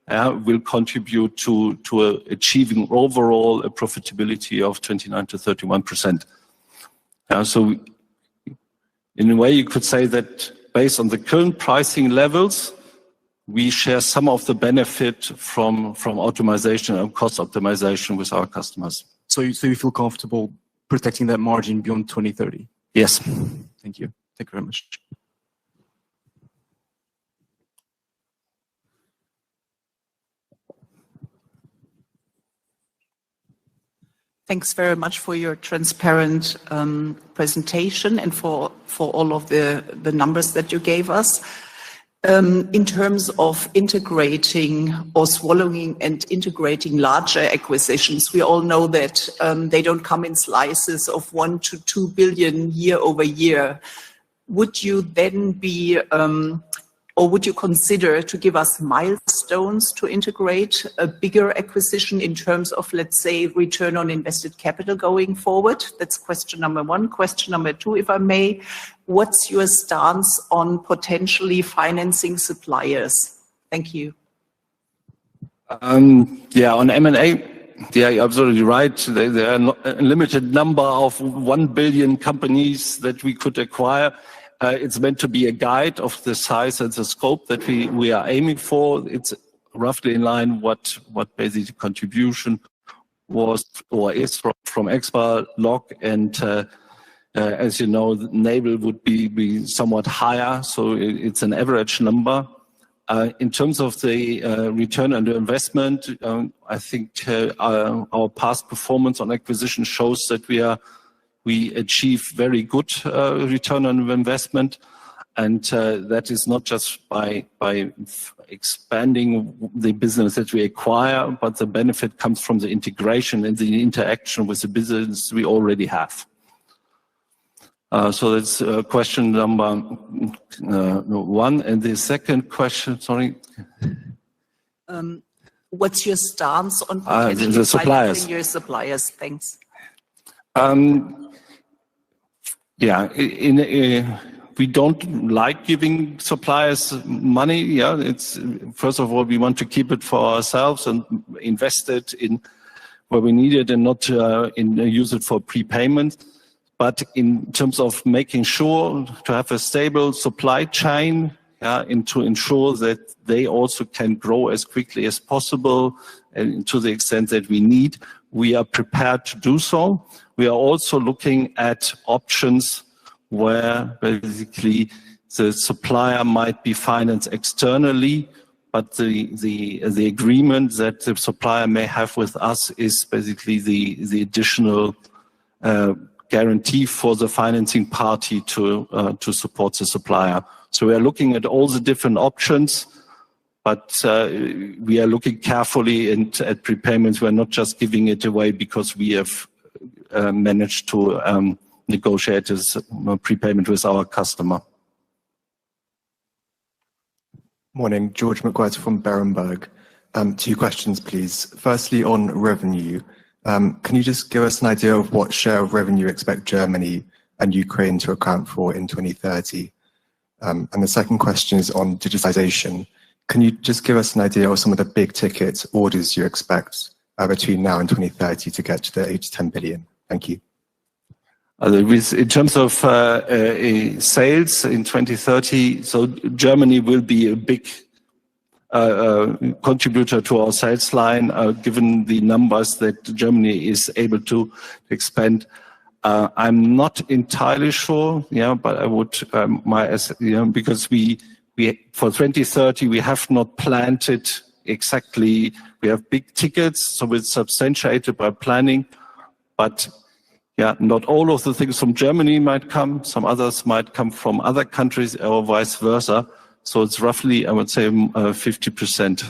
S13: will contribute to achieving overall a profitability of 29 to 31%. So in a way, you could say that based on the current pricing levels, we share some of the benefit from automation and cost optimization with our customers.
S15: So you feel comfortable protecting that margin beyond 2030?
S13: Yes.
S15: Thank you. Thank you very much.
S16: Thanks very much for your transparent presentation and for all of the numbers that you gave us. In terms of integrating or swallowing and integrating larger acquisitions, we all know that they don't come in slices of 1 to 2 billion year over year. Would you then be, or would you consider to give us milestones to integrate a bigger acquisition in terms of, let's say, return on invested capital going forward? That's question number one. Question number two, if I may, what's your stance on potentially financing suppliers? Thank you.
S13: Yeah, on M&A, yeah, you're absolutely right. There are a limited number of 1 billion companies that we could acquire. It's meant to be a guide of the size and the scope that we are aiming for. It's roughly in line what basic contribution was or is from Expal, Log, and as you know, naval would be somewhat higher, so it's an average number. In terms of the return on the investment, I think our past performance on acquisition shows that we are we achieve very good return on investment. And that is not just by expanding the business that we acquire, but the benefit comes from the integration and the interaction with the business we already have. So that's question number 1. And the second question, sorry.
S16: What's your stance on
S13: the suppliers?
S16: Your suppliers? Thanks.
S13: Yeah, we don't like giving suppliers money. Yeah, it's first of all, we want to keep it for ourselves and invest it in where we need it and not use it for prepayment. But in terms of making sure to have a stable supply chain, and to ensure that they also can grow as quickly as possible and to the extent that we need, we are prepared to do so. We are also looking at options where basically the supplier might be financed externally, but the agreement that the supplier may have with us is basically the additional guarantee for the financing party to support the supplier. So we are looking at all the different options, but we are looking carefully at prepayments. We're not just giving it away because we have managed to negotiate this prepayment with our customer.
S17: Morning, George McWhirter from Berenberg. 2 questions, please. Firstly, on revenue, can you just give us an idea of what share of revenue you expect Germany and Ukraine to account for in 2030? And the second question is on digitization. Can you just give us an idea of some of the big ticket orders you expect between now and 2030 to get to the 8 to 10 billion? Thank you.
S13: In terms of sales in 2030, so Germany will be a big contributor to our sales line, given the numbers that Germany is able to expand. I'm not entirely sure, but I would, because we for 2030 we have not planned it exactly. We have big tickets, so it's substantiated by planning, but not all of the things from Germany might come. Some others might come from other countries or vice versa. So it's roughly, I would say, 50%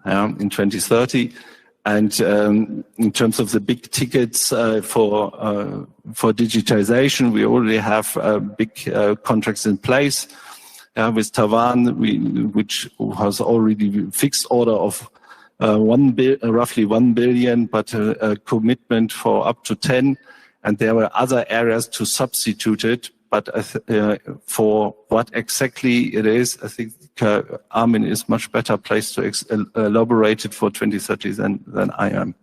S13: in 2030. And in terms of the big tickets for digitization, we already have big contracts in place with Taiwan, which has already fixed order of roughly 1 billion, but a commitment for up to 10. And there were other areas to substitute it. But for what exactly it is, I think Armin is much better placed to elaborate it for 2030 than I am.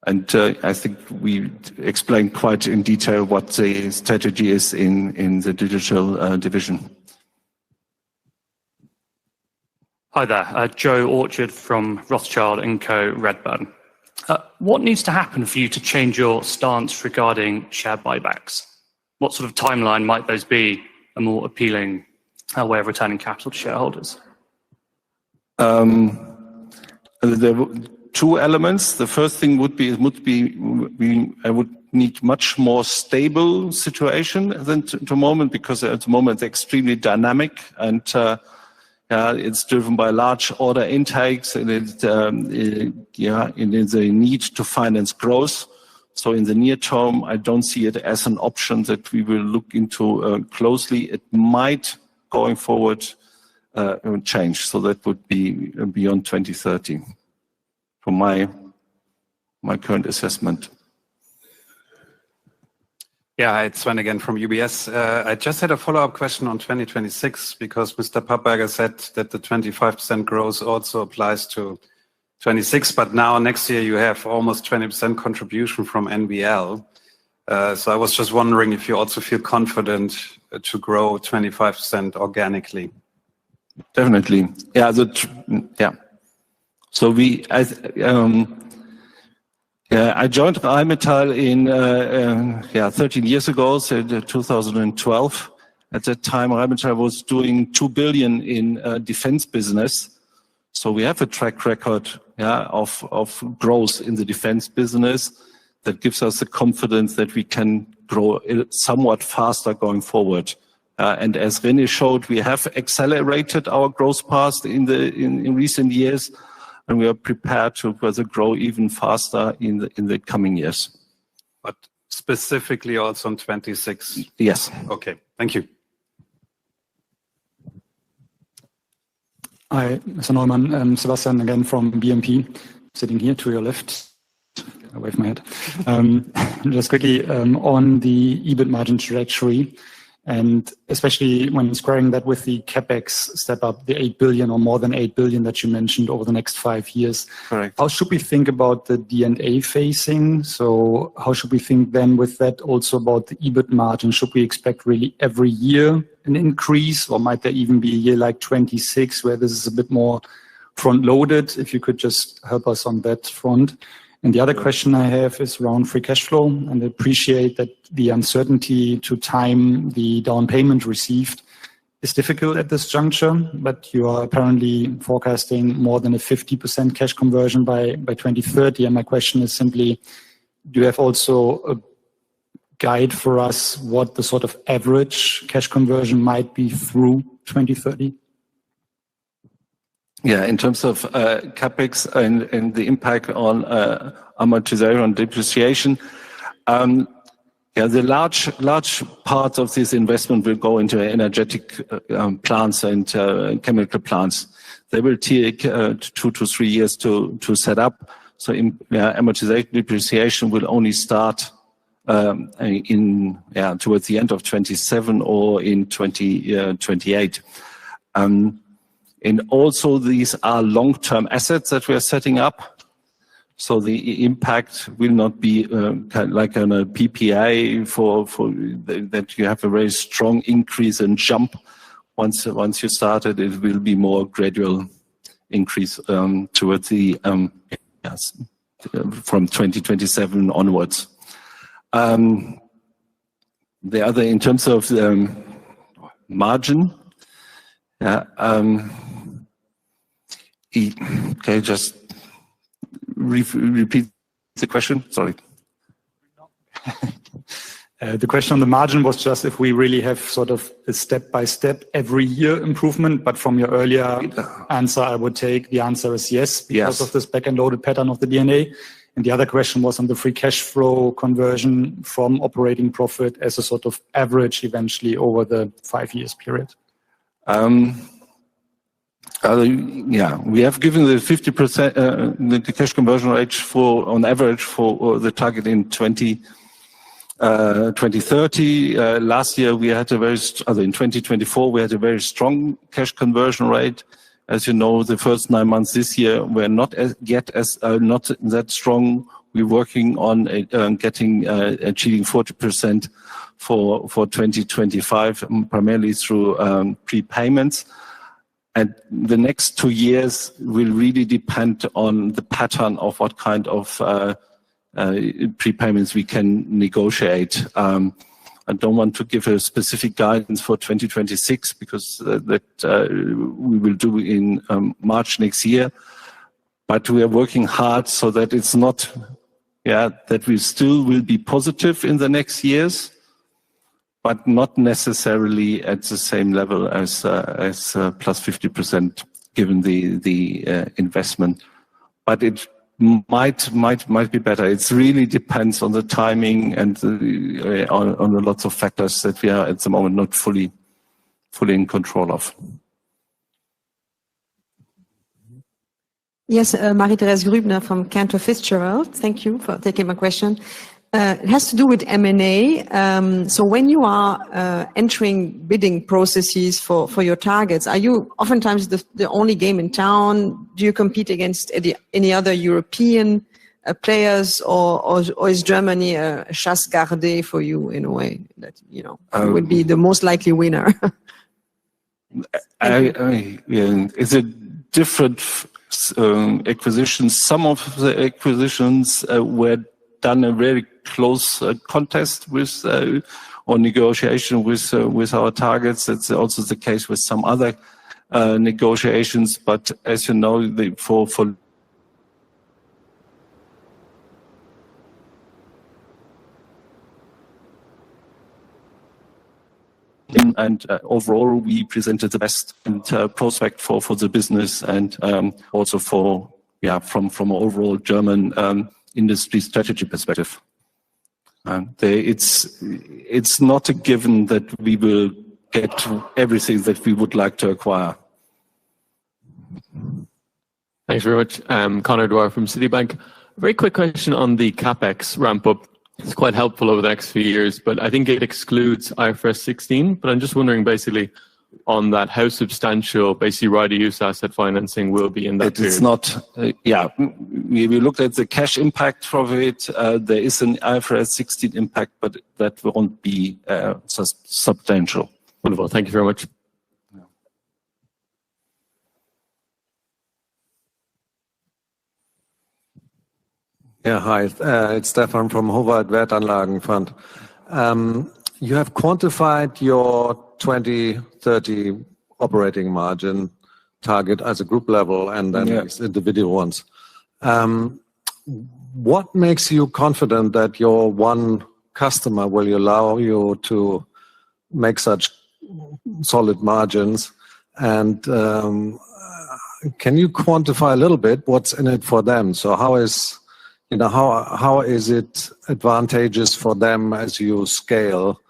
S13: And I think we explained quite in detail what the strategy is in the digital division.
S18: Hi there, Joe Orchard from Rothschild & Co Redburn. What needs to happen for you to change your stance regarding share buybacks? What sort of timeline might those be a more appealing way of returning capital to shareholders?
S13: There were 2 elements. The first thing would be I would need much more stable situation than to the moment, because at the moment it's extremely dynamic and it's driven by large order intakes, and it is a need to finance growth. So in the near term, I don't see it as an option that we will look into closely. It might, going forward, change. So that would be beyond 2030, from my current assessment.
S10: Yeah, it's Sven again from UBS. I just had a follow-up question on 2026, because Mr. Pappberger said that the 25% growth also applies to 26, but now next year you have almost 20% contribution from NBL. So I was just wondering if you also feel confident to grow 25% organically.
S13: Definitely. Yeah. So I joined Rheinmetall in 13 years ago, so 2012. At that time, Rheinmetall was doing 2 billion in defense business. So we have a track record of growth in the defense business. that gives us the confidence that we can grow somewhat faster going forward. And as René showed, we have accelerated our growth path in recent years, and we are prepared to further grow even faster in the coming years.
S10: But specifically also in 26?
S13: Yes.
S10: Okay, thank you.
S5: Hi, Mr. Neumann. Sebastian again from BNP, sitting here to your left. I wave my head. Just quickly on the EBIT margin trajectory, and especially when squaring that with the CapEx step up, the 8 billion or more than 8 billion that you mentioned over the next 5 years.
S13: Correct.
S5: How should we think about the D&A phasing? So how should we think then with that also about the EBIT margin? Should we expect really every year an increase, or might there even be a year like 26 where this is a bit more front loaded? If you could just help us on that front. And the other question I have is around free cash flow, and I appreciate that the uncertainty to time the down payment received is difficult at this juncture, but you are apparently forecasting more than a 50% cash conversion by 2030. And my question is simply, do you have also a guide for us what the sort of average cash conversion might be through 2030?
S13: Yeah, in terms of CapEx and the impact on amortization and depreciation, the large part of this investment will go into energetic plants and chemical plants. They will take 2 to 3 years to set up. So amortization depreciation will only start towards the end of 27 or in 2028. And also these are long-term assets that we are setting up. So the impact will not be like on a PPA that you have a very strong increase and jump. Once you started, it will be more gradual increase towards the from 2027 onwards. The other, in terms of margin, okay, just repeat the question. Sorry.
S5: The question on the margin was just if we really have sort of a step-by-step every year improvement, but from your earlier answer, I would take the answer is yes, because of this back-end loaded pattern of the DNA. And the other question was on the free cash flow conversion from operating profit as a sort of average eventually over the 5 years period.
S13: We have given the 50% the cash conversion rate for on average for the target in 2030. Last year we had in 2024 we had a very strong cash conversion rate. As you know, the first 9 months this year were not not that strong. We're working on achieving 40% for 2025, primarily through prepayments. And the next 2 years will really depend on the pattern of what kind of prepayments we can negotiate. I don't want to give a specific guidance for 2026 because that we will do in March next year. But we are working hard so that it's not, that we still will be positive in the next years, but not necessarily at the same level as plus 50% given the investment. But it might be better. It really depends on the timing and on lots of factors that we are at the moment not fully in control of.
S19: Yes, Marie-Thérèse Grübner from Cantor Fitzgerald. Thank you for taking my question. It has to do with M&A. So when you are entering bidding processes for your targets, are you oftentimes the only game in town? Do you compete against any other European players, or is Germany a chasse gardée for you in a way that you would be the most likely winner?
S13: It's a different acquisitions. Some of the acquisitions were done a very close contest with or negotiation with our targets. That's also the case with some other negotiations. But as you know, for and overall we presented the best prospect for the business and also from an overall German industry strategy perspective. It's not a given that we will get everything that we would like to acquire.
S20: Thanks very much. Conor Dwyer from Citibank. A very quick question on the CapEx ramp up. It's quite helpful over the next few years, but I think it excludes IFRS 16. But I'm just wondering basically on that, how substantial basically right of use asset financing will be in that period?
S13: It's not, we looked at the cash impact of it. There is an IFRS 16 impact, but that won't be substantial.
S20: Wonderful. Thank you very much.
S21: Yeah, hi. It's Stefan from Howard Wertanlagen Fund. You have quantified your 2030 operating margin target as a group level and then individual ones. What makes you confident that your one customer will allow you to make such solid margins? And can you quantify a little bit what's in it for them? So how is it advantageous for them as you scale?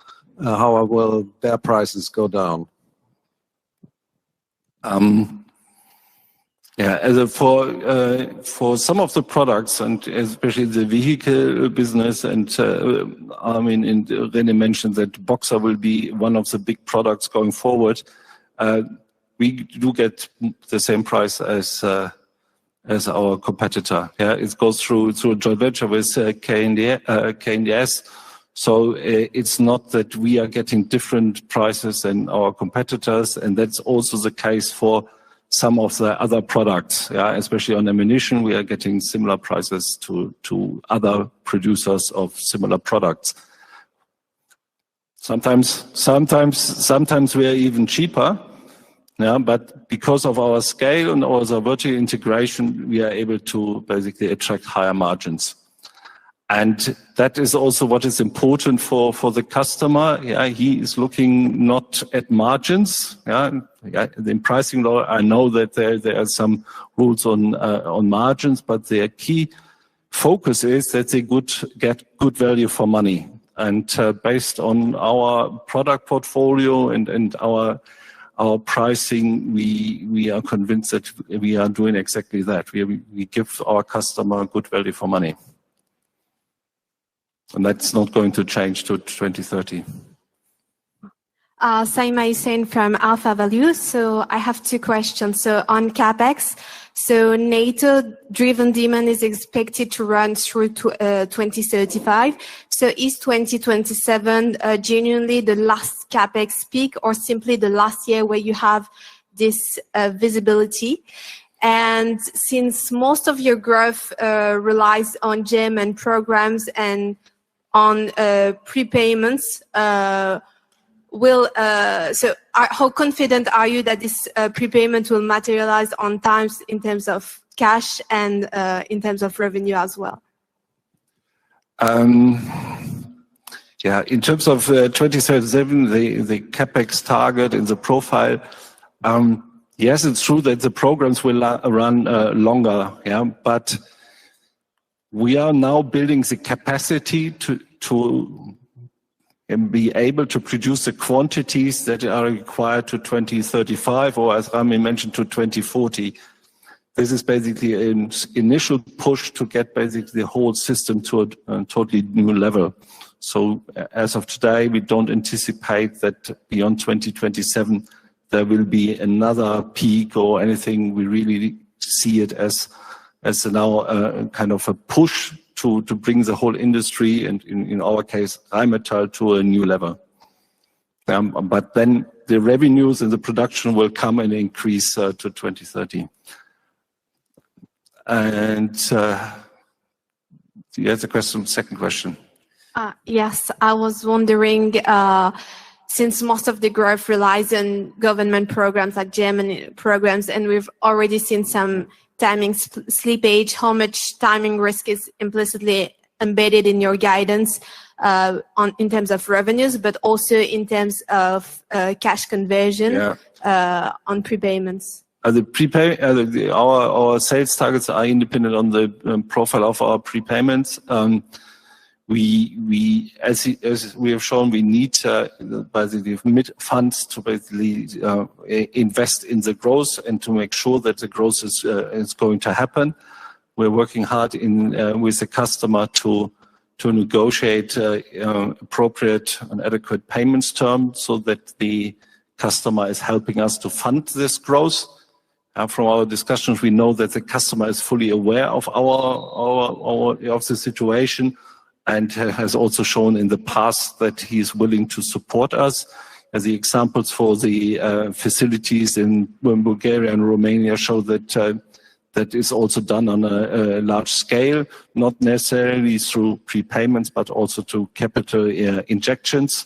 S21: How will their prices go down?
S13: For some of the products, and especially the vehicle business, and René mentioned that Boxer will be one of the big products going forward. We do get the same price as our competitor. It goes through a joint venture with KNDS. So it's not that we are getting different prices than our competitors, and that's also the case for some of the other products. Especially on ammunition, we are getting similar prices to other producers of similar products. Sometimes we are even cheaper. But because of our scale and also vertical integration, we are able to basically attract higher margins. And that is also what is important for the customer. He is looking not at margins. In pricing law, I know that there are some rules on margins, but their key focus is that they get good value for money. And based on our product portfolio and our pricing, we are convinced that we are doing exactly that. We give our customer good value for money. And that's not going to change to 2030.
S6: Saima Hussein from Alpha Value. So I have two questions. So on CapEx, so NATO-driven demand is expected to run through to 2035. So is 2027 genuinely the last CapEx peak or simply the last year where you have this visibility? And since most of your growth relies on German programs and on prepayments, how confident are you that this prepayment will materialize on time in terms of cash and in terms of revenue as well?
S13: In terms of 2037, the CapEx target in the profile, yes, it's true that the programs will run longer, but we are now building the capacity to be able to produce the quantities that are required to 2035, or as Rami mentioned, to 2040. This is basically an initial push to get basically the whole system to a totally new level. So as of today, we don't anticipate that beyond 2027 there will be another peak or anything. We really see it as now kind of a push to bring the whole industry, and in our case, Rheinmetall, to a new level. But then the revenues and the production will come and increase to 2030. And you had the second question.
S6: Yes, I was wondering, since most of the growth relies on government programs like German programs, and we've already seen some timing slippage, how much timing risk is implicitly embedded in your guidance? in terms of revenues, but also in terms of cash conversion on prepayments?
S13: Our sales targets are independent on the profile of our prepayments. As we have shown, we need basically funds to basically invest in the growth and to make sure that the growth is going to happen. We're working hard with the customer to negotiate appropriate and adequate payments terms so that the customer is helping us to fund this growth. From our discussions, we know that the customer is fully aware of of the situation and has also shown in the past that he is willing to support us. As the examples for the facilities in Bulgaria and Romania show that that is also done on a large scale, not necessarily through prepayments, but also through capital injections.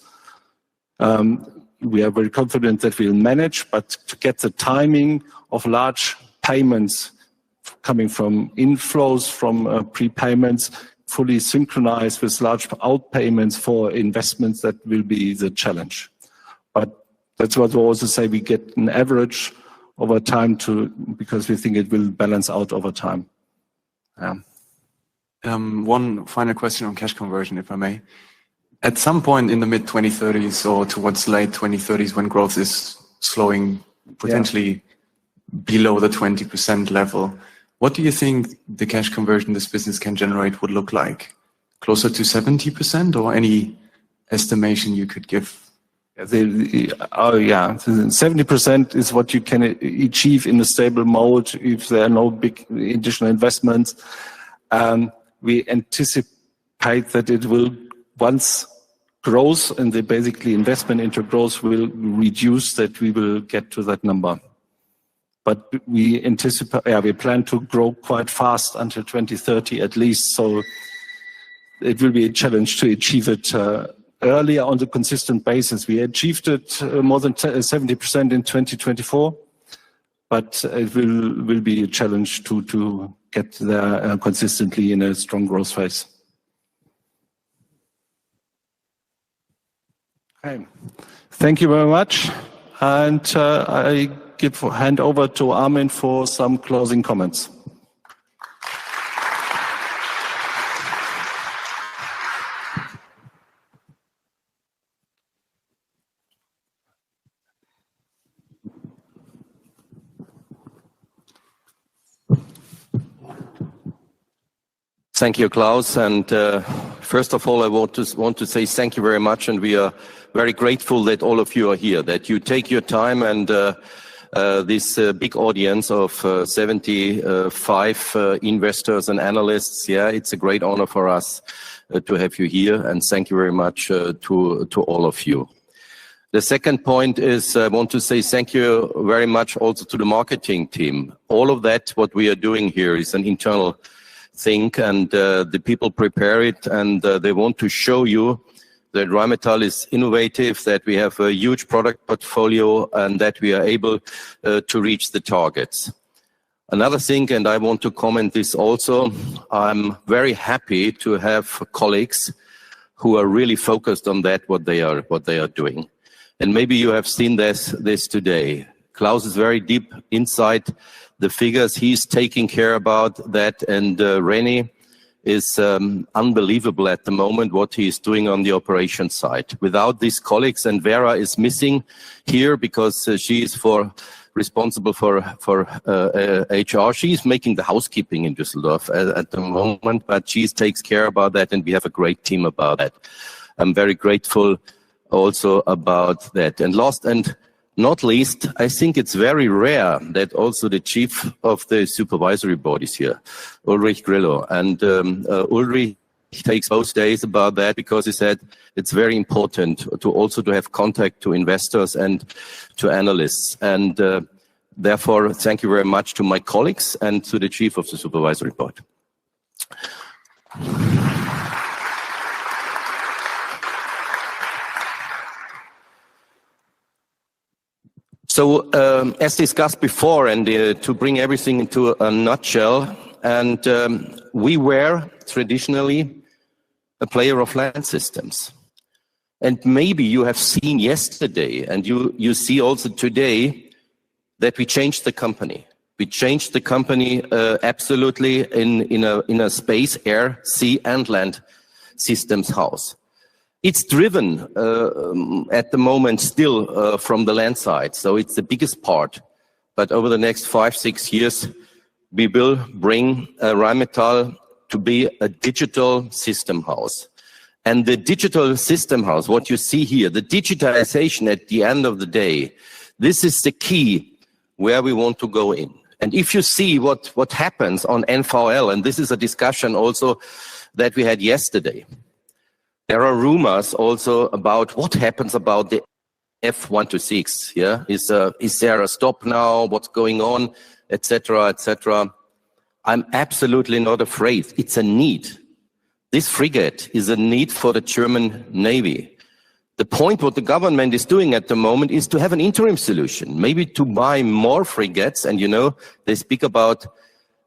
S13: We are very confident that we'll manage, but to get the timing of large payments coming from inflows from prepayments fully synchronized with large outpayments for investments, that will be the challenge. But that's what we also say, we get an average over time because we think it will balance out over time.
S9: One final question on cash conversion, if I may. At some point in the mid-2030s or towards late 2030s, when growth is slowing potentially below the 20% level, what do you think the cash conversion this business can generate would look like? Closer to 70% or any estimation you could give?
S13: 70% is what you can achieve in a stable mode if there are no big additional investments. We anticipate that it will, once growth and the basically investment into growth will reduce, that we will get to that number. But we anticipate, we plan to grow quite fast until 2030 at least. So it will be a challenge to achieve it earlier on a consistent basis. We achieved it more than 70% in 2024, but it will be a challenge to get there consistently in a strong growth phase. Okay. Thank you very much. And I hand over to Armin for some closing comments.
S1: Thank you, Klaus. And first of all, I want to say thank you very much. And we are very grateful that all of you are here, that you take your time and this big audience of 75 investors and analysts. Yeah, it's a great honor for us to have you here. And thank you very much to all of you. The second point is I want to say thank you very much also to the marketing team. All of that, what we are doing here is an internal thing, and the people prepare it, and they want to show you that Rheinmetall is innovative, that we have a huge product portfolio, and that we are able to reach the targets. Another thing, and I want to comment this also, I'm very happy to have colleagues who are really focused on that, what they are doing. And maybe you have seen this today. Klaus is very deep inside the figures. He's taking care about that, and René is unbelievable at the moment what he is doing on the operation side. Without these colleagues, and Vera is missing here because she is responsible for HR. She's making the housekeeping in Düsseldorf at the moment, but she takes care about that, and we have a great team about that. I'm very grateful also about that. And last and not least, I think it's very rare that also the chief of the supervisory board is here, Ulrich Grillo. And Ulrich takes both days about that because he said it's very important to have contact to investors and to analysts. And therefore, thank you very much to my colleagues and to the chief of the supervisory board. So, as discussed before, and to bring everything into a nutshell, and we were traditionally a player of land systems. And maybe you have seen yesterday, and you see also today, that we changed the company. We changed the company absolutely in a space, air, sea, and land systems house. It's driven at the moment still from the land side, so it's the biggest part. But over the next 5-6 years, we will bring Rheinmetall to be a digital system house. And the digital system house, what you see here, the digitalization at the end of the day, this is the key where we want to go in. And if you see what happens on NVL, and this is a discussion also that we had yesterday, there are rumors also about what happens about the F126. Yeah, is there a stop now? What's going on, etc., etc. I'm absolutely not afraid. It's a need. This frigate is a need for the German Navy. The point what the government is doing at the moment is to have an interim solution, maybe to buy more frigates. And you know, they speak about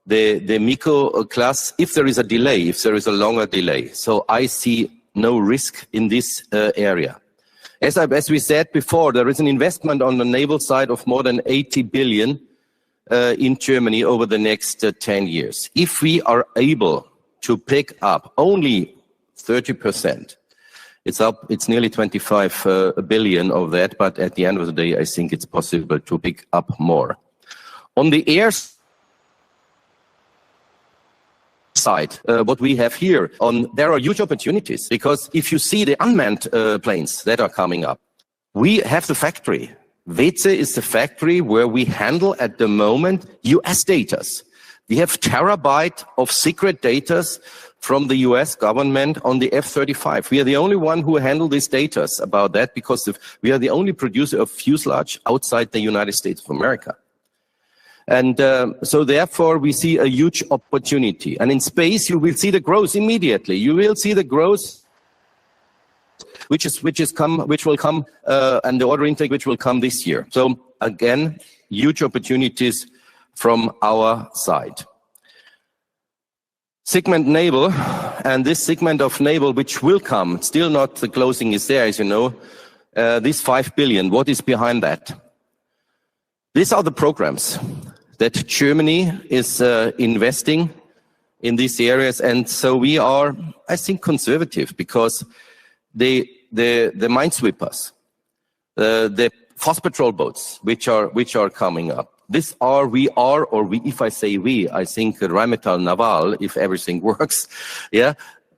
S1: the Miko class if there is a delay, if there is a longer delay. So I see no risk in this area. As we said before, there is an investment on the naval side of more than 80 billion in Germany over the next 10 years. If we are able to pick up only 30%, it's nearly 25 billion of that, but at the end of the day, I think it's possible to pick up more. On the air side, what we have here, there are huge opportunities, because if you see the unmanned planes that are coming up, we have the factory. Weze is the factory where we handle at the moment US data. We have terabyte of secret data from the US government on the F-35. We are the only one who handle these data about that, because we are the only producer of fuselage outside the United States of America. And so therefore we see a huge opportunity. And in space, you will see the growth immediately. You will see the growth which will come, and the order intake which will come this year. So again, huge opportunities from our side. Segment naval, and this segment of naval which will come, still not the closing is there, as you know, this 5 billion, what is behind that? These are the programs that Germany is investing in these areas, and so we are, I think, conservative, because the minesweepers, the force patrol boats which are coming up, if I say we, I think Rheinmetall Naval, if everything works, yeah,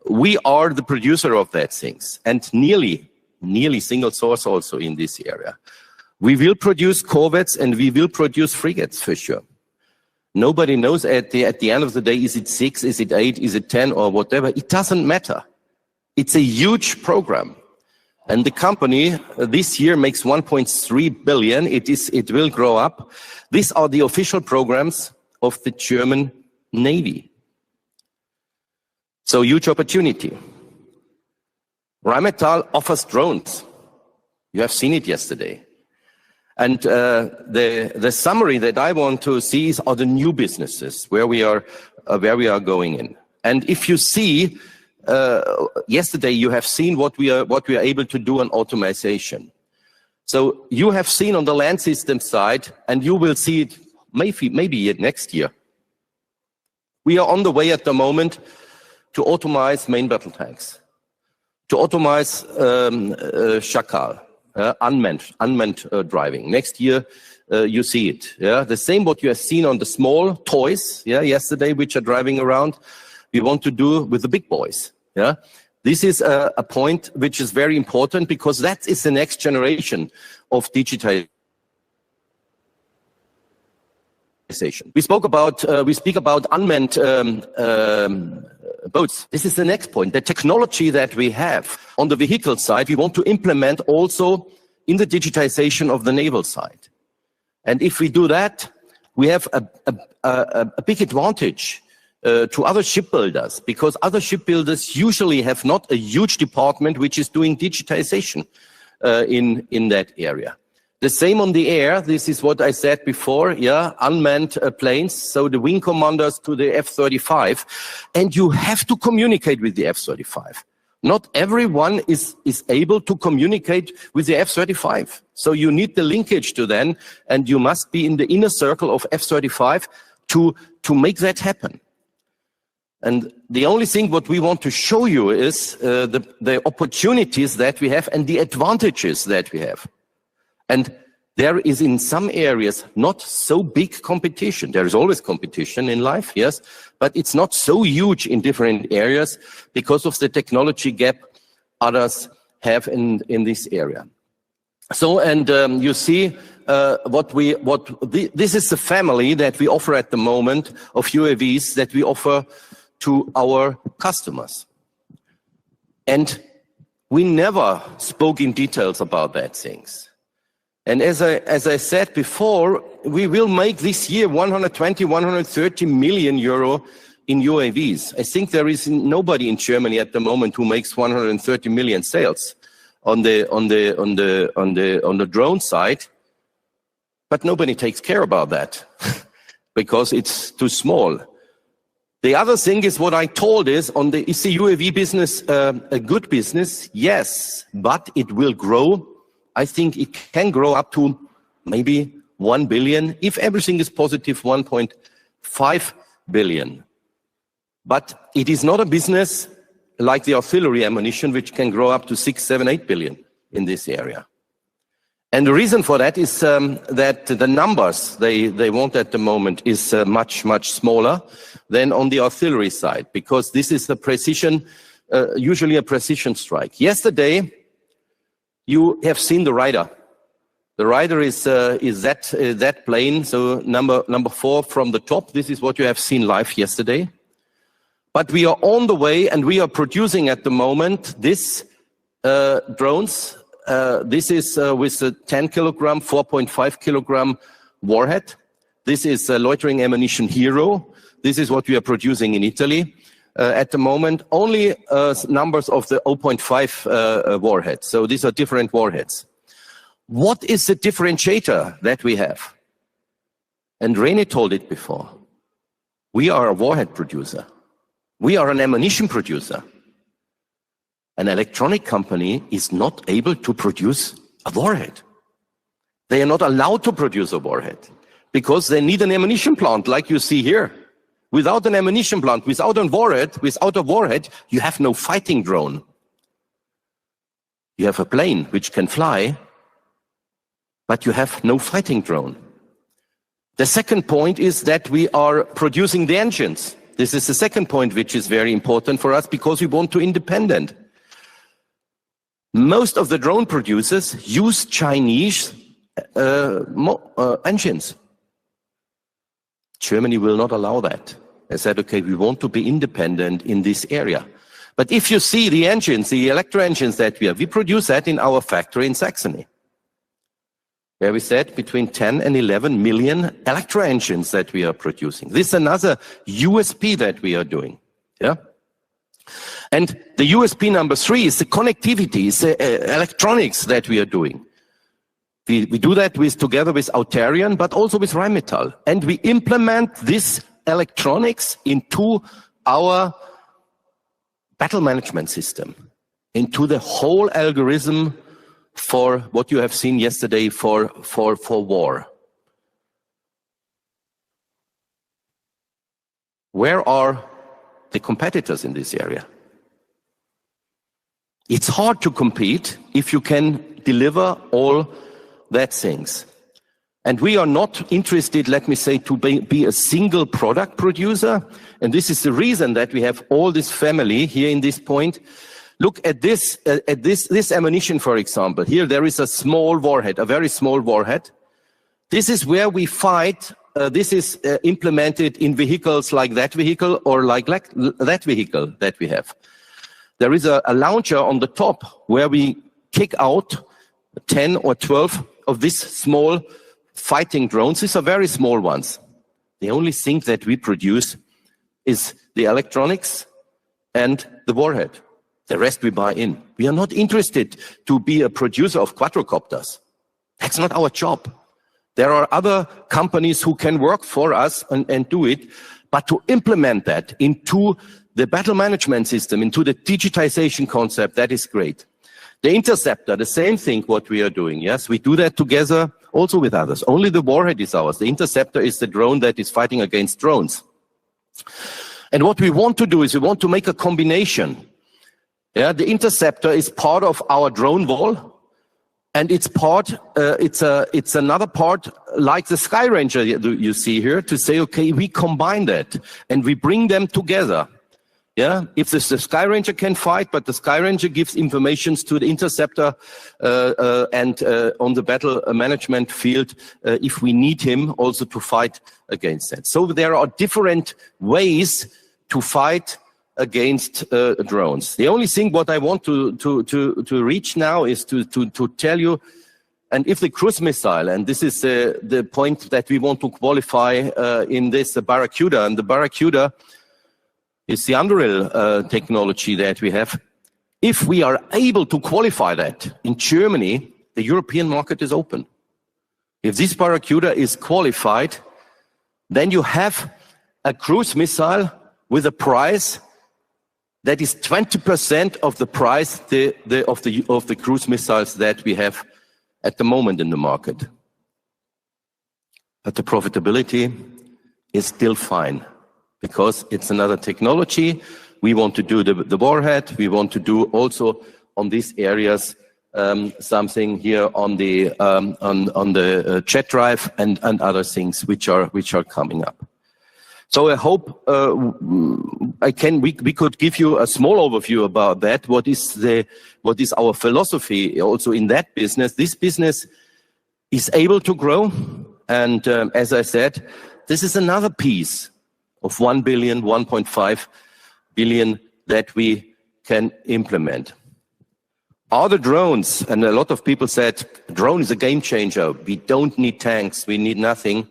S1: we are the producer of that things, and nearly single source also in this area. We will produce corvettes and we will produce frigates for sure. Nobody knows at the end of the day, is it 6, is it 8, is it 10 or whatever, it doesn't matter. It's a huge program. And the company this year makes 1.3 billion. It will grow up. These are the official programs of the German Navy. So huge opportunity. Rheinmetall offers drones. You have seen it yesterday. And the summary that I want to see are the new businesses where we are going in. And if you see, yesterday you have seen what we are able to do on automation. So you have seen on the land system side, and you will see it maybe next year. We are on the way at the moment to automate main battle tanks, to automate Schakal, unmanned driving. Next year you see it. Yeah, the same what you have seen on the small toys. Yeah, yesterday which are driving around. We want to do with the big boys. Yeah, this is a point which is very important, because that is the next generation of digitization. We speak about unmanned boats. This is the next point. The technology that we have on the vehicle side, we want to implement also in the digitization of the naval side. And if we do that, we have a big advantage to other shipbuilders, because other shipbuilders usually have not a huge department which is doing digitization in that area. The same on the air. This is what I said before. Yeah, unmanned planes. So the wing commanders to the F-35, and you have to communicate with the F-35. Not everyone is able to communicate with the F-35. So you need the linkage to them, and you must be in the inner circle of F-35 to make that happen. And the only thing what we want to show you is the opportunities that we have and the advantages that we have. And there is in some areas not so big competition. There is always competition in life, yes, but it's not so huge in different areas because of the technology gap others have in this area. So, and you see this is the family that we offer at the moment of UAVs that we offer to our customers. And we never spoke in details about that things. And as I said before, we will make this year 130 million euro in UAVs. I think there is nobody in Germany at the moment who makes 130 million sales on the drone side, but nobody takes care about that because it's too small. The other thing is what I told is the UAV business a good business? Yes, but it will grow. I think it can grow up to maybe 1 billion. If everything is positive, 1.5 billion. But it is not a business like the artillery ammunition, which can grow up to 6, 7, 8 billion in this area. And the reason for that is that the numbers they want at the moment is much, much smaller than on the artillery side, because this is a precision, usually a precision strike. Yesterday, you have seen the Rider. The Rider is that plane, so number 4 from the top. This is what you have seen live yesterday. But we are on the way, and we are producing at the moment this drones. This is with a 10 kilogram, 4.5 kilogram warhead. This is a loitering ammunition Hero. This is what we are producing in Italy. At the moment, only numbers of the 0.5 warhead. So these are different warheads. What is the differentiator that we have? And René told it before. We are a warhead producer. We are an ammunition producer. An electronic company is not able to produce a warhead. They are not allowed to produce a warhead because they need an ammunition plant like you see here. Without an ammunition plant, without a warhead, you have no fighting drone. You have a plane which can fly, but you have no fighting drone. The second point is that we are producing the engines. This is the second point which is very important for us because we want to be independent. Most of the drone producers use Chinese engines. Germany will not allow that. They said, okay, we want to be independent in this area. But if you see the engines, the electro engines that we have, we produce that in our factory in Saxony, where we said between 10 and 11 million electro engines that we are producing. This is another USP that we are doing. Yeah. And the USP number 3 is the connectivity, is the electronics that we are doing. We do that together with Auterion, but also with Rheinmetall. And we implement this electronics into our battle management system, into the whole algorithm for what you have seen yesterday for war. Where are the competitors in this area? It's hard to compete if you can deliver all that things. And we are not interested, let me say, to be a single product producer. And this is the reason that we have all this family here in this point. Look at this ammunition, for example. Here there is a small warhead, a very small warhead. This is where we fight. This is implemented in vehicles like that vehicle or like that vehicle that we have. There is a launcher on the top where we kick out 10 or 12 of these small fighting drones. These are very small ones. The only thing that we produce is the electronics and the warhead. The rest we buy in. We are not interested to be a producer of quadrocopters. That's not our job. There are other companies who can work for us and do it, but to implement that into the battle management system, into the digitization concept, that is great. The interceptor, the same thing what we are doing, yes? We do that together also with others. Only the warhead is ours. The interceptor is the drone that is fighting against drones. And what we want to do is we want to make a combination. Yeah, the interceptor is part of our drone wall. And it's part, it's another part like the Sky Ranger you see here, to say, okay, we combine that and we bring them together. Yeah, if the Sky Ranger can fight, but the Sky Ranger gives informations to the interceptor and on the battle management field, if we need him also to fight against that. So there are different ways to fight against drones. The only thing what I want to reach now is to tell you, and if the cruise missile, and this is the point that we want to qualify in this Barracuda, and the Barracuda is the Anduril technology that we have. If we are able to qualify that in Germany, the European market is open. If this Barracuda is qualified, then you have a cruise missile with a price that is 20% of the price of the cruise missiles that we have at the moment in the market. But the profitability is still fine because it's another technology. We want to do the warhead. We want to do also on these areas something here on the jet drive and other things which are coming up. So I hope we could give you a small overview about that. What is our philosophy also in that business? This business is able to grow, and as I said, this is another piece of 1 billion, 1.5 billion that we can implement. Are the drones, and a lot of people said, drone is a game changer. We don't need tanks. We need nothing.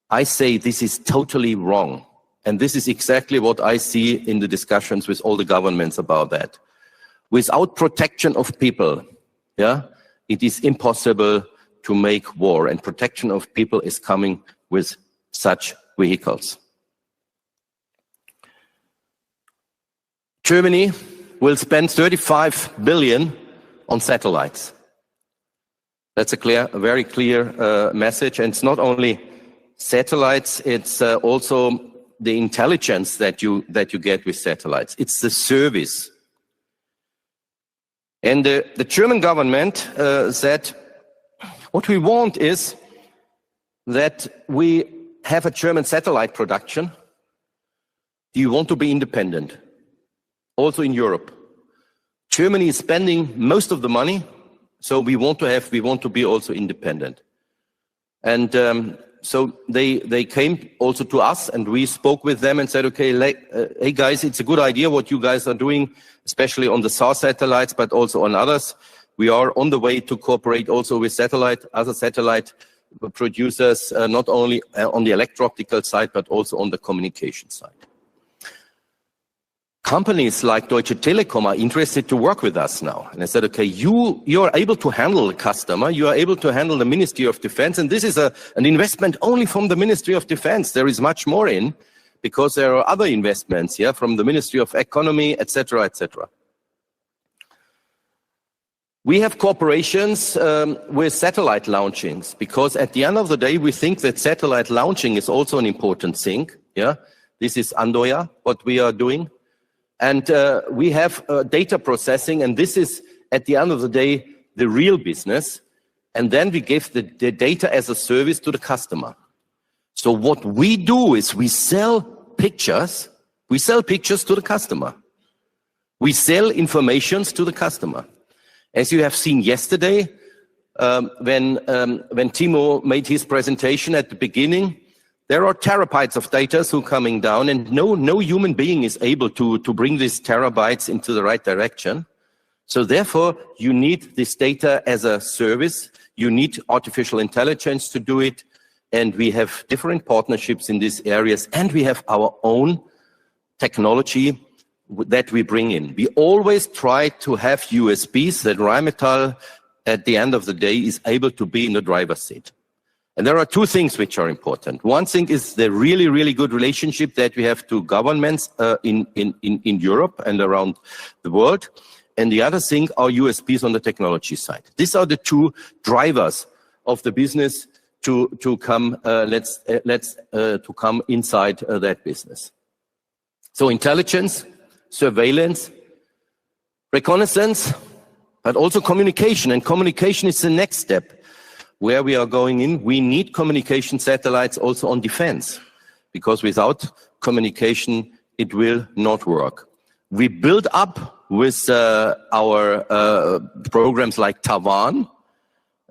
S1: I say this is totally wrong. And this is exactly what I see in the discussions with all the governments about that. Without protection of people, yeah, it is impossible to make war. And protection of people is coming with such vehicles. Germany will spend 35 billion on satellites. That's a very clear message. And it's not only satellites, it's also the intelligence that you get with satellites. It's the service. And the German government said, what we want is that we have a German satellite production. Do you want to be independent? Also in Europe. Germany is spending most of the money, so we want to be also independent. And so they came also to us, and we spoke with them and said, okay, hey guys, it's a good idea what you guys are doing, especially on the SAR satellites, but also on others. We are on the way to cooperate also with other satellite producers, not only on the electro-optical side, but also on the communication side. Companies like Deutsche Telekom are interested to work with us now. And I said, okay, you are able to handle the customer, you are able to handle the Ministry of Defense, and this is an investment only from the Ministry of Defense. There is much more in, because there are other investments, yeah, from the Ministry of Economy, etc., etc. We have cooperations with satellite launchings, because at the end of the day, we think that satellite launching is also an important thing. Yeah, this is Andoya, what we are doing. And we have data processing, and this is, at the end of the day, the real business. And then we give the data as a service to the customer. So what we do is we sell pictures. We sell pictures to the customer. We sell informations to the customer. As you have seen yesterday, when Timo made his presentation at the beginning, there are terabytes of data coming down, and no human being is able to bring these terabytes into the right direction. So therefore, you need this data as a service. You need artificial intelligence to do it. And we have different partnerships in these areas, and we have our own technology that we bring in. We always try to have USPs that Rheinmetall, at the end of the day, is able to be in the driver's seat. And there are two things which are important. One thing is the really, really good relationship that we have to governments in Europe and around the world. And the other thing are USPs on the technology side. These are the two drivers of the business to come to come inside that business. So intelligence, surveillance, reconnaissance, but also communication. And communication is the next step where we are going in. We need communication satellites also on defense, because without communication, it will not work. We build up with our programs like Tavan,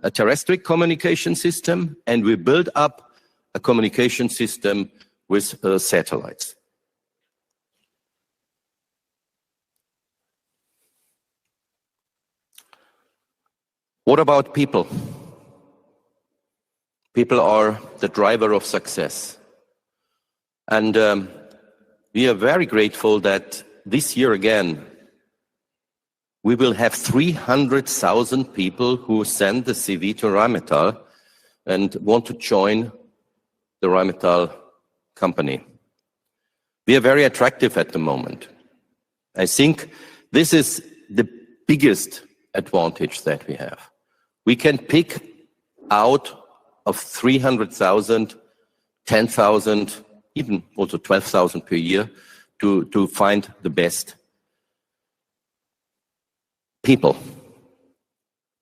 S1: a terrestrial communication system, and we build up a communication system with satellites. What about people? People are the driver of success. And we are very grateful that this year again, we will have 300,000 people who send the CV to Rheinmetall and want to join the Rheinmetall company. We are very attractive at the moment. I think this is the biggest advantage that we have. We can pick out of 300,000, 10,000, even also 12,000 per year to find the best people.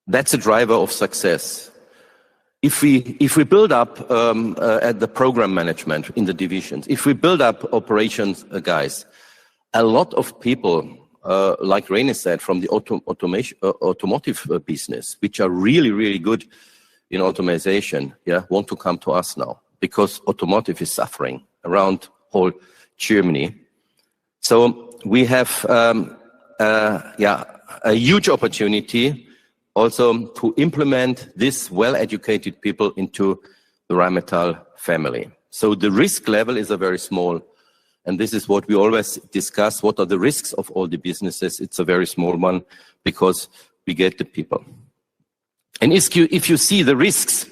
S1: That's a driver of success. If we build up at the program management in the divisions, if we build up operations guys, a lot of people, like René said, from the automotive business, which are really, really good in automation, want to come to us now because automotive is suffering around whole Germany. So we have a huge opportunity also to implement these well-educated people into the Rheinmetall family. So the risk level is a very small, and this is what we always discuss. What are the risks of all the businesses? It's a very small one because we get the people. And if you see the risks,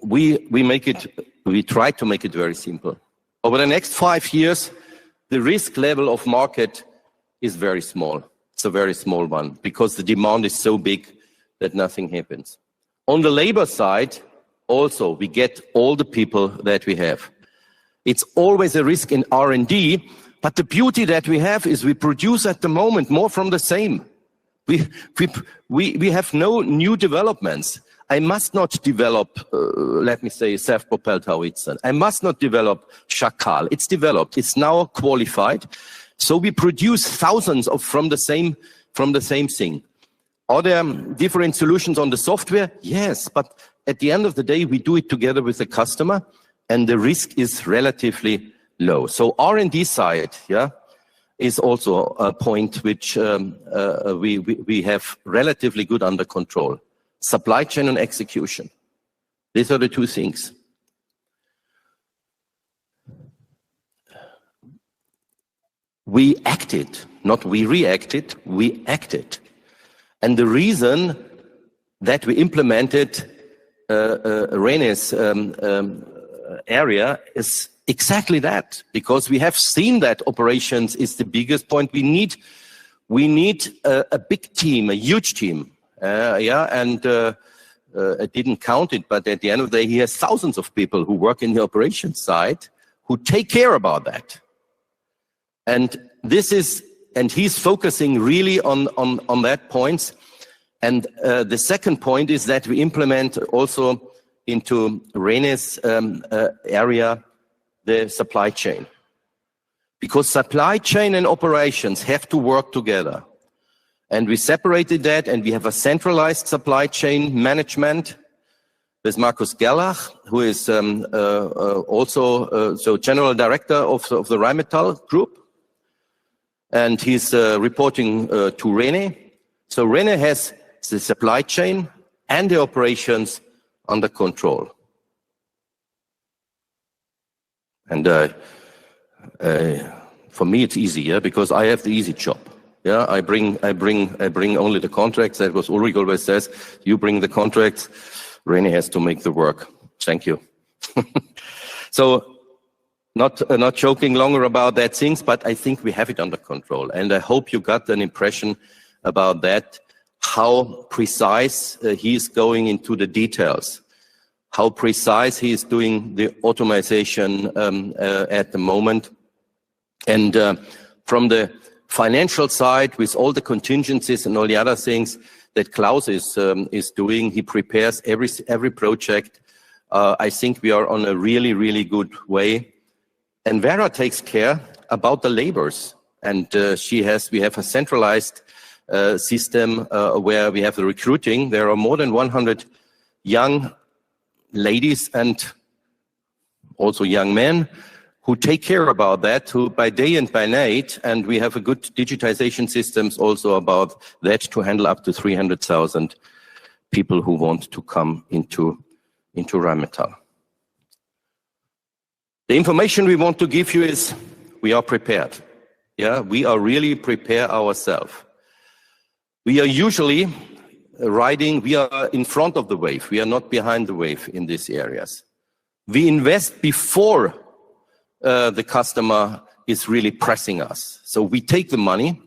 S1: we try to make it very simple. Over the next 5 years, the risk level of market is very small. It's a very small one because the demand is so big that nothing happens. On the labor side, also, we get all the people that we have. It's always a risk in R&D, but the beauty that we have is we produce at the moment more from the same. We have no new developments. I must not develop, let me say, self-propelled howitzer. I must not develop Schakal. It's developed. It's now qualified. So we produce thousands from the same thing. Are there different solutions on the software? Yes, but at the end of the day, we do it together with the customer, and the risk is relatively low. So R&D side, is also a point which we have relatively good under control. Supply chain and execution. These are the two things. We acted, not we reacted, we acted. And the reason that we implemented René's area is exactly that, because we have seen that operations is the biggest point. We need a big team, a huge team. I didn't count it, but at the end of the day, he has thousands of people who work in the operations side who take care about that. And he's focusing really on that point. And the second point is that we implement also into René's area the supply chain. Because supply chain and operations have to work together. And we separated that, and we have a centralized supply chain management with Markus Gerlach, who is also general director of the Rheinmetall Group. And he's reporting to René. So René has the supply chain and the operations under control. And for me, it's easier because I have the easy job. I bring only the contracts. That was Ulrich always says. You bring the contracts. René has to make the work. Thank you. So, not joking longer about that things, but I think we have it under control. And I hope you got an impression about that, how precise he is going into the details, how precise he is doing the automation at the moment. And from the financial side, with all the contingencies and all the other things that Klaus is doing, he prepares every project. I think we are on a really, really good way. And Vera takes care about the labors. And we have a centralized system where we have the recruiting. There are more than 100 young ladies and also young men who take care about that, who by day and by night, and we have a good digitization systems also about that to handle up to 300,000 people who want to come into Rheinmetall. The information we want to give you is we are prepared. Yeah, we are really prepared ourselves. We are usually we are in front of the wave. We are not behind the wave in these areas. We invest before the customer is really pressing us. So we take the money.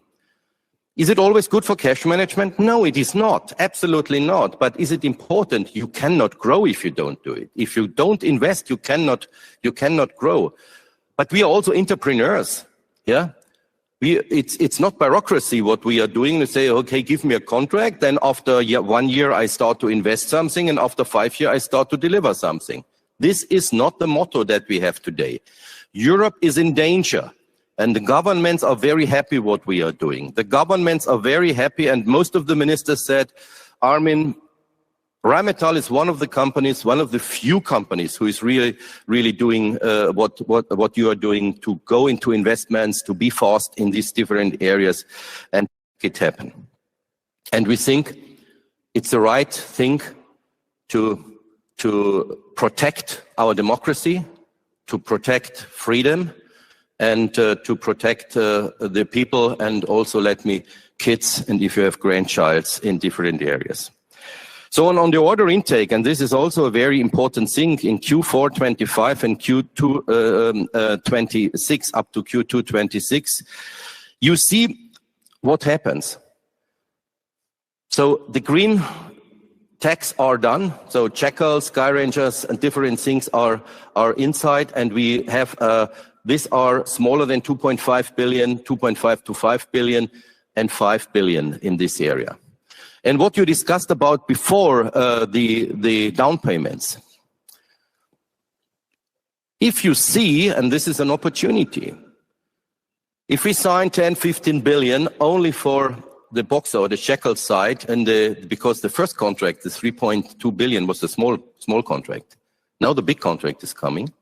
S1: Is it always good for cash management? No, it is not. Absolutely not. But is it important? You cannot grow if you don't do it. If you don't invest, you cannot grow. But we are also entrepreneurs. Yeah. It's not bureaucracy what we are doing to say, okay, give me a contract. Then after 1 year, I start to invest something. And after 5 years, I start to deliver something. This is not the motto that we have today. Europe is in danger. And the governments are very happy what we are doing. The governments are very happy, and most of the ministers said, Armin, Rheinmetall is one of the companies, one of the few companies who is really doing what you are doing to go into investments, to be fast in these different areas and make it happen. And we think it's the right thing to protect our democracy, to protect freedom, and to protect the people, and also let me kids, and if you have grandchilds in different areas. So on the order intake, and this is also a very important thing in Q4 25 and Q2 26 up to Q2 26, you see what happens. So the green tags are done. So Jackal, Sky Rangers, and different things are inside, and we have these are smaller than 2.5 billion, 2.5 to 5 billion, and 5 billion in this area. And what you discussed about before, the down payments. If you see, and this is an opportunity, if we sign 10, 15 billion only for the Boxer or the Shackle side, and because the first contract, the 3.2 billion, was a small contract. Now the big contract is coming.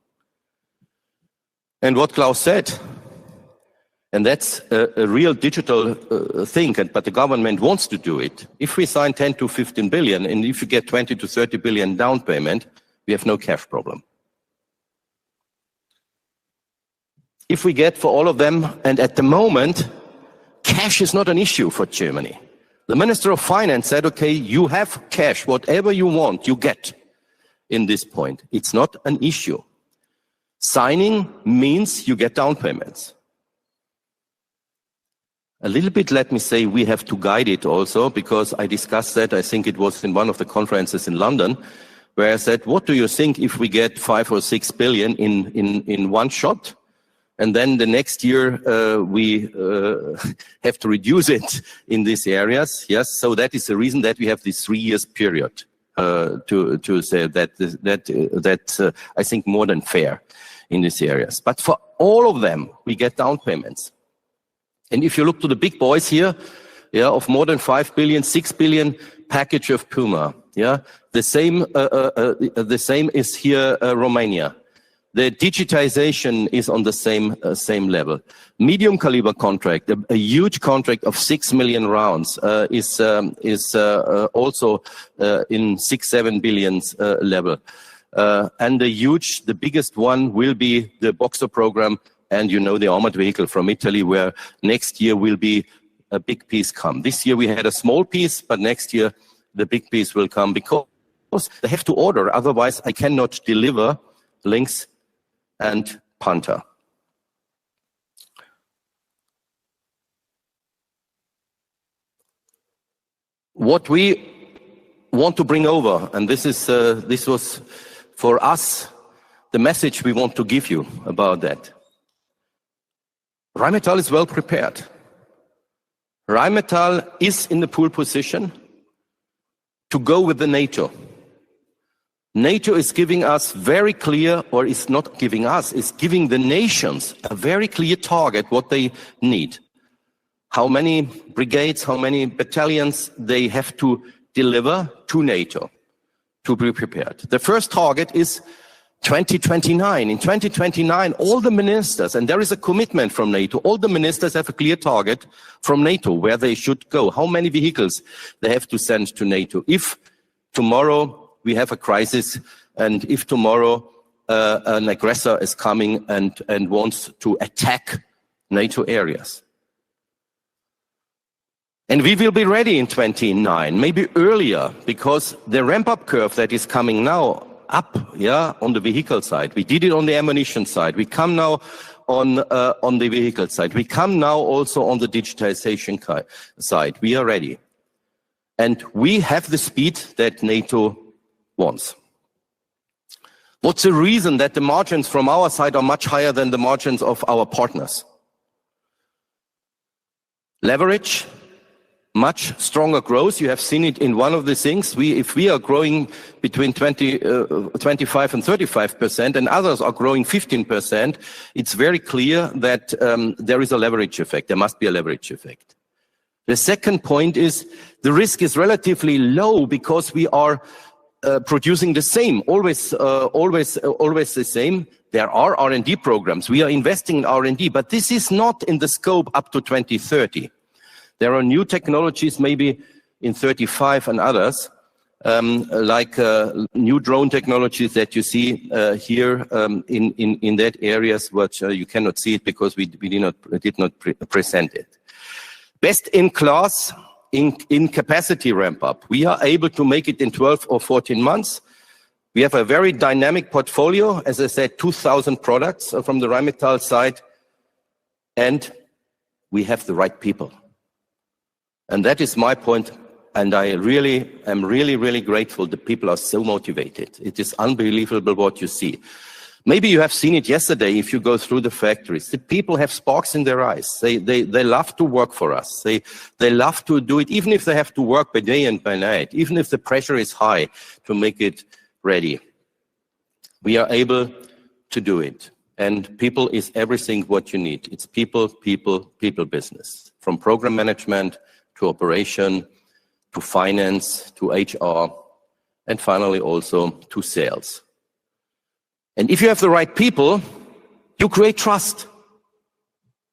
S1: And what Klaus said, and that's a real digital thing, but the government wants to do it. If we sign 10 to 15 billion, and if you get 20 to 30 billion down payment, we have no cash problem. If we get for all of them, and at the moment, cash is not an issue for Germany. The Minister of Finance said, okay, you have cash, whatever you want, you get in this point. It's not an issue. Signing means you get down payments. A little bit, let me say, we have to guide it also, because I discussed that, I think it was in one of the conferences in London, where I said, what do you think if we get 5 or 6 billion in one shot? And then the next year we have to reduce it in these areas. Yes, so that is the reason that we have this 3 years period to say that's I think more than fair in these areas. But for all of them, we get down payments. And if you look to the big boys here, yeah, of more than 5 billion, 6 billion package of Puma, yeah, the same is here Romania. The digitization is on the same level. Medium caliber contract, a huge contract of 6 million rounds is also in 6-7 billion level. And the biggest one will be the Boxer program, and you know the armored vehicle from Italy, where next year will be a big piece come. This year we had a small piece, but next year the big piece will come, because They have to order, otherwise I cannot deliver Lynx and Panther. What we want to bring over, and this was for us the message we want to give you about that. Rheinmetall is well prepared. Rheinmetall is in the pole position to go with the NATO. NATO is giving us very clear, or is not giving us, is giving the nations a very clear target what they need. How many brigades, how many battalions they have to deliver to NATO to be prepared. The first target is 2029. In 2029, all the ministers, and there is a commitment from NATO, all the ministers have a clear target from NATO where they should go, how many vehicles they have to send to NATO. If tomorrow we have a crisis, and if tomorrow an aggressor is coming and wants to attack NATO areas. And we will be ready in 2029, maybe earlier, because the ramp-up curve that is coming now up, on the vehicle side. We did it on the ammunition side. We come now on the vehicle side. We come now also on the digitization side. We are ready. And we have the speed that NATO wants. What's the reason that the margins from our side are much higher than the margins of our partners? Leverage, much stronger growth. You have seen it in one of the things. If we are growing between 25 and 35% and others are growing 15%, it's very clear that there is a leverage effect. There must be a leverage effect. The second point is the risk is relatively low because we are producing the same, always the same. There are R&D programs. We are investing in R&D, but this is not in the scope up to 2030. There are new technologies, maybe in 35 and others, like new drone technologies that you see here in that areas, which you cannot see it because we did not present it. Best in class in capacity ramp up. We are able to make it in 12 or 14 months. We have a very dynamic portfolio, as I said, 2,000 products from the Rheinmetall side, and we have the right people. And that is my point, and I am really grateful that people are so motivated. It is unbelievable what you see. Maybe you have seen it yesterday if you go through the factories. The people have sparks in their eyes. They love to work for us. They love to do it, even if they have to work by day and by night, even if the pressure is high to make it ready. We are able to do it. And people is everything what you need. It's people business. From program management to operation, to finance, to HR, and finally also to sales. And if you have the right people, you create trust.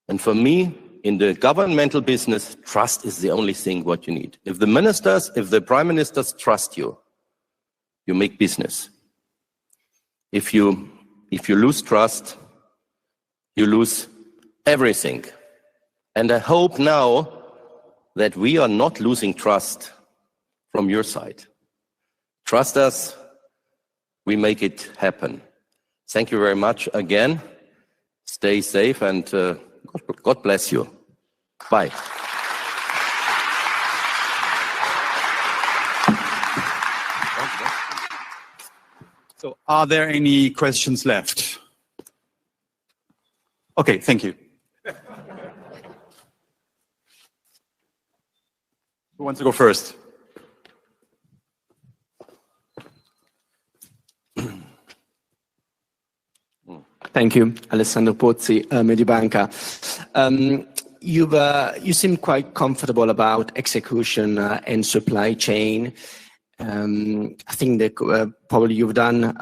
S1: And for me, in the governmental business, trust is the only thing what you need. If the prime ministers trust you, you make business. If you lose trust, you lose everything. And I hope now that we are not losing trust from your side. Trust us, we make it happen. Thank you very much again. Stay safe and God bless you. Bye.
S8: So are there any questions left? Okay, thank you. Who wants to go first?
S4: Thank you, Alessandro Pozzi, Mediobanca. You seem quite comfortable about execution and supply chain. I think that probably you've done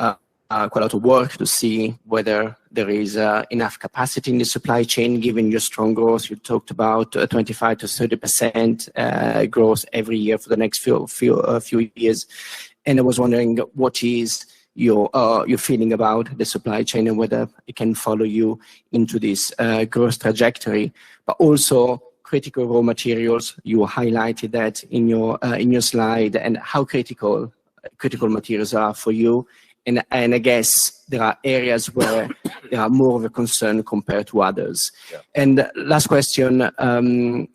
S4: quite a lot of work to see whether there is enough capacity in the supply chain, given your strong growth. You talked about 25 to 30% growth every year for the next few years. And I was wondering, what is your feeling about the supply chain and whether it can follow you into this growth trajectory, but also critical raw materials. You highlighted that in your slide, and how critical critical materials are for you? And I guess there are areas where there are more of a concern compared to others.
S1: Yeah.
S4: And last question, a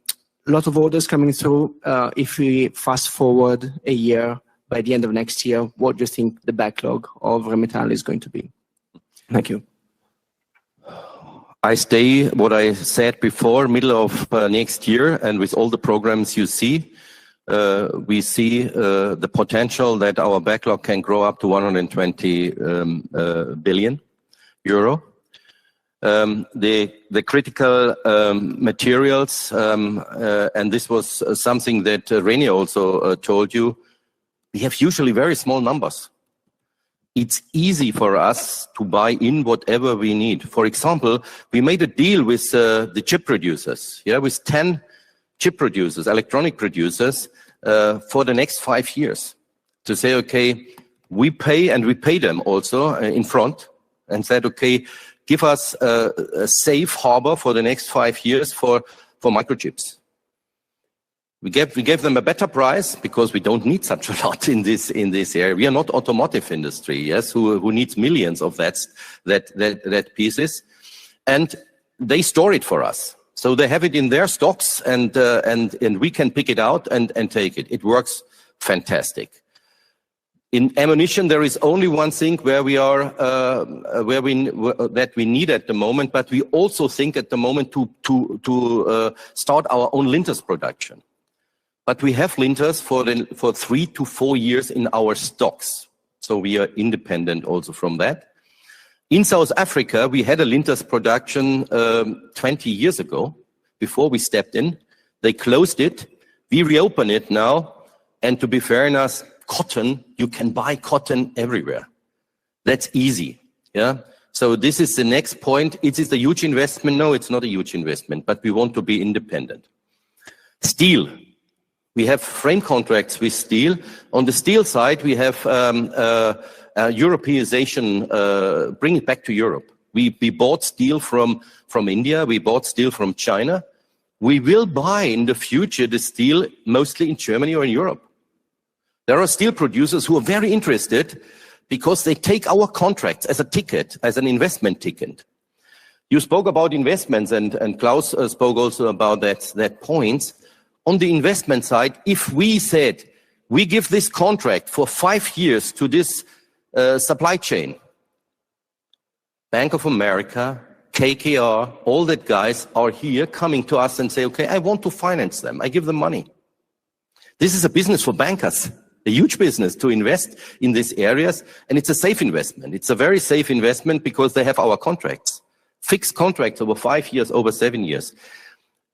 S4: lot of orders coming through. If we fast forward a year, by the end of next year, what do you think the backlog of Rheinmetall is going to be? Thank you.
S1: I stay what I said before, middle of next year, and with all the programs you see, we see the potential that our backlog can grow up to 120 billion euro. The critical materials, and this was something that René also told you, we have usually very small numbers. It's easy for us to buy in whatever we need. For example, we made a deal with the chip producers, with 10 chip producers, electronic producers, for the next 5 years, to say, okay, we pay, and we pay them also in front, and said, okay, give us a safe harbor for the next 5 years for microchips. We gave them a better price because we don't need such a lot in this area. We are not automotive industry, yes, who needs millions of that pieces, and they store it for us. So they have it in their stocks, and we can pick it out and take it. It works fantastic. In ammunition, there is only one thing where we are that we need at the moment, but we also think at the moment to start our own linters production. But we have linters for 3 to 4 years in our stocks, so we are independent also from that. In South Africa, we had a linters production 20 years ago, before we stepped in. They closed it. We reopen it now, and to be fair enough, cotton, you can buy cotton everywhere. That's easy, yeah? So this is the next point. Is it a huge investment? No, it's not a huge investment, but we want to be independent. Steel. We have frame contracts with steel. On the steel side, we have Europeanization, bring it back to Europe. We bought steel from India, we bought steel from China. We will buy in the future the steel mostly in Germany or in Europe. There are steel producers who are very interested because they take our contracts as a ticket, as an investment ticket. You spoke about investments, and Klaus spoke also about that point. On the investment side, if we said, we give this contract for 5 years to this supply chain, Bank of America, KKR, all that guys are here coming to us and say, okay, I want to finance them. I give them money. This is a business for bankers, a huge business to invest in these areas. And it's a safe investment. It's a very safe investment because they have our contracts, fixed contracts over 5 years, over 7 years.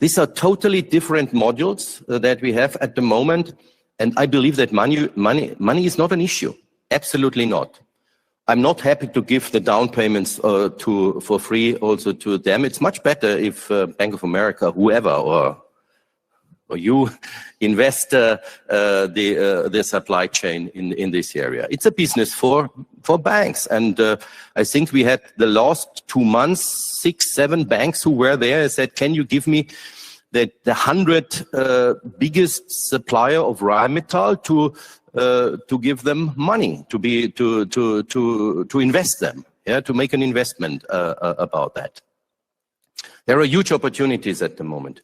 S1: These are totally different modules that we have at the moment. And I believe that money is not an issue. Absolutely not. I'm not happy to give the down payments for free also to them. It's much better if Bank of America, whoever, or you invest the supply chain in this area. It's a business for banks. And I think we had the last 2 months, 6, 7 banks who were there and said, can you give me the 100 biggest supplier of Rheinmetall to give them money, to invest them, yeah, to make an investment about that. There are huge opportunities at the moment.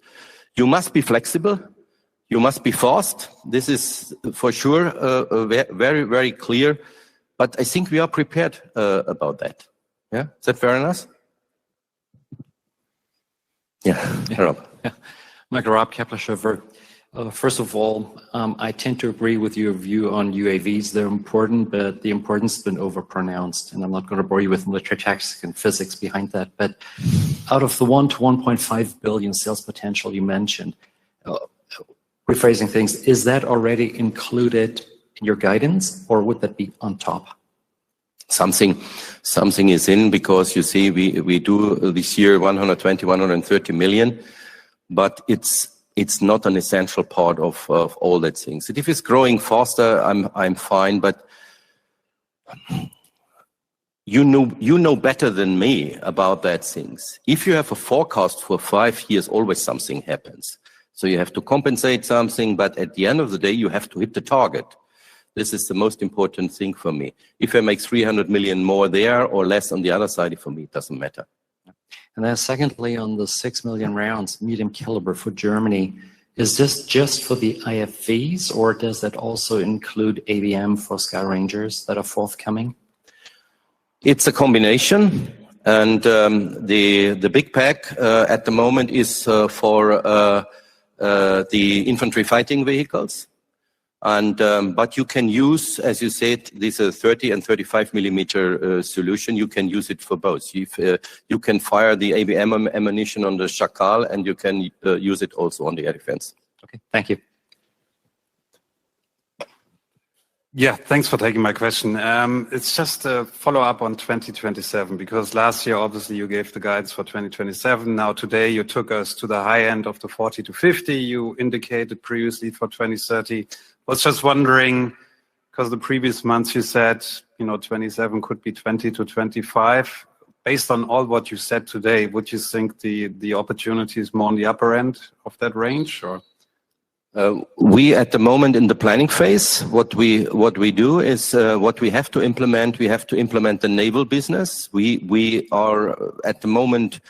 S1: You must be flexible. You must be fast. This is for sure very, very clear. But I think we are prepared about that. Yeah, is that fair enough? Yeah, Rob.
S3: Yeah. Michael Rob, Kepler Cheuvreux. First of all, I tend to agree with your view on UAVs. They're important, but the importance has been overpronounced. And I'm not going to bore you with military tactics and physics behind that. But out of the 1 to 1.5 billion sales potential you mentioned, rephrasing things, is that already included in your guidance, or would that be on top?
S1: Something is in, because you see, we do this year 120, 130 million, but it's not an essential part of all that things. If it's growing faster, I'm fine, but you know better than me about that things. If you have a forecast for 5 years, always something happens. So you have to compensate something, but at the end of the day, you have to hit the target. This is the most important thing for me. If I make 300 million more there or less on the other side, for me, it doesn't matter.
S3: And then secondly, on the 6 million rounds, medium caliber for Germany, is this just for the IFVs, or does that also include ABM for Sky Rangers that are forthcoming?
S1: It's a combination, and the big pack at the moment is for the infantry fighting vehicles. And but you can use, as you said, this 30 and 35 millimeter solution. You can use it for both. If, you can fire the ABM ammunition on the Schakal, and you can use it also on the air defense.
S3: Okay, thank you.
S10: Yeah, thanks for taking my question. It's just a follow-up on 2027, because last year, obviously, you gave the guidance for 2027. Now, today, you took us to the high end of the 40 to 50 you indicated previously for 2030. I was just wondering, because the previous months you said, 27 could be 20 to 25. Based on all what you said today, would you think the opportunity is more on the upper end of that range, or?
S1: We at the moment in the planning phase, what we do is what we have to implement. We have to implement the naval business. We are at the moment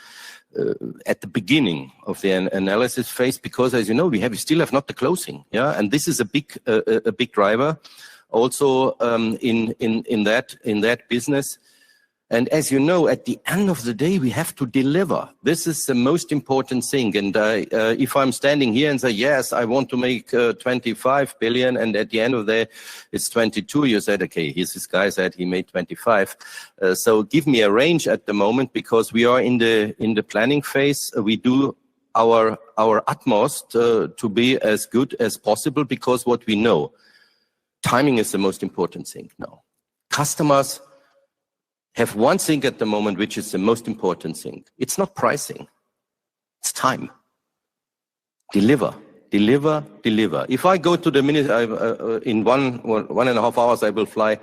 S1: at the beginning of the analysis phase, because, as you know, we still have not the closing. Yeah, and this is a big driver also in that business. And as you know, at the end of the day, we have to deliver. This is the most important thing. And if I'm standing here and say, yes, I want to make 25 billion, and at the end of the day, it's 22, you said, okay, this guy said he made 25. So give me a range at the moment, because we are in the planning phase. We do our utmost to be as good as possible, because what we know, timing is the most important thing now. Customers have one thing at the moment, which is the most important thing. It's not pricing. It's time. Deliver, deliver, deliver. If I go to the in one and a half hours, I will fly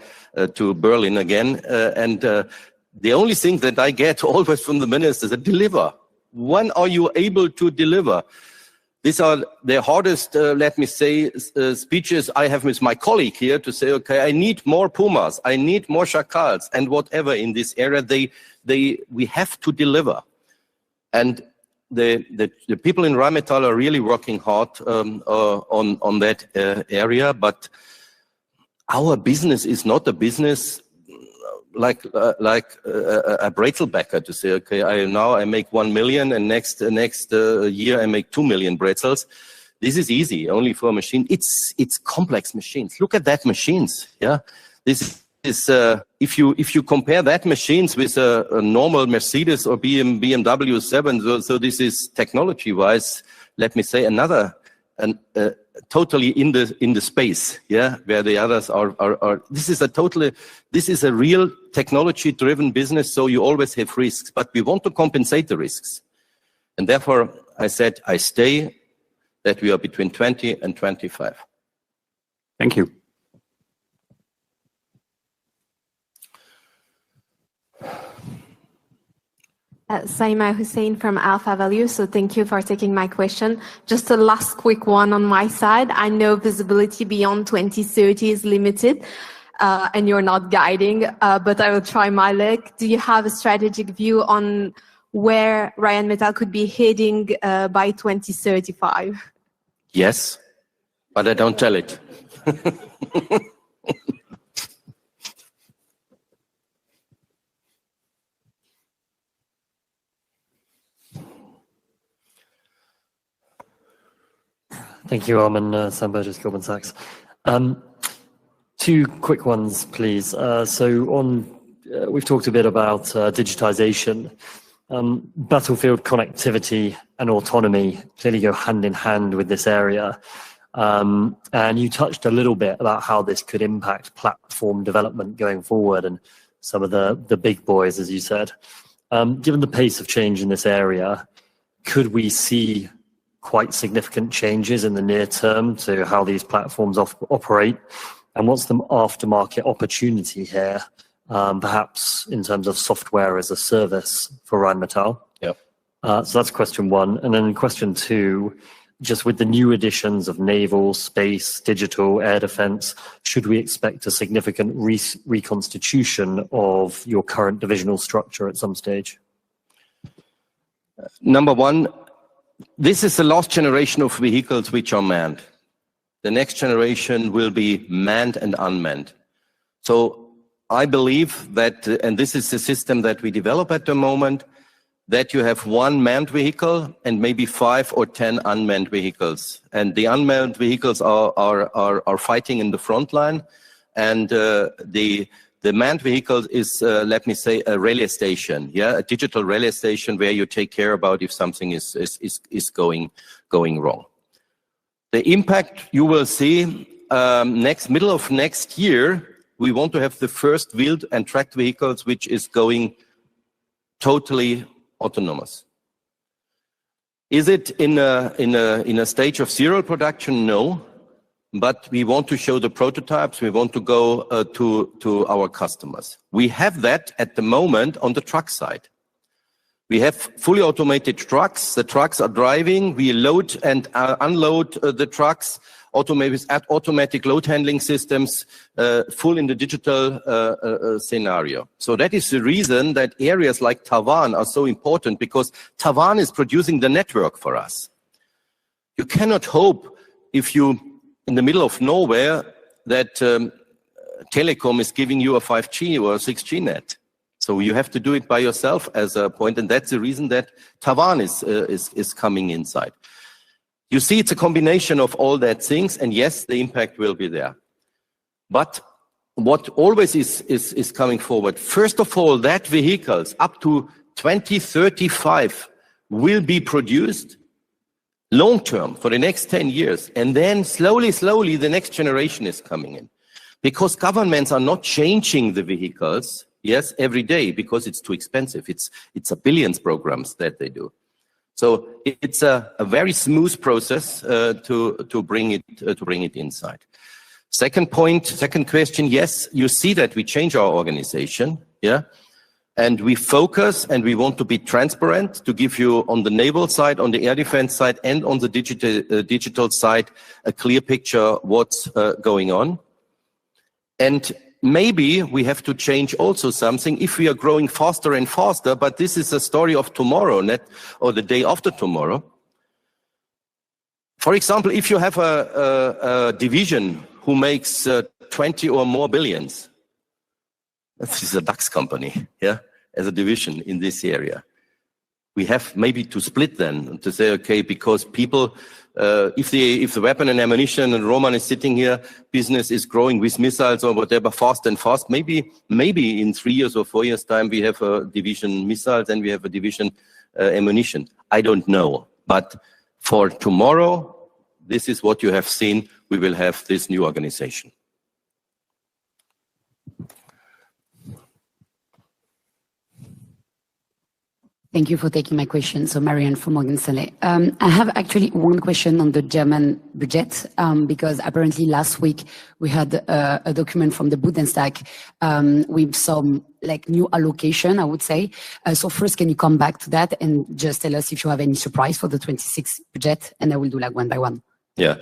S1: to Berlin again. And the only thing that I get always from the minister is deliver. When are you able to deliver? These are the hardest, let me say, speeches I have with my colleague here to say, okay, I need more Pumas, I need more Shakals, and whatever in this area, we have to deliver. And the people in Rheinmetall are really working hard on that area, but our business is not a business like a Brezelbäcker to say, okay, I make 1 million, and next year I make 2 million Brezels. This is easy, only for a machine. It's complex machines. Look at that machines. Yeah, this is if you compare that machines with a normal Mercedes or BMW 7. So this is technology-wise, let me say, another totally in the space, yeah, where the others are. This is a real technology-driven business, so you always have risks, but we want to compensate the risks. And therefore, I said, I stay that we are between 20 and 25.
S10: Thank you.
S6: Saima Hussein from Alpha Value. So thank you for taking my question. Just a last quick one on my side. I know visibility beyond 2030 is limited, and you're not guiding, but I will try my luck. Do you have a strategic view on where Rheinmetall could be heading by 2035?
S1: Yes, but I don't tell it.
S14: Thank you, Armin. Sam Burgess, Goldman Sachs. Two quick ones, please. We've talked a bit about digitization. Battlefield connectivity and autonomy clearly go hand in hand with this area. And you touched a little bit about how this could impact platform development going forward and some of the big boys, as you said. Given the pace of change in this area, could we see quite significant changes in the near term to how these platforms operate? And what's the aftermarket opportunity here, perhaps in terms of software as a service for Rheinmetall?
S1: Yep.
S14: So that's question one. And then question two, just with the new additions of naval, space, digital, air defense, should we expect a significant reconstitution of your current divisional structure at some stage?
S1: Number one, this is the last generation of vehicles which are manned. The next generation will be manned and unmanned. So I believe that, and this is the system that we develop at the moment, that you have one manned vehicle and maybe 5 or 10 unmanned vehicles. And the unmanned vehicles are fighting in the front line. And the manned vehicle is, let me say, a relay station, a digital relay station where you take care about if something is going wrong. The impact you will see middle of next year, we want to have the first wheeled and tracked vehicles which is going totally autonomous. Is it in a stage of serial production? No. But we want to show the prototypes. We want to go to our customers. We have that at the moment on the truck side. We have fully automated trucks. The trucks are driving. We load and unload the trucks. Automatic load handling systems, full in the digital scenario. So that is the reason that areas like Taiwan are so important, because Taiwan is producing the network for us. You cannot hope if you in the middle of nowhere that telecom is giving you a 5G or a 6G net. So you have to do it by yourself as a point, and that's the reason that Taiwan is coming inside. You see, it's a combination of all that things, and yes, the impact will be there. But what always is coming forward, first of all, that vehicles up to 2035 will be produced long-term for the next 10 years. And then slowly, the next generation is coming in. Because governments are not changing the vehicles, yes, every day, because it's too expensive. It's a billions programs that they do. So it's a very smooth process to bring it inside. Second question, yes, you see that we change our organization, and we focus and we want to be transparent to give you on the naval side, on the air defense side, and on the digital side a clear picture what's going on. And maybe we have to change also something if we are growing faster and faster, but this is a story of tomorrow, or the day after tomorrow. For example, if you have a division who makes 20 or more billions, this is a DAX company, as a division in this area. We have maybe to split then to say, okay, because people, if the weapon and ammunition, and Roman is sitting here, business is growing with missiles or whatever, fast and fast. Maybe in 3 years or 4 years time, we have a division missiles and we have a division ammunition. I don't know. But for tomorrow, this is what you have seen. We will have this new organization.
S2: Thank you for taking my question. So Marianne from Morgan Stanley. I have actually one question on the German budget, because apparently last week we had a document from the Bundestag with some new allocation, I would say. So first, can you come back to that and just tell us if you have any surprise for the 26 budget, and I will do one by one.
S1: Yeah,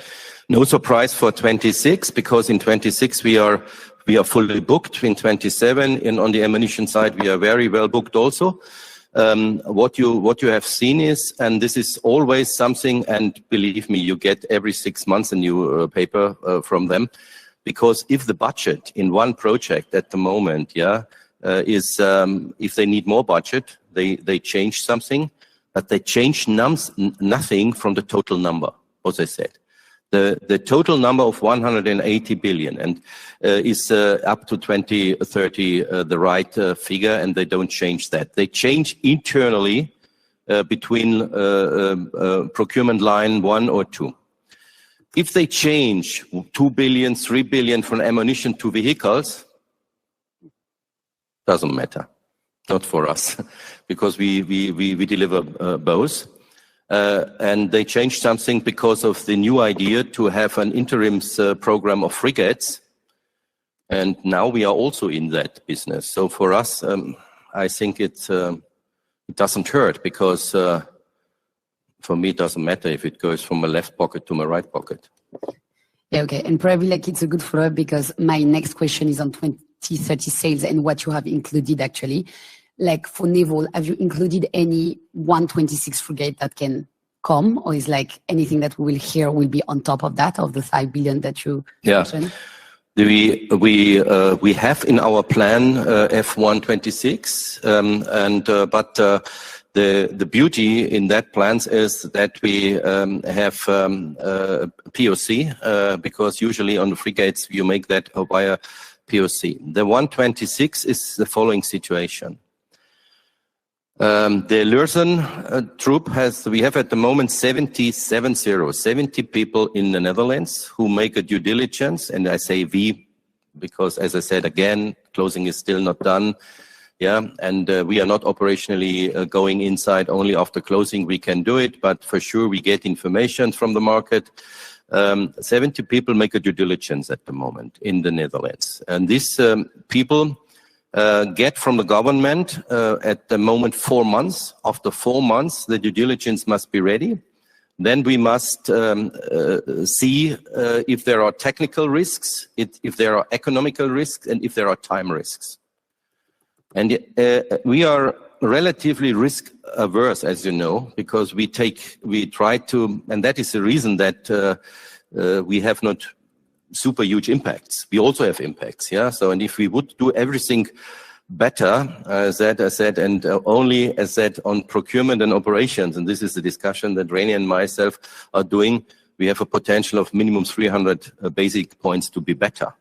S1: no surprise for 26, because in 26 we are fully booked. In 27, and on the ammunition side, we are very well booked also. What you have seen is, and this is always something, and believe me, you get every 6 months a new paper from them, because if the budget in one project at the moment, is if they need more budget, they change something, but they change nothing from the total number, as I said. The total number of 180 billion and is up to 2030 the right figure, and they don't change that. They change internally between procurement line 1 or 2. If they change 2 billion, 3 billion from ammunition to vehicles, doesn't matter, not for us, because we deliver both. And they changed something because of the new idea to have an interims program of frigates. And now we are also in that business. So for us, I think it doesn't hurt, because for me, it doesn't matter if it goes from my left pocket to my right pocket.
S2: Yeah, okay. And probably like it's a good follow-up because my next question is on 2030 sales and what you have included actually. Like for naval, have you included any 126 frigate that can come, or is like anything that we will hear will be on top of that, of the 5 billion that you mentioned?
S1: We have in our plan F126, but the beauty in that plans is that we have POC because usually on the frigates you make that via POC. The 126 is the following situation. The Lurzen troop we have at the moment 70 people in the Netherlands who make a due diligence, and I say we, because as I said again, closing is still not done. Yeah, and we are not operationally going inside only after closing. We can do it, but for sure we get information from the market. 70 people make a due diligence at the moment in the Netherlands, and these people get from the government at the moment 4 months. After 4 months, the due diligence must be ready. Then we must see if there are technical risks, if there are economical risks, and if there are time risks. And we are relatively risk averse, as you know, because we try to, and that is the reason that we have not super huge impacts. We also have impacts, yeah. So, and if we would do everything better, as I said, and only as said on procurement and operations, and this is the discussion that Rainy and myself are doing, we have a potential of minimum 300 basic points to be better.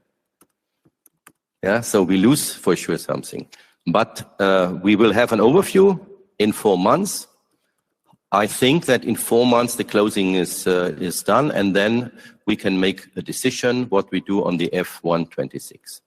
S1: Yeah, so we lose for sure something, but we will have an overview in 4 months. I think that in 4 months the closing is done, and then we can make a decision what we do on the F126.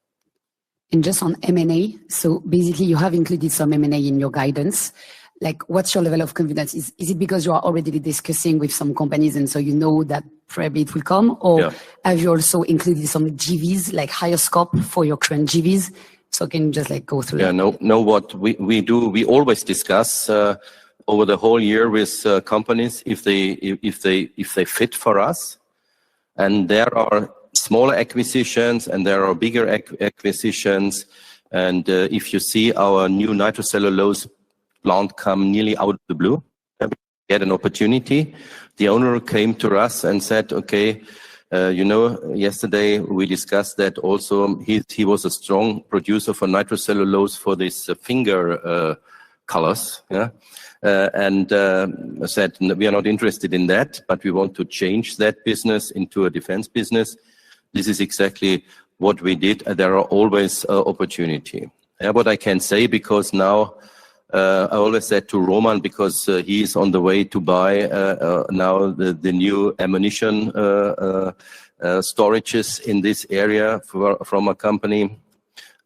S2: And just on M&A, so basically you have included some M&A in your guidance. Like, what's your level of confidence? Is it because you are already discussing with some companies and so you know that probably it will come? Or have you also included some GVs, like higher scope for your current GVs? So can you just like go through that?
S1: No, what we do, we always discuss over the whole year with companies if they fit for us. And there are smaller acquisitions and there are bigger acquisitions. And if you see our new nitrocellulose plant come nearly out of the blue, we had an opportunity. The owner came to us and said, okay, yesterday we discussed that also he was a strong producer for nitrocellulose for these finger colors. Yeah. And said, we are not interested in that, but we want to change that business into a defense business. This is exactly what we did. There are always opportunity. Yeah, what I can say, because now I always said to Roman, because he is on the way to buy now the new ammunition storages in this area from a company.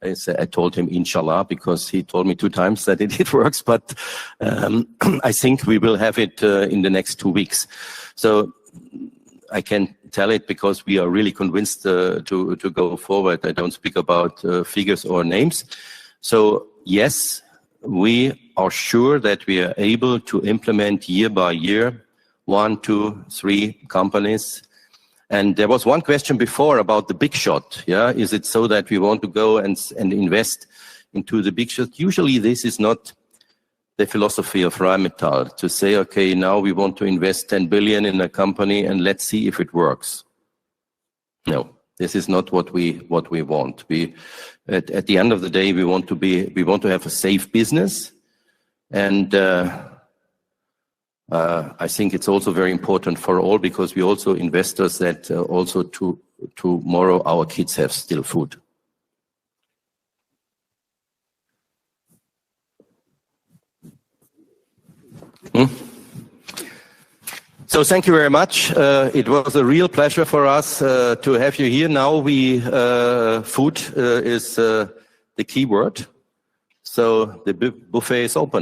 S1: I told him, inshallah, because he told me 2 times that it works, but I think we will have it in the next 2 weeks. So I can tell it because we are really convinced to go forward. I don't speak about figures or names. So yes, we are sure that we are able to implement year by year 1, 2, 3 companies. And there was one question before about the big shot. Yeah, is it so that we want to go and invest into the big shot? Usually this is not the philosophy of Rheinmetall, to say, okay, now we want to invest 10 billion in a company and let's see if it works. No, this is not what we want. At the end of the day, we want to have a safe business, and I think it's also very important for all, because we also investors that also tomorrow our kids have still food. So thank you very much. It was a real pleasure for us to have you here. Now food is the key word. So the buffet is open.